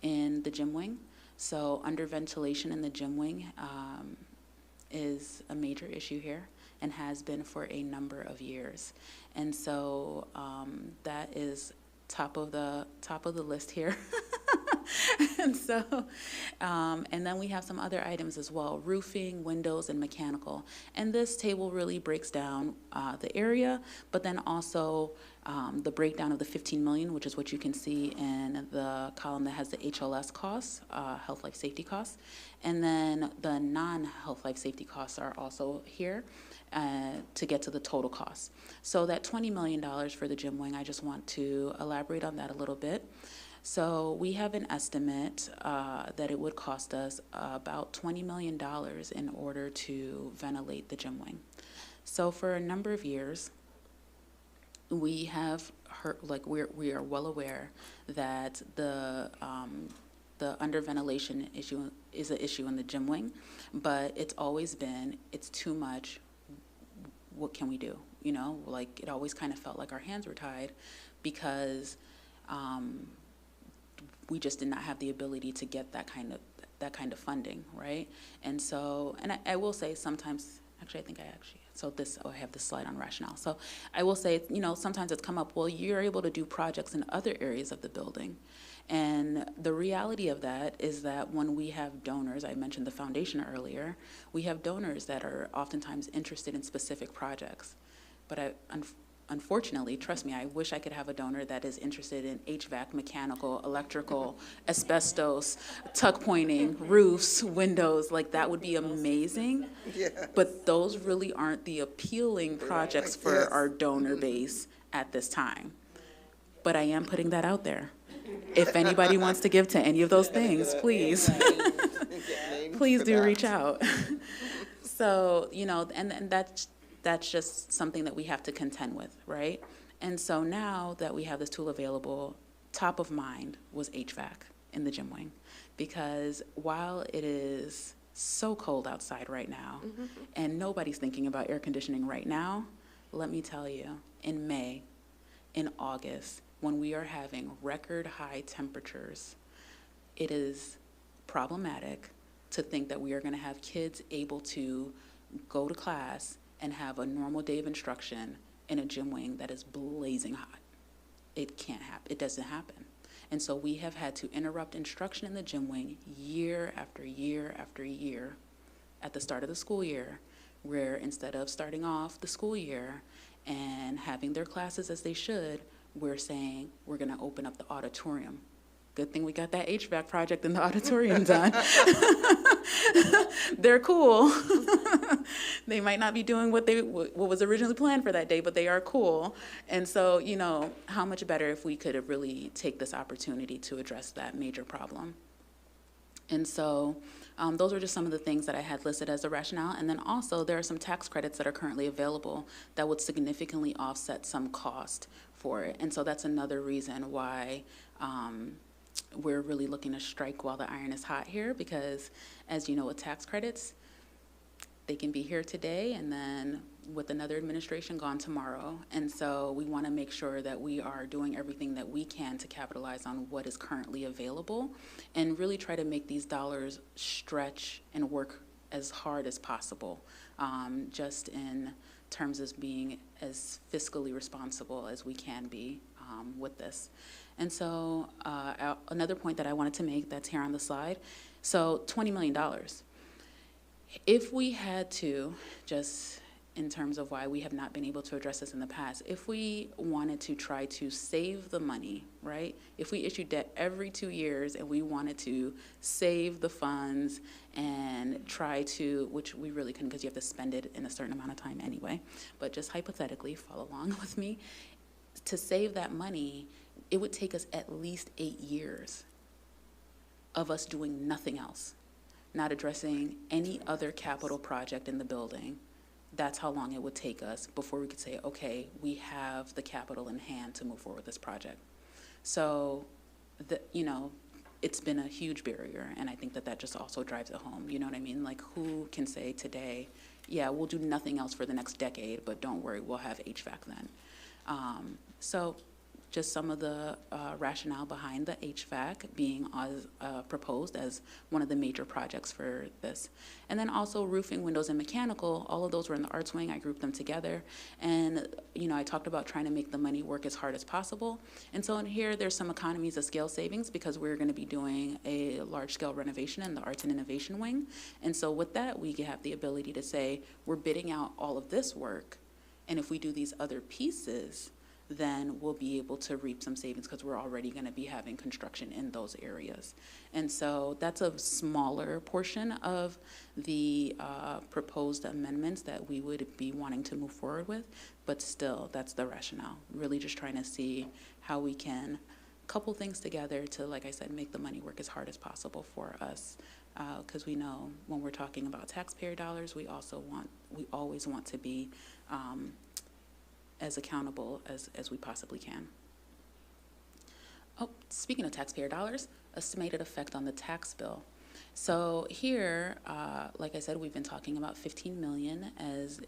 in the gym wing. So under ventilation in the gym wing is a major issue here and has been for a number of years. And so that is top of the list here. And so, and then we have some other items as well, roofing, windows, and mechanical. And this table really breaks down the area, but then also the breakdown of the 15 million, which is what you can see in the column that has the HLS costs, health, life, safety costs. And then the non-health, life, safety costs are also here to get to the total cost. So that $20 million for the gym wing, I just want to elaborate on that a little bit. So we have an estimate that it would cost us about $20 million in order to ventilate the gym wing. So for a number of years, we have heard, like we are well aware that the underventilation issue is an issue in the gym wing, but it's always been, it's too much, what can we do? You know, like it always kind of felt like our hands were tied because we just did not have the ability to get that kind of funding, right? And so, and I will say sometimes, actually I think I actually, I have this slide on rationale. So I will say, you know, sometimes it's come up, well, you're able to do projects in other areas of the building. And the reality of that is that when we have donors, I mentioned the foundation earlier, we have donors that are oftentimes interested in specific projects. But unfortunately, trust me, I wish I could have a donor that is interested in HVAC, mechanical, electrical, asbestos, tuck pointing, roofs, windows, like that would be amazing. Yeah. But those really aren't the appealing projects for Yes. our donor base at this time. But I am putting that out there. If anybody wants to give to any of those things, please, please do reach out. So, you know, and that's just something that we have to contend with, right? And so now that we have this tool available, top of mind was HVAC in the gym wing. Because while it is so cold outside right now, and nobody's thinking about air conditioning right now, let me tell you, in May, in August, when we are having record high temperatures, it is problematic to think that we are going to have kids able to go to class and have a normal day of instruction in a gym wing that is blazing hot. It can't happen. It doesn't happen. And so we have had to interrupt instruction in the gym wing year after year after year at the start of the school year, where instead of starting off the school year and having their classes as they should, we're saying we're going to open up the auditorium. Good thing we got that HVAC project in the auditorium done. They're cool. They might not be doing what was originally planned for that day, but they are cool. And so, you know, how much better if we could have really take this opportunity to address that major problem. And so those are just some of the things that I had listed as a rationale. And then also there are some tax credits that are currently available that would significantly offset some cost for it. And so that's another reason why we're really looking to strike while the iron is hot here, because as you know, with tax credits, they can be here today and then with another administration gone tomorrow. And so we want to make sure that we are doing everything that we can to capitalize on what is currently available and really try to make these dollars stretch and work as hard as possible, just in terms of being as fiscally responsible as we can be with this. And so another point that I wanted to make that's here on the slide, so $20 million. If we had to, just in terms of why we have not been able to address this in the past, if we wanted to try to save the money, right? If we issued debt every 2 years and we wanted to save the funds and try to, which we really couldn't because you have to spend it in a certain amount of time anyway, but just hypothetically, follow along with me, to save that money, it would take us at least 8 years of us doing nothing else, not addressing any other capital project in the building. That's how long it would take us before we could say, okay, we have the capital in hand to move forward with this project. So, you know, it's been a huge barrier, and I think that that just also drives it home. You know what I mean? Like, who can say today, yeah, we'll do nothing else for the next decade, but don't worry, we'll have HVAC then. So just some of the rationale behind the HVAC being proposed as one of the major projects for this. And then also roofing, windows, and mechanical, all of those were in the arts wing. I grouped them together. And, you know, I talked about trying to make the money work as hard as possible. And so in here, there's some economies of scale savings because we're going to be doing a large-scale renovation in the arts and innovation wing. And so with that, we have the ability to say, we're bidding out all of this work. And if we do these other pieces, then we'll be able to reap some savings because we're already going to be having construction in those areas. And so that's a smaller portion of the proposed amendments that we would be wanting to move forward with, but still, that's the rationale. Really just trying to see how we can couple things together to, like I said, make the money work as hard as possible for us. Because we know when we're talking about taxpayer dollars, we always want to be as accountable as we possibly can. Oh, speaking of taxpayer dollars, estimated effect on the tax bill. So here, like I said, we've been talking about 15 million as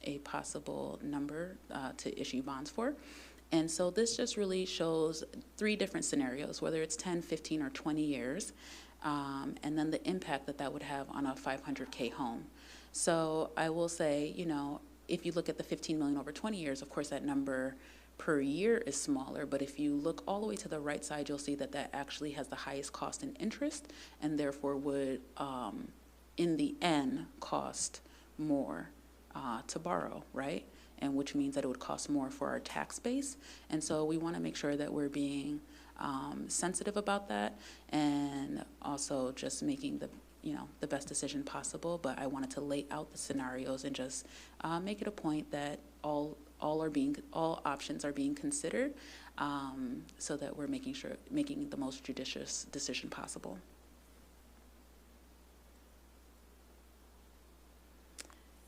a possible number to issue bonds for. And so this just really shows 3 different scenarios, whether it's 10, 15, or 20 years, and then the impact that would have on a 500K home. So I will say, you know, if you look at the 15 million over 20 years, of course that number per year is smaller, but if you look all the way to the right side, you'll see that that actually has the highest cost in interest and therefore would, in the end, cost more to borrow, right? And which means that it would cost more for our tax base. And so we want to make sure that we're being sensitive about that and also just making the best decision possible. But I wanted to lay out the scenarios and just make it a point that all options are being considered, so that we're making the most judicious decision possible.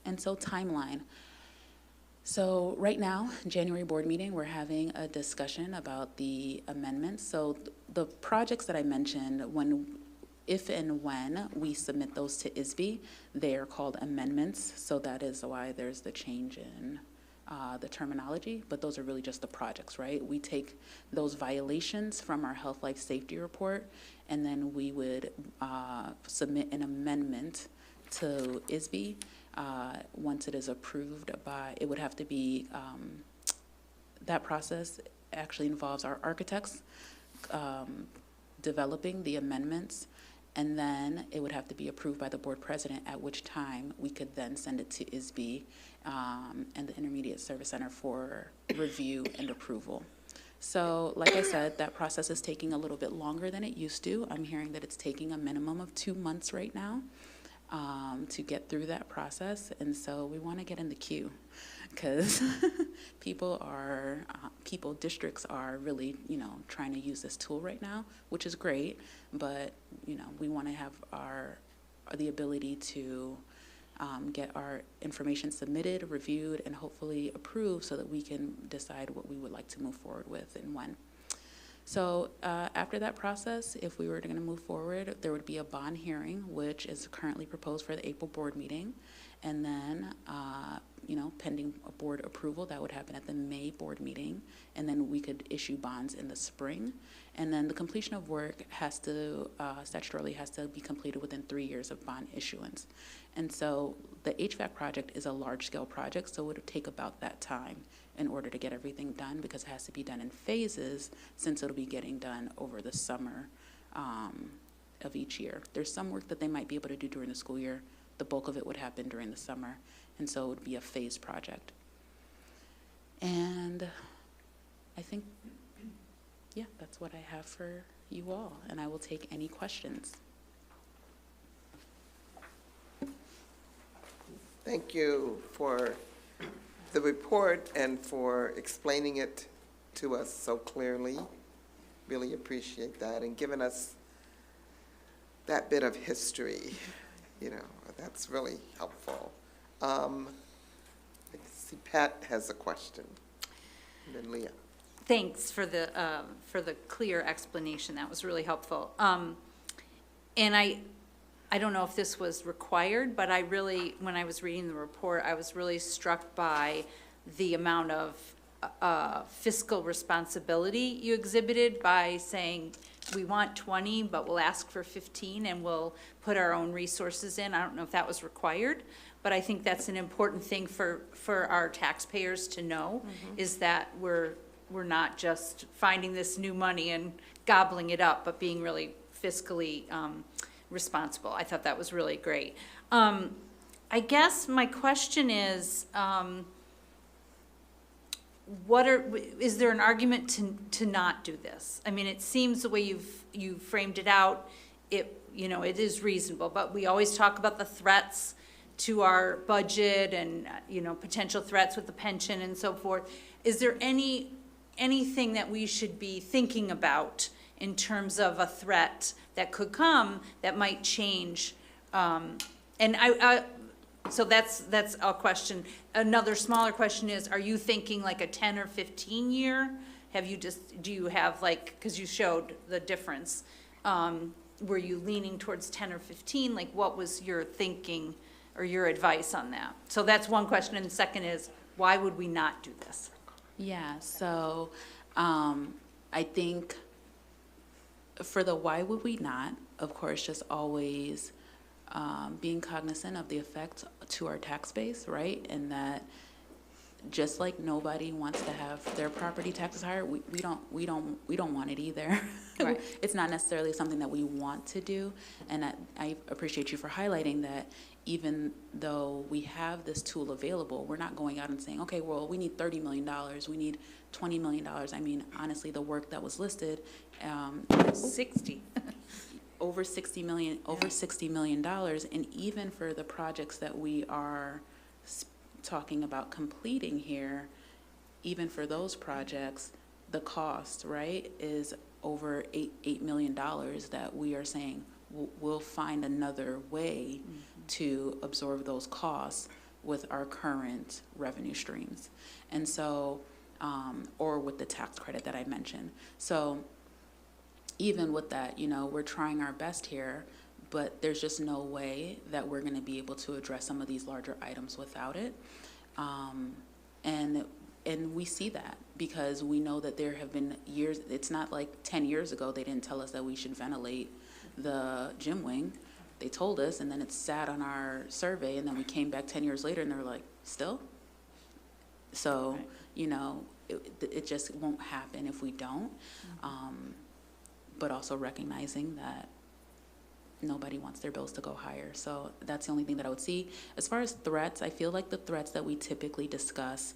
And so timeline. So right now, January board meeting, we're having a discussion about the amendments. So the projects that I mentioned, if and when we submit those to ISB, they are called amendments. So that is why there's the change in the terminology, but those are really just the projects, right? We take those violations from our health, life, safety report, and then we would submit an amendment to ISB. Once it is approved it would have to be, that process actually involves our architects developing the amendments, and then it would have to be approved by the board president, at which time we could then send it to ISB and the Intermediate Service Center for review and approval. So like I said, that process is taking a little bit longer than it used to. I'm hearing that it's taking a minimum of 2 months right now to get through that process. And so we want to get in the queue because districts are really, trying to use this tool right now, which is great. But, we want to have the ability to get our information submitted, reviewed, and hopefully approved so that we can decide what we would like to move forward with and when. So after that process, if we were going to move forward, there would be a bond hearing, which is currently proposed for the April board meeting. And then, pending a board approval, that would happen at the May board meeting. And then we could issue bonds in the spring. And then the completion of work statutorily has to be completed within 3 years of bond issuance. And so the HVAC project is a large-scale project, so it would take about that time in order to get everything done, because it has to be done in phases since it'll be getting done over the summer of each year. There's some work that they might be able to do during the school year. The bulk of it would happen during the summer, and so it would be a phased project. And I think, that's what I have for you all, and I will take any questions. Thank you for the report and for explaining it to us so clearly. Really appreciate that, and giving us that bit of history. That's really helpful. I see Pat has a question, and then Leah. Thanks for the clear explanation. That was really helpful. And I don't know if this was required, but when I was reading the report, I was really struck by the amount of fiscal responsibility you exhibited by saying, we want 20, but we'll ask for 15 and we'll put our own resources in. I don't know if that was required, but I think that's an important thing for our taxpayers to know, is that we're not just finding this new money and gobbling it up, but being really fiscally responsible. I thought that was really great. I guess my question is, is there an argument to not do this? I mean, it seems the way you've framed it out, it is reasonable, but we always talk about the threats to our budget and, potential threats with the pension and so forth. Is there anything that we should be thinking about in terms of a threat that could come that might change? So that's a question. Another smaller question is, are you thinking like a 10 or 15 year? Do you have because you showed the difference, were you leaning towards 10 or 15? Like, what was your thinking or your advice on that? So that's one question, and the second is, why would we not do this? Yeah, so I think for the why would we not, of course, just always being cognizant of the effect to our tax base, right? And that just like nobody wants to have their property taxes higher, we don't want it either. Right. It's not necessarily something that we want to do, and I appreciate you for highlighting that. Even though we have this tool available, we're not going out and saying, okay, well, we need $30 million, we need $20 million. I mean, honestly, the work that was listed, 60. over $60 million, and even for the projects that we are talking about completing here, even for those projects, the cost, right, is over $8 million that we are saying we'll find another way to absorb those costs with our current revenue streams. And so, or with the tax credit that I mentioned. So even with that, we're trying our best here, but there's just no way that we're going to be able to address some of these larger items without it. And we see that because we know that there have been years, it's not like 10 years ago they didn't tell us that we should ventilate the gym wing. They told us, and then it sat on our survey, and then we came back 10 years later and they were like, still? So, it just won't happen if we don't. But also recognizing that nobody wants their bills to go higher. So that's the only thing that I would see. As far as threats, I feel like the threats that we typically discuss,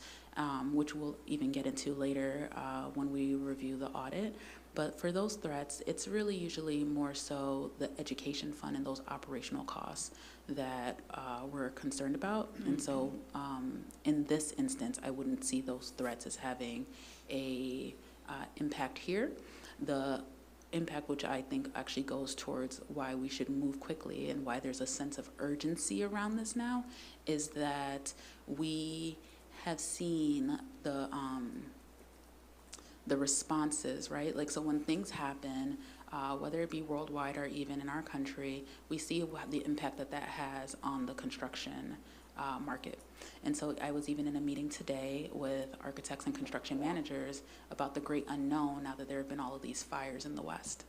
which we'll even get into later when we review the audit, but for those threats, it's really usually more so the education fund and those operational costs that we're concerned about. And so in this instance, I wouldn't see those threats as having a impact here. The impact, which I think actually goes towards why we should move quickly and why there's a sense of urgency around this now, is that we have seen the responses, right? Like, so when things happen, whether it be worldwide or even in our country, we see the impact that has on the construction market. And so I was even in a meeting today with architects and construction managers about the great unknown now that there have been all of these fires in the West,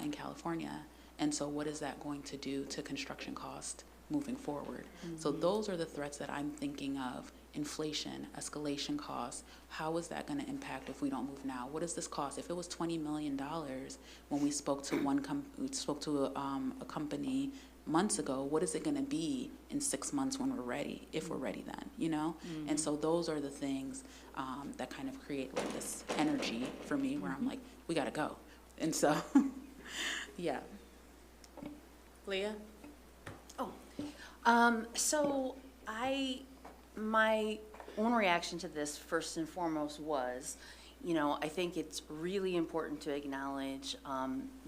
in California. And so what is that going to do to construction cost moving forward? So those are the threats that I'm thinking of. Inflation, escalation costs, how is that going to impact if we don't move now? What does this cost? If it was $20 million when we spoke to a company months ago, what is it going to be in 6 months when we're ready, if we're ready then, And so those are the things that kind of create like this energy for me where I'm like, we got to go. And so, yeah. Leah? So my own reaction to this, first and foremost, was, I think it's really important to acknowledge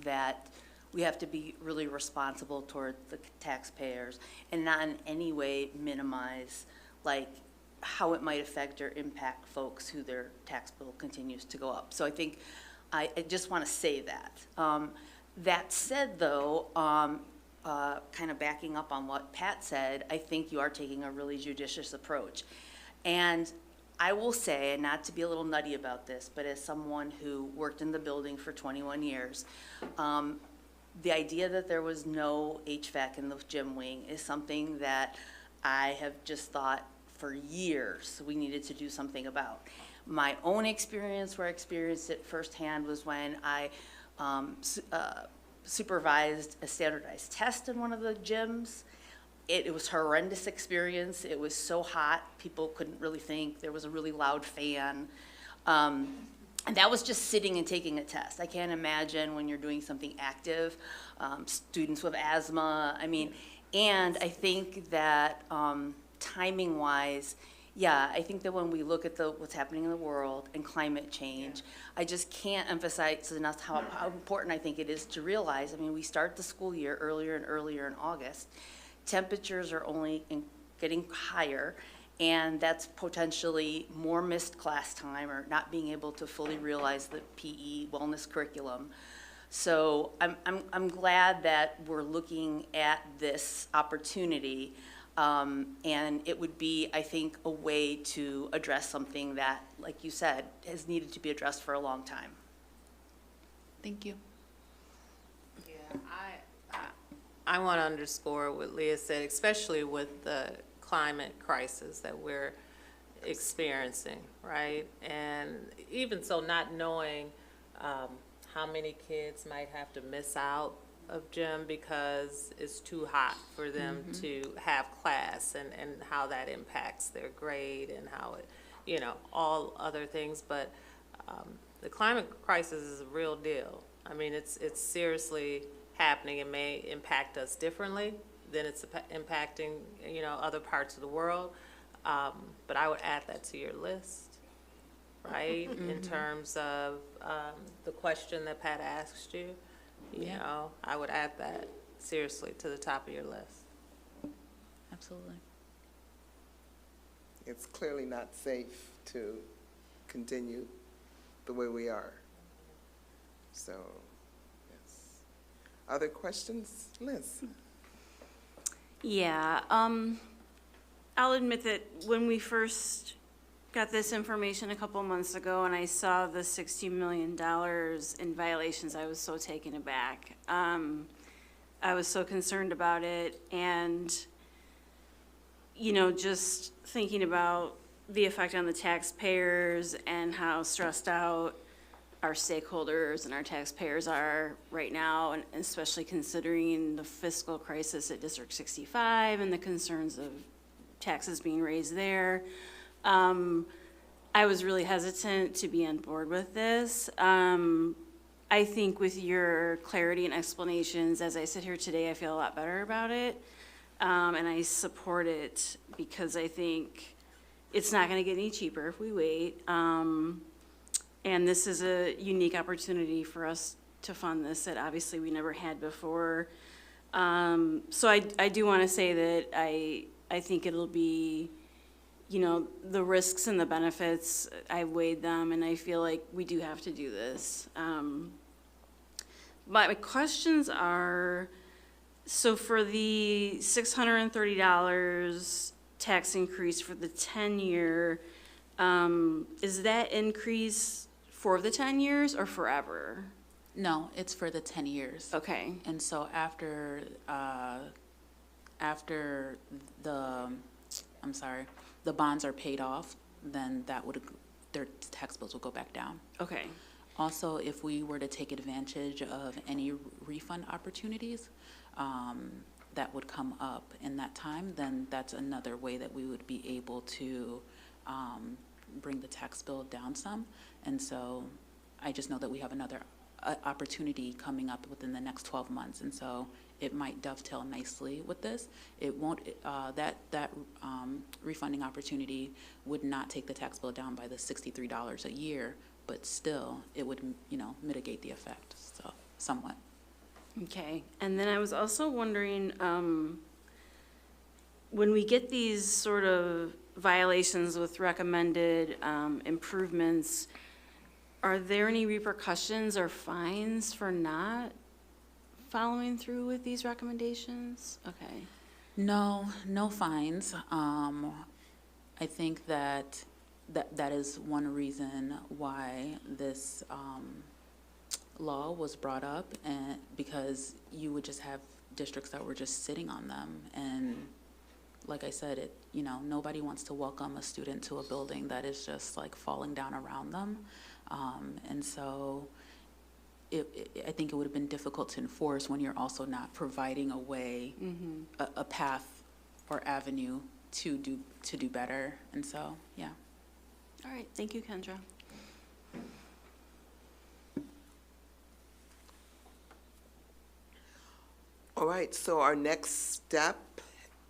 that we have to be really responsible toward the taxpayers and not in any way minimize, how it might affect or impact folks who their tax bill continues to go up. So I think I just want to say that. That said, though, kind of backing up on what Pat said, I think you are taking a really judicious approach. And I will say, and not to be a little nutty about this, but as someone who worked in the building for 21 years, the idea that there was no HVAC in the gym wing is something that I have just thought for years we needed to do something about. My own experience, where I experienced it firsthand, was when I supervised a standardized test in one of the gyms. It was a horrendous experience. It was so hot, people couldn't really think. There was a really loud fan. And that was just sitting and taking a test. I can't imagine when you're doing something active, students with asthma. I mean, and I think that timing-wise, yeah, I think that when we look at what's happening in the world and climate change, I just can't emphasize enough how important I think it is to realize, I mean, we start the school year earlier and earlier in August. Temperatures are only getting higher, and that's potentially more missed class time or not being able to fully realize the PE wellness curriculum. So I'm glad that we're looking at this opportunity, and it would be, I think, a way to address something that, like you said, has needed to be addressed for a long time. Thank you. Yeah, I want to underscore what Leah said, especially with the climate crisis that we're experiencing, right? And even so, not knowing how many kids might have to miss out of gym because it's too hot for them to have class, and how that impacts their grade and how it, you know, all other things. But the climate crisis is a real deal. I mean, it's seriously happening. It may impact us differently than it's impacting, you know, other parts of the world. But I would add that to your list, right? In terms of the question that Pat asked you, you know, I would add that seriously to the top of your list. Absolutely. It's clearly not safe to continue the way we are. So, yes. Other questions? Liz? Yeah, I'll admit that when we first got this information a couple months ago and I saw the $60 million in violations, I was so taken aback. I was so concerned about it, and, you know, just thinking about the effect on the taxpayers and how stressed out our stakeholders and our taxpayers are right now, and especially considering the fiscal crisis at District 65 and the concerns of taxes being raised there. I was really hesitant to be on board with this. I think with your clarity and explanations, as I sit here today, I feel a lot better about it. And I support it because I think it's not gonna get any cheaper if we wait. And this is a unique opportunity for us to fund this that obviously we never had before. So I do want to say that I think it'll be, you know, the risks and the benefits, I weighed them, and I feel like we do have to do this. My questions are, so for the $630 tax increase for the 10-year, is that increase for the 10 years or forever? No, it's for the 10 years. Okay. And so after the bonds are paid off, then their tax bills will go back down. Okay. Also, if we were to take advantage of any refund opportunities that would come up in that time, then that's another way that we would be able to bring the tax bill down some. And so I just know that we have another opportunity coming up within the next 12 months. And so it might dovetail nicely with this. It won't, that refunding opportunity would not take the tax bill down by the $63 a year, but still it would, you know, mitigate the effect, so somewhat. Okay, and then I was also wondering, when we get these sort of violations with recommended improvements, are there any repercussions or fines for not following through with these recommendations? Okay. No fines. I think that that is one reason why this law was brought up, and because you would just have districts that were just sitting on them. And like I said, nobody wants to welcome a student to a building that is just like falling down around them. And so I think it would have been difficult to enforce when you're also not providing a way, a path or avenue to do better. And so, yeah. All right, thank you, Kendra. All right, so our next step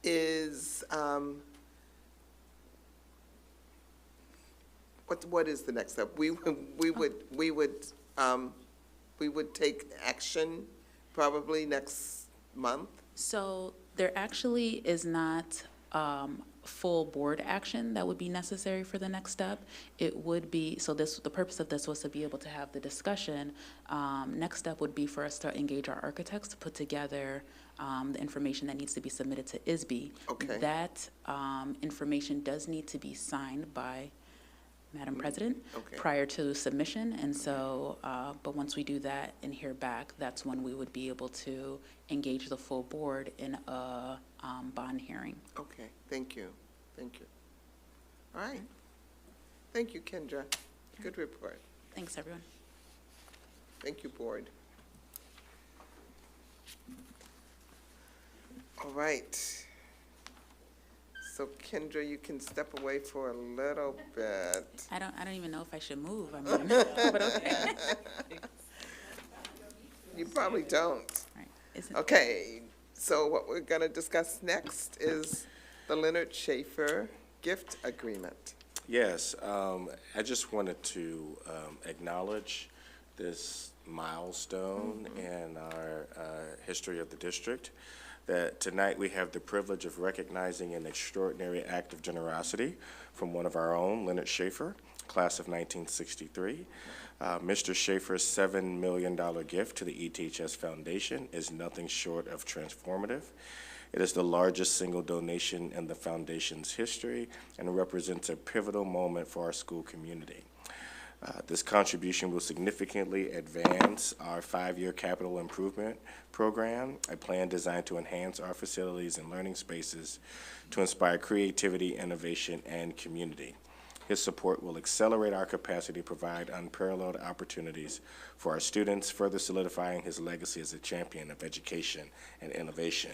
is, what is the next step? We would take action probably next month. So there actually is not full board action that would be necessary for the next step. It would be, so the purpose of this was to be able to have the discussion. Next step would be for us to engage our architects to put together the information that needs to be submitted to ISB. Okay. That information does need to be signed by Madam President prior to submission. And so, but once we do that and hear back, that's when we would be able to engage the full board in a bond hearing. Okay, thank you, thank you. All right, thank you, Kendra. Good report. Thanks, everyone. Thank you, board. All right. So Kendra, you can step away for a little bit. I don't even know if I should move. I mean, but okay. You probably don't. Right. Okay, so what we're gonna discuss next is the Leonard Schaefer gift agreement. Yes, I just wanted to acknowledge this milestone in our history of the district, that tonight we have the privilege of recognizing an extraordinary act of generosity from one of our own, Leonard Schaefer, class of 1963. Mr. Schaefer's $7 million gift to the ETHS Foundation is nothing short of transformative. It is the largest single donation in the foundation's history and represents a pivotal moment for our school community. This contribution will significantly advance our 5-year capital improvement program, a plan designed to enhance our facilities and learning spaces to inspire creativity, innovation, and community. His support will accelerate our capacity to provide unparalleled opportunities for our students, further solidifying his legacy as a champion of education and innovation.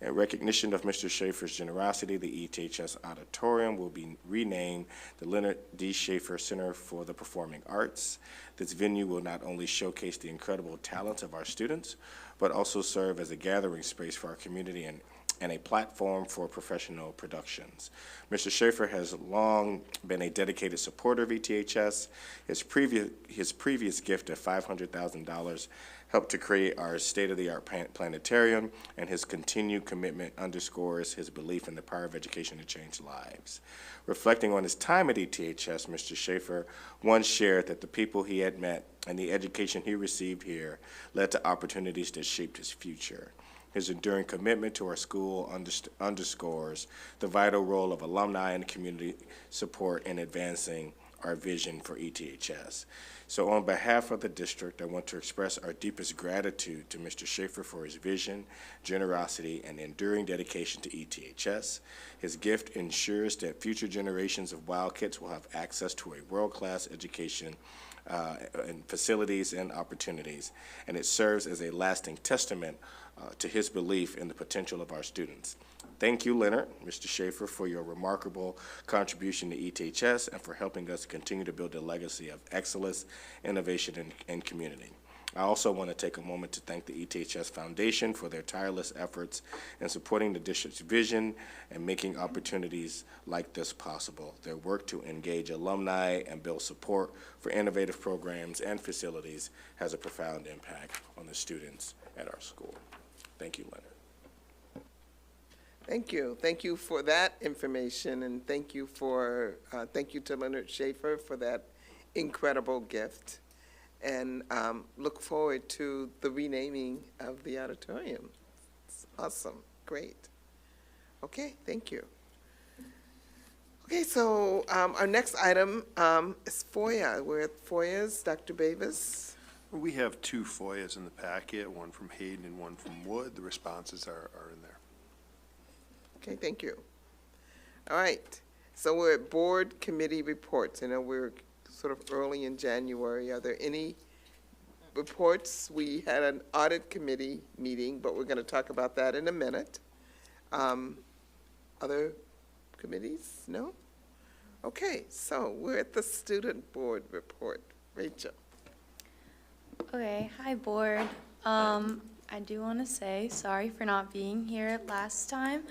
In recognition of Mr. Schaefer's generosity, the ETHS Auditorium will be renamed the Leonard D. Schaefer Center for the Performing Arts. This venue will not only showcase the incredible talents of our students, but also serve as a gathering space for our community and a platform for professional productions. Mr. Schaefer has long been a dedicated supporter of ETHS. His previous gift of $500,000 helped to create our state-of-the-art planetarium, and his continued commitment underscores his belief in the power of education to change lives. Reflecting on his time at ETHS, Mr. Schaefer once shared that the people he had met and the education he received here led to opportunities that shaped his future. His enduring commitment to our school underscores the vital role of alumni and community support in advancing our vision for ETHS. So on behalf of the district, I want to express our deepest gratitude to Mr. Schaefer for his vision, generosity, and enduring dedication to ETHS. His gift ensures that future generations of Wildcats will have access to a world-class education and facilities and opportunities, and it serves as a lasting testament to his belief in the potential of our students. Thank you, Leonard, Mr. Schaefer, for your remarkable contribution to ETHS and for helping us continue to build a legacy of excellence, innovation, and community. I also want to take a moment to thank the ETHS Foundation for their tireless efforts in supporting the district's vision and making opportunities like this possible. Their work to engage alumni and build support for innovative programs and facilities has a profound impact on the students at our school. Thank you, Leonard. Thank you. Thank you for that information, and thank you to Leonard Schaefer for that incredible gift. And look forward to the renaming of the auditorium. It's awesome. Great. Okay, thank you. Okay, so our next item is FOIA. We're at FOIAs. Dr. Bavis. We have 2 FOIAs in the packet, one from Hayden and one from Wood. The responses are in there. Okay, thank you. All right, so we're at board committee reports. I know we're sort of early in January. Are there any reports? We had an audit committee meeting, but we're going to talk about that in a minute. Other committees? No? Okay, so we're at the student board report. Rachel. Okay, hi board. I do want to say sorry for not being here last time.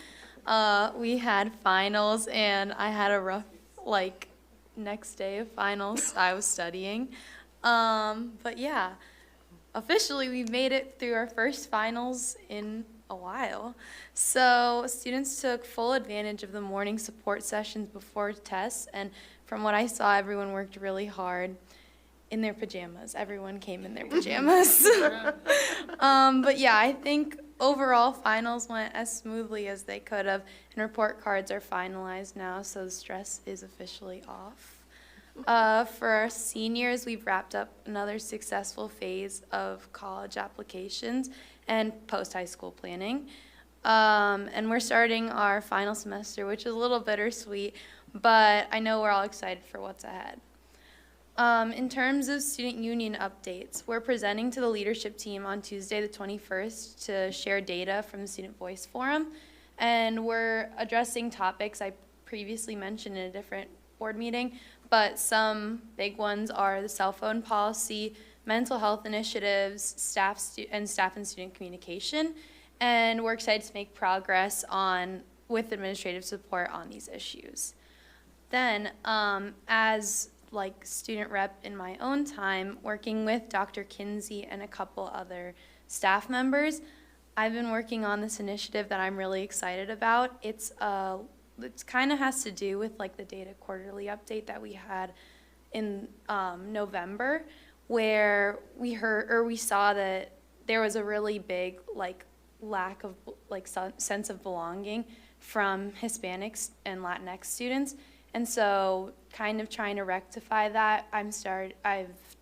We had finals and I had a rough, next day of finals. I was studying. But yeah, officially we made it through our first finals in a while. So students took full advantage of the morning support sessions before tests, and from what I saw, everyone worked really hard in their pajamas. Everyone came in their pajamas. But yeah, I think overall finals went as smoothly as they could have, and report cards are finalized now, so the stress is officially off. For our seniors, we've wrapped up another successful phase of college applications and post-high school planning. And we're starting our final semester, which is a little bittersweet, but I know we're all excited for what's ahead. In terms of student union updates, we're presenting to the leadership team on Tuesday the 21st to share data from the Student Voice Forum, and we're addressing topics I previously mentioned in a different board meeting, but some big ones are the cell phone policy, mental health initiatives, staff and student communication, and we're excited to make progress with administrative support on these issues. Then, as student rep in my own time, working with Dr. Kinsey and a couple other staff members, I've been working on this initiative that I'm really excited about. It kind of has to do with the data quarterly update that we had in November, where we saw that there was a really big lack of sense of belonging from Hispanics and Latinx students. And so kind of trying to rectify that, I've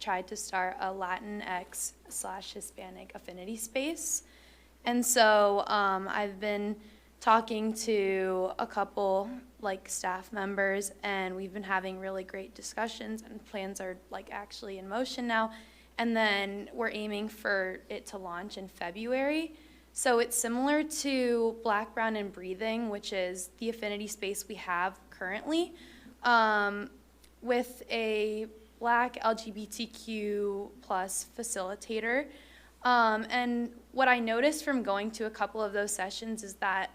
tried to start a Latinx/Hispanic affinity space. And so I've been talking to a couple staff members, and we've been having really great discussions, and plans are actually in motion now. And then we're aiming for it to launch in February. So it's similar to Black, Brown, and Breathing, which is the affinity space we have currently, with a Black LGBTQ plus facilitator. And what I noticed from going to a couple of those sessions is that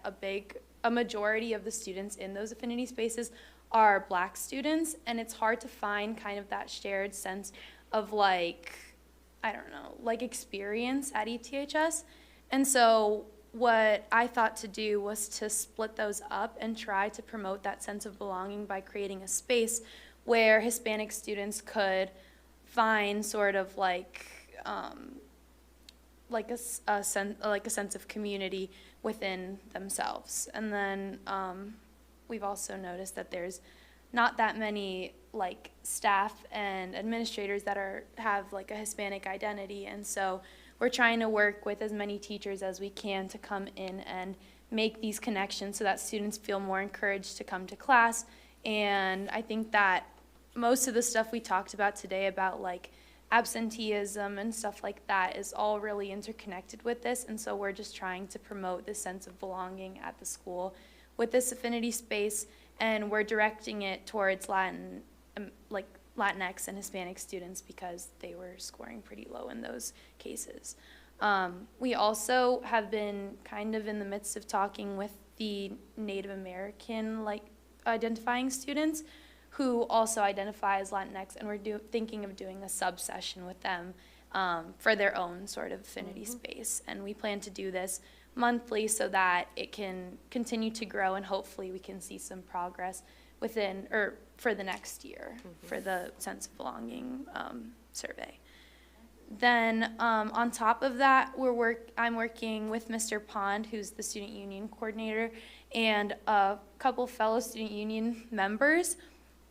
a majority of the students in those affinity spaces are Black students, and it's hard to find kind of that shared sense of experience at ETHS. And so what I thought to do was to split those up and try to promote that sense of belonging by creating a space where Hispanic students could find sort of a sense of community within themselves. And then we've also noticed that there's not that many staff and administrators that have a Hispanic identity, and so we're trying to work with as many teachers as we can to come in and make these connections so that students feel more encouraged to come to class. And I think that most of the stuff we talked about today about absenteeism and stuff like that is all really interconnected with this, and so we're just trying to promote this sense of belonging at the school with this affinity space, and we're directing it towards Latinx and Hispanic students because they were scoring pretty low in those cases. We also have been kind of in the midst of talking with the Native American identifying students who also identify as Latinx, and we're thinking of doing a sub-session with them for their own sort of affinity space. And we plan to do this monthly so that it can continue to grow, and hopefully we can see some progress for the next year for the sense of belonging survey. Then on top of that, I'm working with Mr. Pond, who's the student union coordinator, and a couple fellow student union members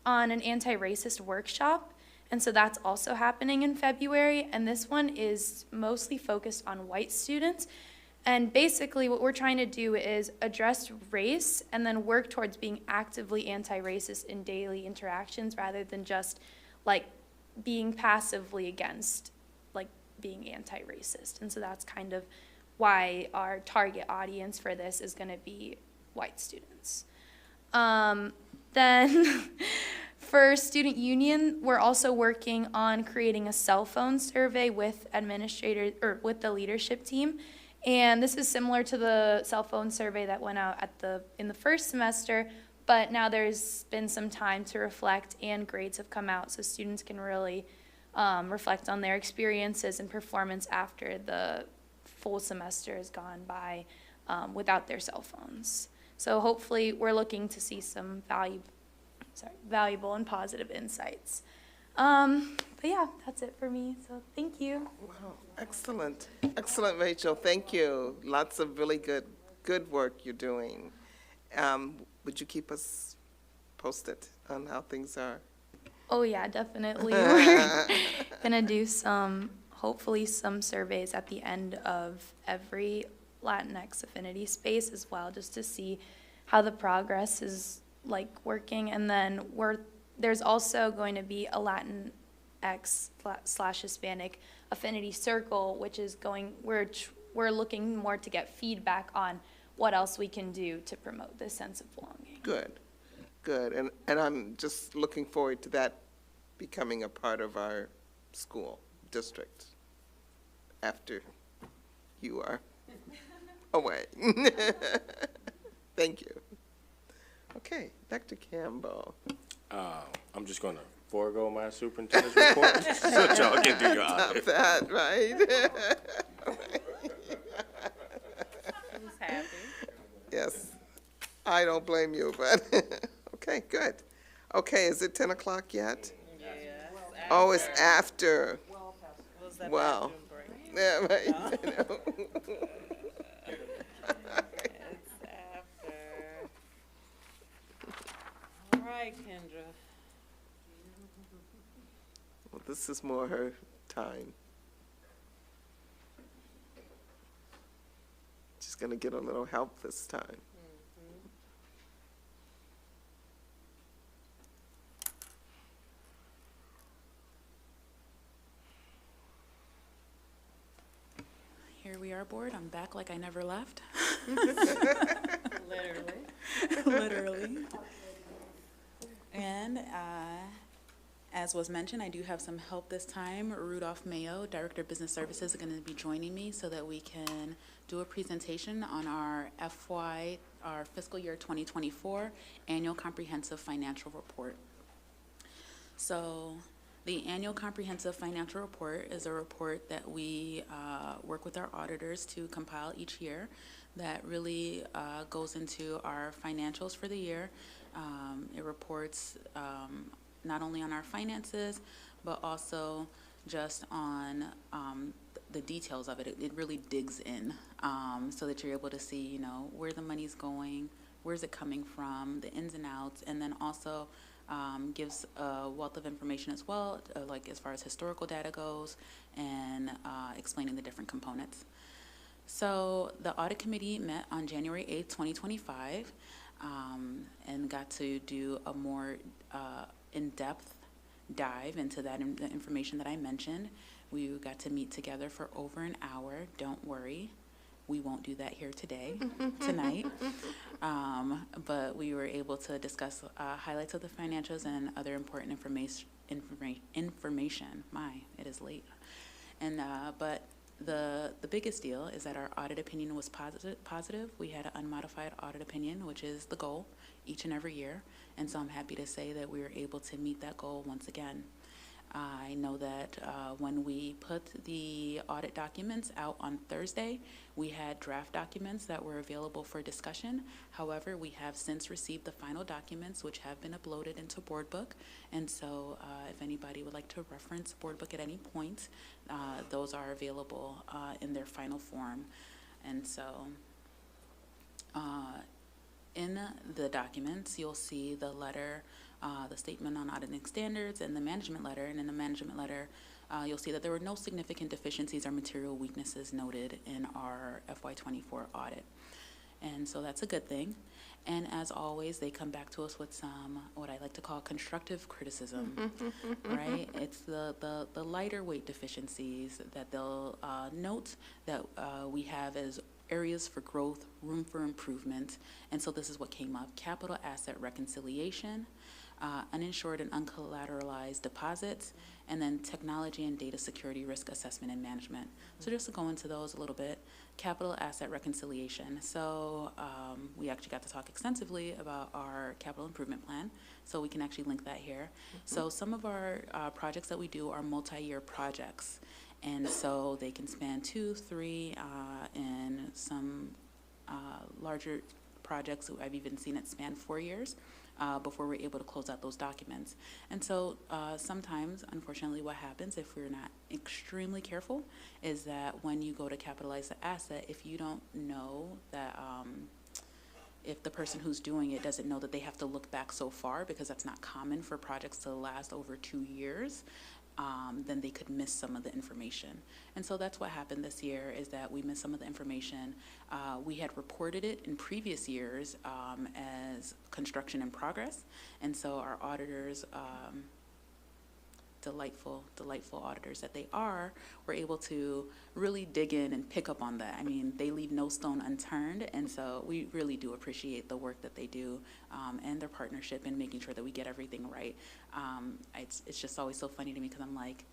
on an anti-racist workshop. And so that's also happening in February. And this one is mostly focused on white students. And basically what we're trying to do is address race and then work towards being actively anti-racist in daily interactions rather than just like being passively against like being anti-racist. And so that's kind of why our target audience for this is going to be white students. Then for student union, we're also working on creating a cell phone survey with administrators or with the leadership team. And this is similar to the cell phone survey that went out in the first semester, but now there's been some time to reflect and grades have come out so students can really reflect on their experiences and performance after the full semester has gone by without their cell phones. So hopefully we're looking to see some valuable and positive insights. But yeah, that's it for me, so thank you. Wow, excellent. Excellent, Rachel. Thank you. Lots of really good work you're doing. Would you keep us posted on how things are? Oh yeah, definitely. We're gonna do hopefully some surveys at the end of every Latinx affinity space as well, just to see how the progress is like working. And then there's also going to be a Latinx/Hispanic affinity circle, which is we're looking more to get feedback on what else we can do to promote this sense of belonging. Good, good. And I'm just looking forward to that becoming a part of our school district after you are away. Thank you. Okay, Dr. Campbell. I'm just going to forego my superintendent's report so y'all can do your honor. Not that, right? Who's happy? Yes, I don't blame you, but, okay, good. Okay, is it 10 o'clock yet? Yes. Oh, it's after. Was that Wow. bathroom break? Yeah, right. It's after. All right, Kendra. Well, this is more her time. She's gonna get a little help this time. Here we are, board. I'm back like I never left. Literally. Literally. And as was mentioned, I do have some help this time. Rudolph Mayo, Director of Business Services, is going to be joining me so that we can do a presentation on our fiscal year 2024 Annual Comprehensive Financial Report. So the Annual Comprehensive Financial Report is a report that we work with our auditors to compile each year that really goes into our financials for the year. It reports not only on our finances, but also just on the details of it. It really digs in so that you're able to see, you know, where the money's going, where's it coming from, the ins and outs, and then also gives a wealth of information as well, like as far as historical data goes, and explaining the different components. So the audit committee met on January 8th, 2025, and got to do a more in-depth dive into that the information that I mentioned. We got to meet together for over an hour. Don't worry, we won't do that here tonight. But we were able to discuss highlights of the financials and other important information. My, it is late. And but the biggest deal is that our audit opinion was positive. We had an unmodified audit opinion, which is the goal each and every year. And so I'm happy to say that we were able to meet that goal once again. I know that when we put the audit documents out on Thursday, we We had draft documents that were available for discussion. However, we have since received the final documents, which have been uploaded into Board Book. And so if anybody would like to reference Board Book at any point, those are available in their final form. And so in the documents, you'll see the letter, the statement on auditing standards, and the management letter. And in the management letter, you'll see that there were no significant deficiencies or material weaknesses noted in our FY24 audit. And so that's a good thing. And as always, they come back to us with some, what I like to call constructive criticism, right? It's the lighter weight deficiencies that they'll note that we have as areas for growth, room for improvement. And so this is what came up: capital asset reconciliation, uninsured and uncollateralized deposits, and then technology and data security risk assessment and management. So just to go into those a little bit, capital asset reconciliation. So we actually got to talk extensively about our capital improvement plan, so we can actually link that here. So some of our projects that we do are multi-year projects, and so they can span 2, 3, and some larger projects, I've even seen it span 4 years. Before we're able to close out those documents. And so sometimes, unfortunately, what happens if we're not extremely careful is that when you go to capitalize the asset, if you don't know that, if the person who's doing it doesn't know that they have to look back so far, because that's not common for projects to last over 2 years, then they could miss some of the information. And so that's what happened this year, is that we missed some of the information. We had reported it in previous years as construction in progress. And so our auditors, delightful auditors that they are, were able to really dig in and pick up on that. I mean, they leave no stone unturned, and so we really do appreciate the work that they do and their partnership in making sure that we get everything right. It's just always so funny to me, because I'm like,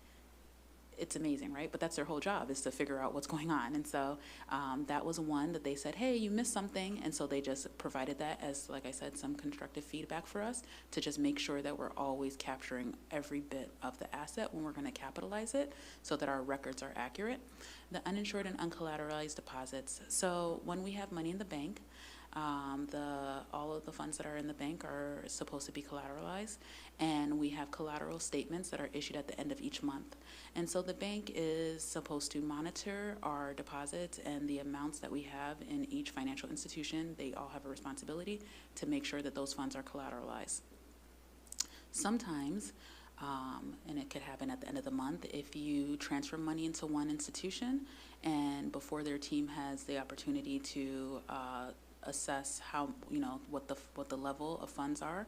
it's amazing, right? But that's their whole job, is to figure out what's going on. And so that was one that they said, hey, you missed something. And so they just provided that as, like I said, some constructive feedback for us to just make sure that we're always capturing every bit of the asset when we're going to capitalize it, so that our records are accurate. The uninsured and uncollateralized deposits. So when we have money in the bank, all of the funds that are in the bank are supposed to be collateralized, and we have collateral statements that are issued at the end of each month. And so the bank is supposed to monitor our deposits and the amounts that we have in each financial institution. They all have a responsibility to make sure that those funds are collateralized. Sometimes, and it could happen at the end of the month, if you transfer money into one institution and before their team has the opportunity to assess how, what the level of funds are,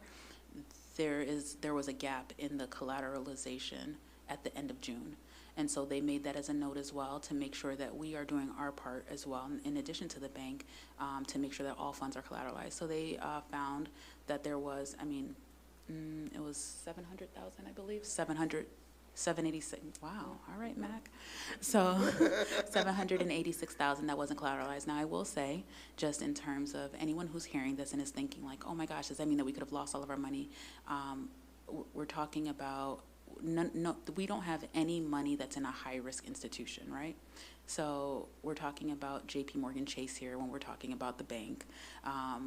there was a gap in the collateralization at the end of June. And so they made that as a note as well, to make sure that we are doing our part as well, in addition to the bank, to make sure that all funds are collateralized. So they found that there was, it was 700,000, I believe, 786, wow, all right, Mac. So 786,000 that wasn't collateralized. Now, I will say, just in terms of anyone who's hearing this and is thinking like, oh my gosh, does that mean that we could have lost all of our money? We're talking about, no, we don't have any money that's in a high-risk institution, right? So we're talking about JP Morgan Chase here when we're talking about the bank. A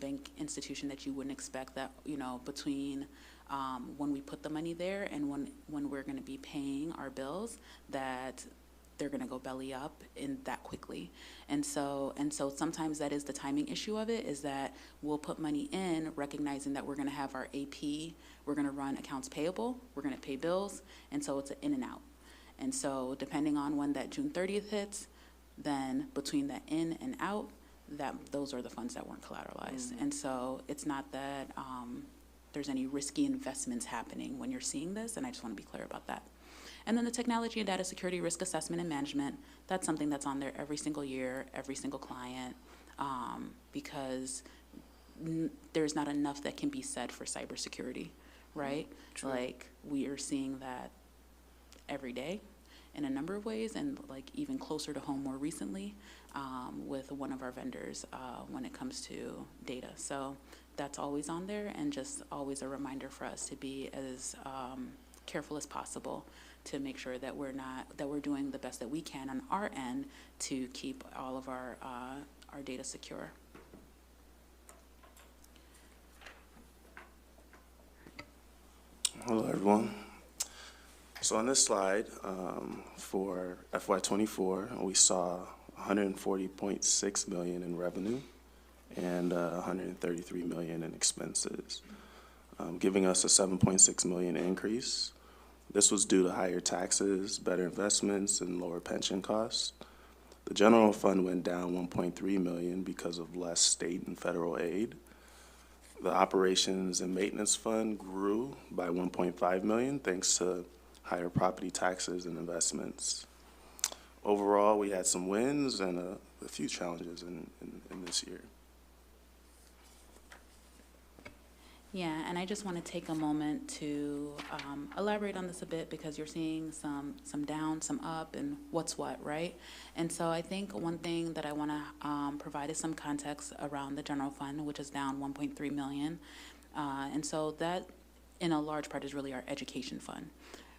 bank institution that you wouldn't expect that, between when we put the money there and when we're going to be paying our bills, that they're going to go belly up in that quickly. And so sometimes that is the timing issue of it, is that we'll put money in recognizing that we're going to have our AP, we're going to run accounts payable, we're going to pay bills, and so it's an in and out. And so depending on when that June 30th hits, then between the in and out, those are the funds that weren't collateralized. And so it's not that there's any risky investments happening when you're seeing this, and I just want to be clear about that. And then the technology and data security risk assessment and management, that's something that's on there every single year, every single client, because there's not enough that can be said for cybersecurity, right? True. Like, we are seeing that every day in a number of ways, and like even closer to home more recently with one of our vendors when it comes to data. So that's always on there, and just always a reminder for us to be as careful as possible to make sure that we're doing the best that we can on our end to keep all of our data secure. Hello, everyone. So on this slide, for FY24, we saw 140.6 million in revenue and 133 million in expenses, giving us a 7.6 million increase. This was due to higher taxes, better investments, and lower pension costs. The general fund went down 1.3 million because of less state and federal aid. The operations and maintenance fund grew by 1.5 million thanks to higher property taxes and investments. Overall, we had some wins and a few challenges in this year. Yeah, and I just want to take a moment to elaborate on this a bit because you're seeing some down, some up, and what's what, right? And so I think one thing that I want to provide is some context around the general fund, which is down 1.3 million. And so that, in a large part, is really our education fund,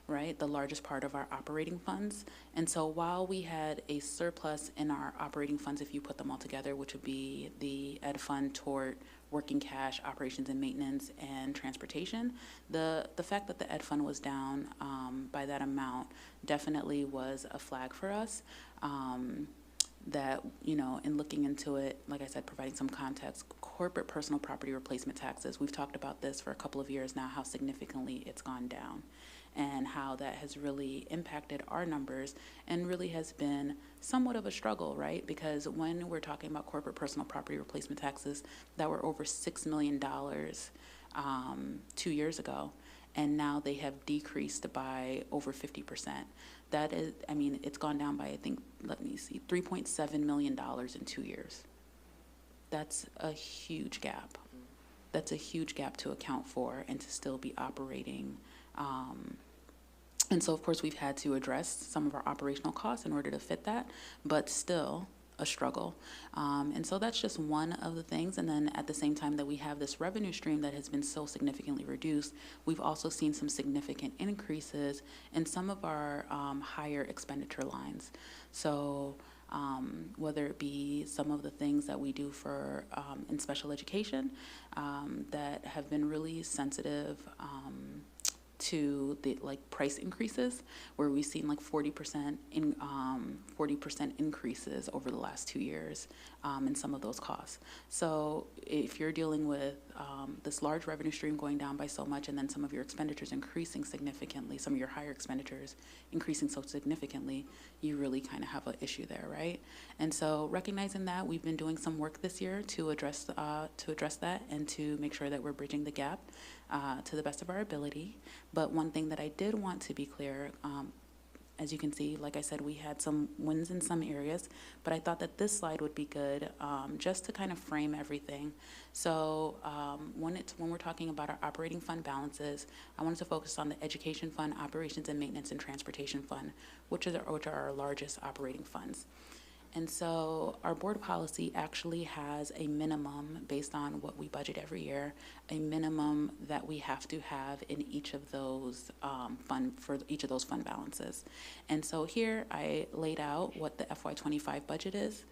right? The largest part of our operating funds. And so while we had a surplus in our operating funds, if you put them all together, which would be the ed fund, tort, working cash, operations and maintenance, and transportation, the fact that the ed fund was down by that amount definitely was a flag for us. That, you know, in looking into it, like I said, providing some context, corporate personal property replacement taxes, we've talked about this for a couple of years now, how significantly it's gone down and how that has really impacted our numbers and really has been somewhat of a struggle, right? Because when we're talking about corporate personal property replacement taxes that were over $6 million 2 years ago, and now they have decreased by over 50%. That is, I mean, it's gone down by, I think, let me see, $3.7 million in 2 years. That's a huge gap. That's a huge gap to account for and to still be operating. And so, of course, we've had to address some of our operational costs in order to fit that, but still a struggle. And so that's just one of the things. And then at the same time that we have this revenue stream that has been so significantly reduced, we've also seen some significant increases in some of our higher expenditure lines. So whether it be some of the things that we do for in special education that have been really sensitive to the price increases, where we've seen 40% increases over the last 2 years in some of those costs. So if you're dealing with this large revenue stream going down by so much, and then some of your expenditures increasing significantly, some of your higher expenditures increasing so significantly, you really kind of have an issue there, right? And so recognizing that, we've been doing some work this year to address that and to make sure that we're bridging the gap to the best of our ability. But one thing that I did want to be clear, as you can see, like I said, we had some wins in some areas, but I thought that this slide would be good just to kind of frame everything. So when we're talking about our operating fund balances, I wanted to focus on the education fund, operations and maintenance, and transportation fund, which are our largest operating funds. And so our board policy actually has a minimum based on what we budget every year, a minimum that we have to have in each of those fund balances. And so here I laid out what the FY25 budget is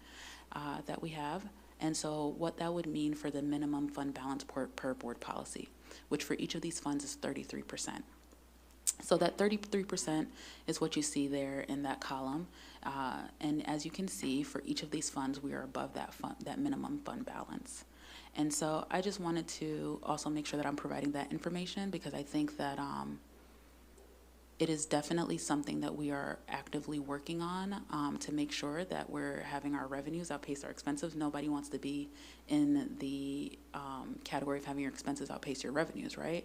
that we have, and so what that would mean for the minimum fund balance per board policy, which for each of these funds is 33%. So that 33% is what you see there in that column. And as you can see, for each of these funds, we are above that minimum fund balance. And so I just wanted to also make sure that I'm providing that information, because I think that it is definitely something that we are actively working on to make sure that we're having our revenues outpace our expenses. Nobody wants to be in the category of having your expenses outpace your revenues, right?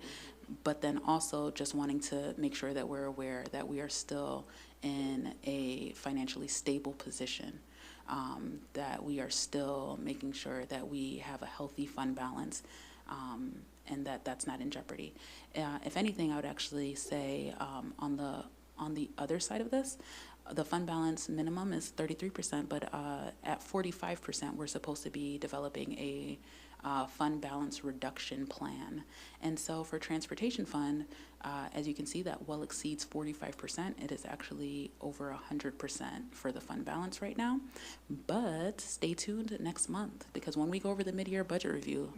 But then also just wanting to make sure that we're aware that we are still in a financially stable position, that we are still making sure that we have a healthy fund balance, and that that's not in jeopardy. If anything, I would actually say on the other side of this, the fund balance minimum is 33%, but at 45%, we're supposed to be developing a fund balance reduction plan. And so for transportation fund, as you can see, that well exceeds 45%. It is actually over 100% for the fund balance right now. But stay tuned next month, because when we go over the mid-year budget review,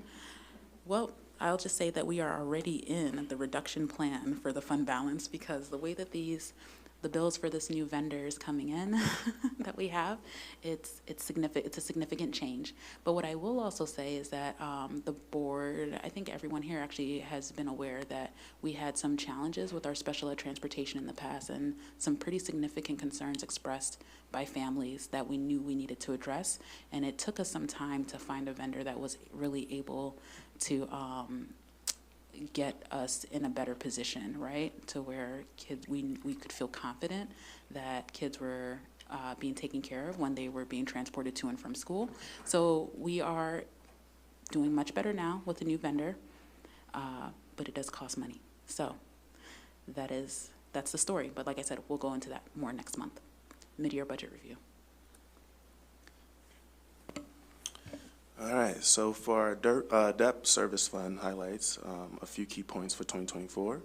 well, I'll just say that we are already in the reduction plan for the fund balance, because the way that the bills for this new vendor is coming in that we have, it's a significant change. But what I will also say is that the board, I think everyone here actually has been aware that we had some challenges with our special ed transportation in the past, and some pretty significant concerns expressed by families that we knew we needed to address. And it took us some time to find a vendor that was really able to get us in a better position, right? To where kids, we could feel confident that kids were being taken care of when they were being transported to and from school. So we are doing much better now with the new vendor, but it does cost money. So that's the story. But like I said, we'll go into that more next month. Mid-year budget review. All right, so for our debt service fund highlights, a few key points for 2024.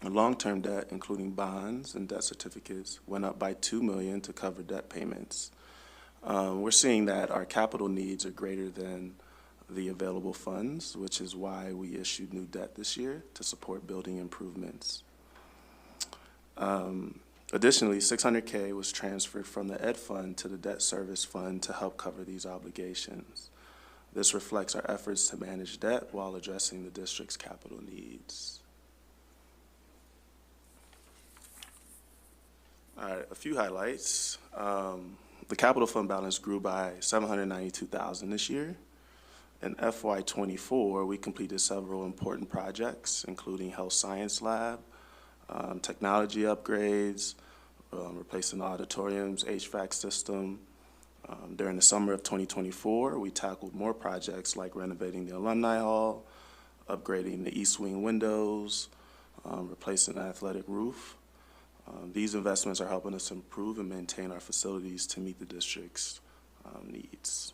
Long-term debt, including bonds and debt certificates, went up by $2 million to cover debt payments. We're seeing that our capital needs are greater than the available funds, which is why we issued new debt this year to support building improvements. Additionally, $600K was transferred from the Ed Fund to the Debt Service Fund to help cover these obligations. This reflects our efforts to manage debt while addressing the district's capital needs. All right, a few highlights. The capital fund balance grew by $792,000 this year. In FY24, we completed several important projects, including health science lab, technology upgrades, replacing the auditorium's HVAC system. During the summer of 2024, we tackled more projects like renovating the alumni hall, upgrading the east wing windows, replacing the athletic roof. These investments are helping us improve and maintain our facilities to meet the district's needs.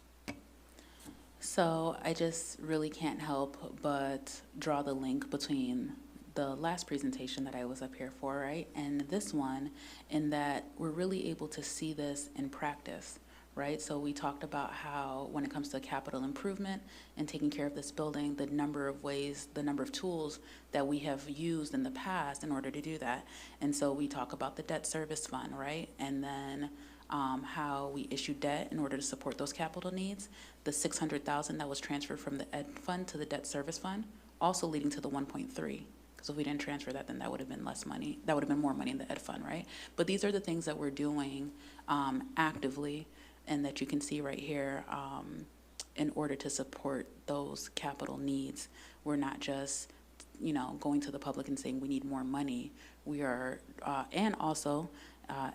So I just really can't help but draw the link between the last presentation that I was up here for, right, and this one, in that we're really able to see this in practice, right? So we talked about how when it comes to capital improvement and taking care of this building, the number of ways, the number of tools that we have used in the past in order to do that. And so we talk about the debt service fund, right? And then how we issue debt in order to support those capital needs. The $600,000 that was transferred from the Ed Fund to the debt service fund, also leading to the 1.3. Because if we didn't transfer that, then that would have been less money. That would have been more money in the Ed Fund, right? But these are the things that we're doing actively, and that you can see right here in order to support those capital needs. We're not just, going to the public and saying we need more money. We are, and also,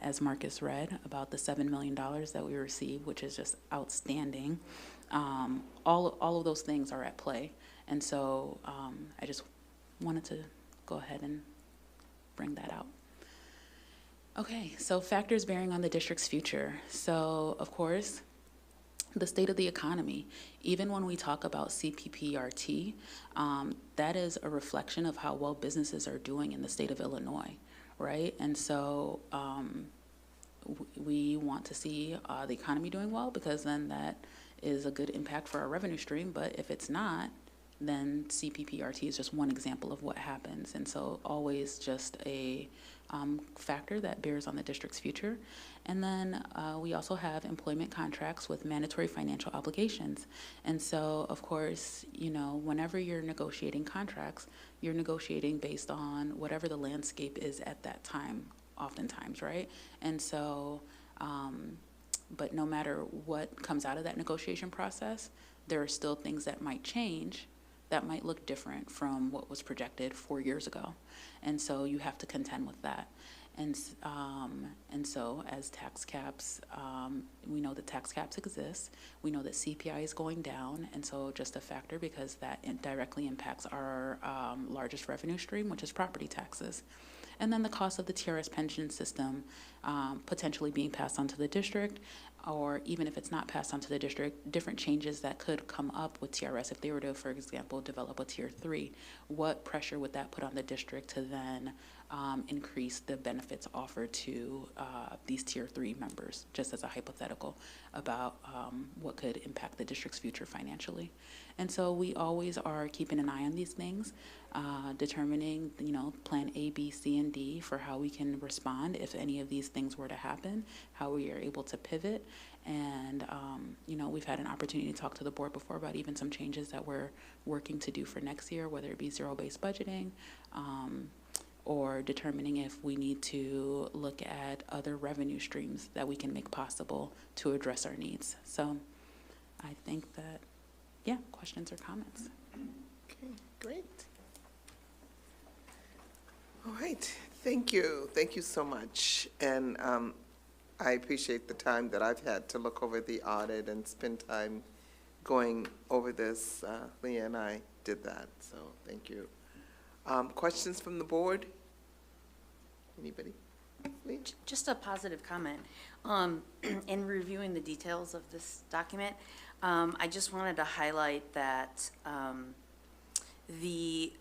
as Marcus read about the $7 million that we received, which is just outstanding. All of those things are at play. And so I just wanted to go ahead and bring that out. Okay, so factors bearing on the district's future. So, of course, the state of the economy. Even when we talk about CPPRT, that is a reflection of how well businesses are doing in the state of Illinois, right? And so we want to see the economy doing well, because then that is a good impact for our revenue stream. But if it's not, then CPPRT is just one example of what happens. And so always just a factor that bears on the district's future. And then we also have employment contracts with mandatory financial obligations. And so, of course, whenever you're negotiating contracts, you're negotiating based on whatever the landscape is at that time, oftentimes, right? And so, but no matter what comes out of that negotiation process, there are still things that might change that might look different from what was projected 4 years ago. And so you have to contend with that. And so as tax caps, we know that tax caps exist. We know that CPI is going down. And so just a factor, because that directly impacts our largest revenue stream, which is property taxes. And then the cost of the TRS pension system potentially being passed on to the district. or even if it's not passed on to the district, different changes that could come up with TRS if they were to, for example, develop a tier 3, what pressure would that put on the district to then increase the benefits offered to these tier 3 members, just as a hypothetical about what could impact the district's future financially. And so we always are keeping an eye on these things, determining, plan A, B, C, and D for how we can respond if any of these things were to happen, how we are able to pivot. And, we've had an opportunity to talk to the board before about even some changes that we're working to do for next year, whether it be zero-based budgeting, or determining if we need to look at other revenue streams that we can make possible to address our needs. So I think that, questions or comments? Okay, great. All right, thank you. Thank you so much. And I appreciate the time that I've had to look over the audit and spend time going over this. Leah and I did that, so thank you. Questions from the board? Anybody? Leah? Just a positive comment. In reviewing the details of this document, I just wanted to highlight that the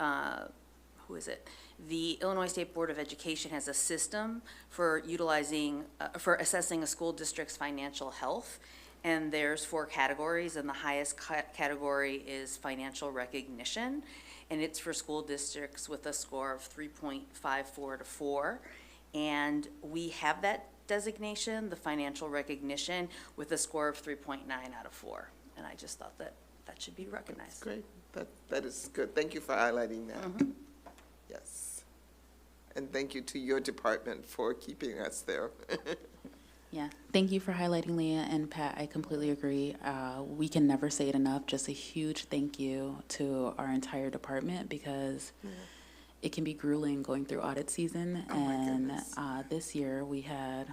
Illinois State Board of Education has a system for for assessing a school district's financial health. And there's 4 categories, and the highest category is financial recognition. And it's for school districts with a score of 3.54 to 4. And we have that designation, the financial recognition, with a score of 3.9 out of 4. And I just thought that should be recognized. Great, that is good. Thank you for highlighting that. Yes. And thank you to your department for keeping us there. Yeah, thank you for highlighting, Leah and Pat. I completely agree. We can never say it enough. Just a huge thank you to our entire department, because it can be grueling going through audit season. And this year we had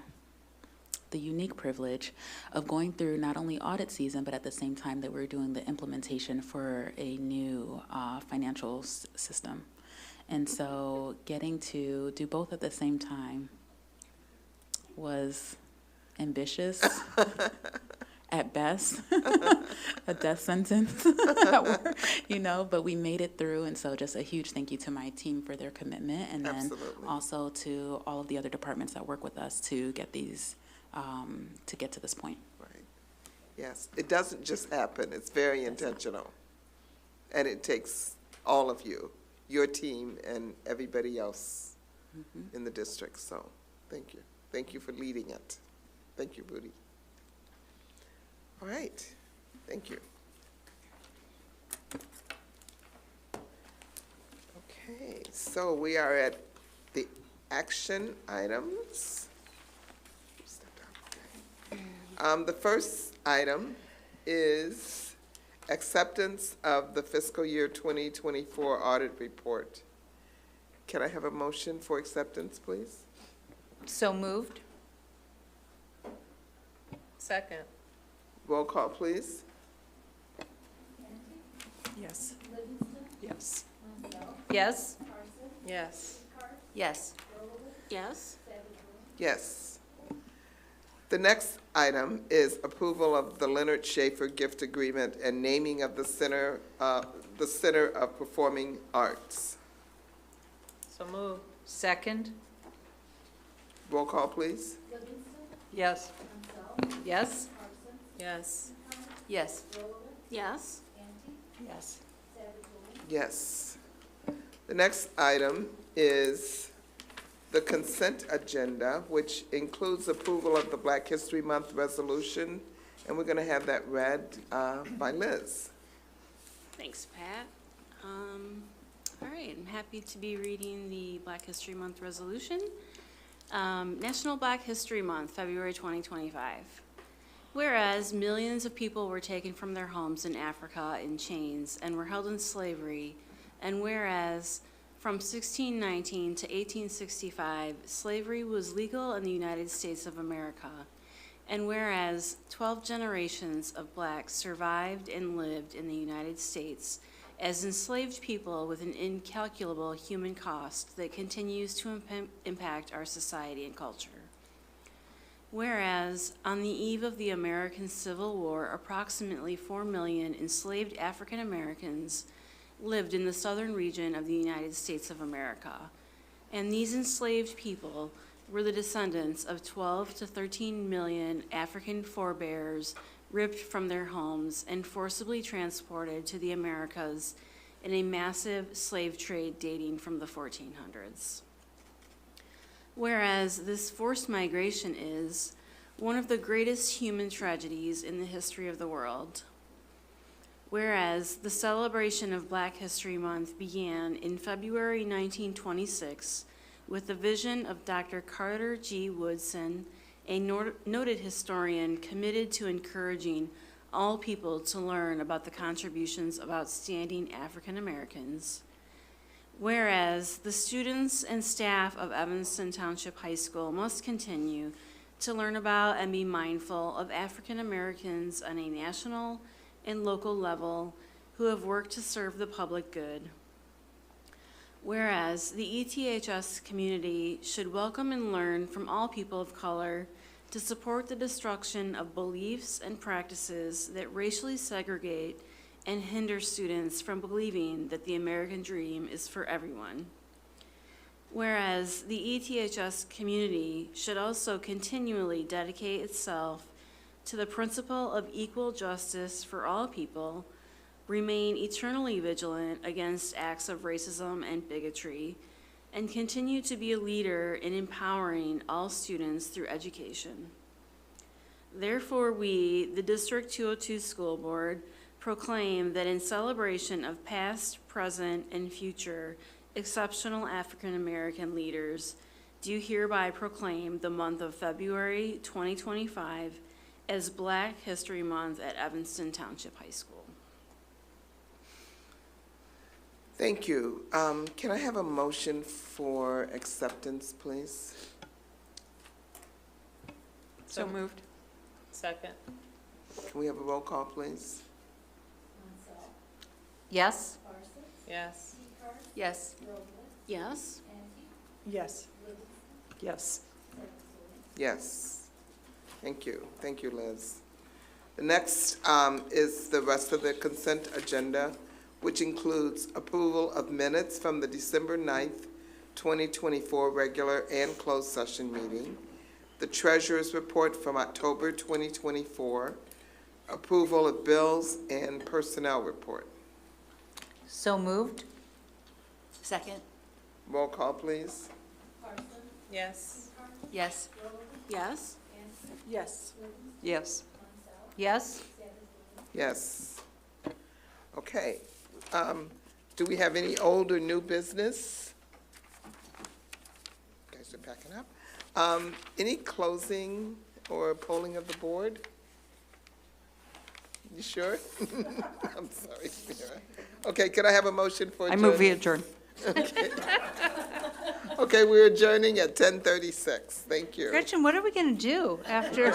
the unique privilege of going through not only audit season, but at the same time that we're doing the implementation for a new financial system. And so getting to do both at the same time was ambitious at best, a death sentence at work, but we made it through. And so just a huge thank you to my team for their commitment, and then also to all of the other departments that work with us to get these, to get to this point. Right. Yes, it doesn't just happen. It's very intentional. And it takes all of you, your team, and everybody else in the district. So thank you. Thank you for leading it. Thank you, Rudy. All right, thank you. Okay, so we are at the action items. The first item is acceptance of the fiscal year 2024 audit report. Can I have a motion for acceptance, please? So moved. Second. Roll call, please. Yes. Yes. Yes? Yes. Yes. Yes? Yes. The next item is approval of the Leonard Schaefer gift agreement and naming of the Center of Performing Arts. So move. Second? Roll call, please. Yes. Yes? Yes. Yes. Yes? Yes. Yes. The next item is the consent agenda, which includes approval of the Black History Month resolution, and we're going to have that read by Liz. Thanks, Pat. All right, I'm happy to be reading the Black History Month resolution. National Black History Month, February 2025. Whereas millions of people were taken from their homes in Africa in chains and were held in slavery, and whereas from 1619 to 1865, slavery was legal in the United States of America, and whereas 12 generations of blacks survived and lived in the United States as enslaved people with an incalculable human cost that continues to impact our society and culture. Whereas, on the eve of the American Civil War, approximately 4 million enslaved African Americans lived in the southern region of the United States of America. And these enslaved people were the descendants of 12 to 13 million African forebears ripped from their homes and forcibly transported to the Americas in a massive slave trade dating from the 1400s. Whereas this forced migration is one of the greatest human tragedies in the history of the world. Whereas the celebration of Black History Month began in February 1926 with the vision of Dr. Carter G. Woodson, a noted historian committed to encouraging all people to learn about the contributions of outstanding African Americans. Whereas the students and staff of Evanston Township High School must continue to learn about and be mindful of African Americans on a national and local level who have worked to serve the public good. Whereas the ETHS community should welcome and learn from all people of color to support the destruction of beliefs and practices that racially segregate and hinder students from believing that the American dream is for everyone. Whereas the ETHS community should also continually dedicate itself to the principle of equal justice for all people, remain eternally vigilant against acts of racism and bigotry, and continue to be a leader in empowering all students through education. Therefore, we, the District 202 School Board, proclaim that in celebration of past, present, and future exceptional African American leaders, do hereby proclaim the month of February 2025 as Black History Month at Evanston Township High School. Thank you. Can I have a motion for acceptance, please? So moved. Second. Can we have a roll call, please? Yes? Yes. Yes. Yes? Yes. Yes. Yes. Thank you. Thank you, Liz. The next is the rest of the consent agenda, which includes approval of minutes from the December 9th, 2024 regular and closed session meeting, the treasurer's report from October 2024, approval of bills and personnel report. So moved? Second? Roll call, please. Yes. Yes. Yes? Yes. Yes. Yes? Yes. Okay. Do we have any old or new business? You guys are packing up. Any closing or polling of the board? You sure? I'm sorry, Sarah. Okay, could I have a motion for I adjournment? move we adjourn. Okay, we're adjourning at 10:36. Thank you. Gretchen, what are we going to do after?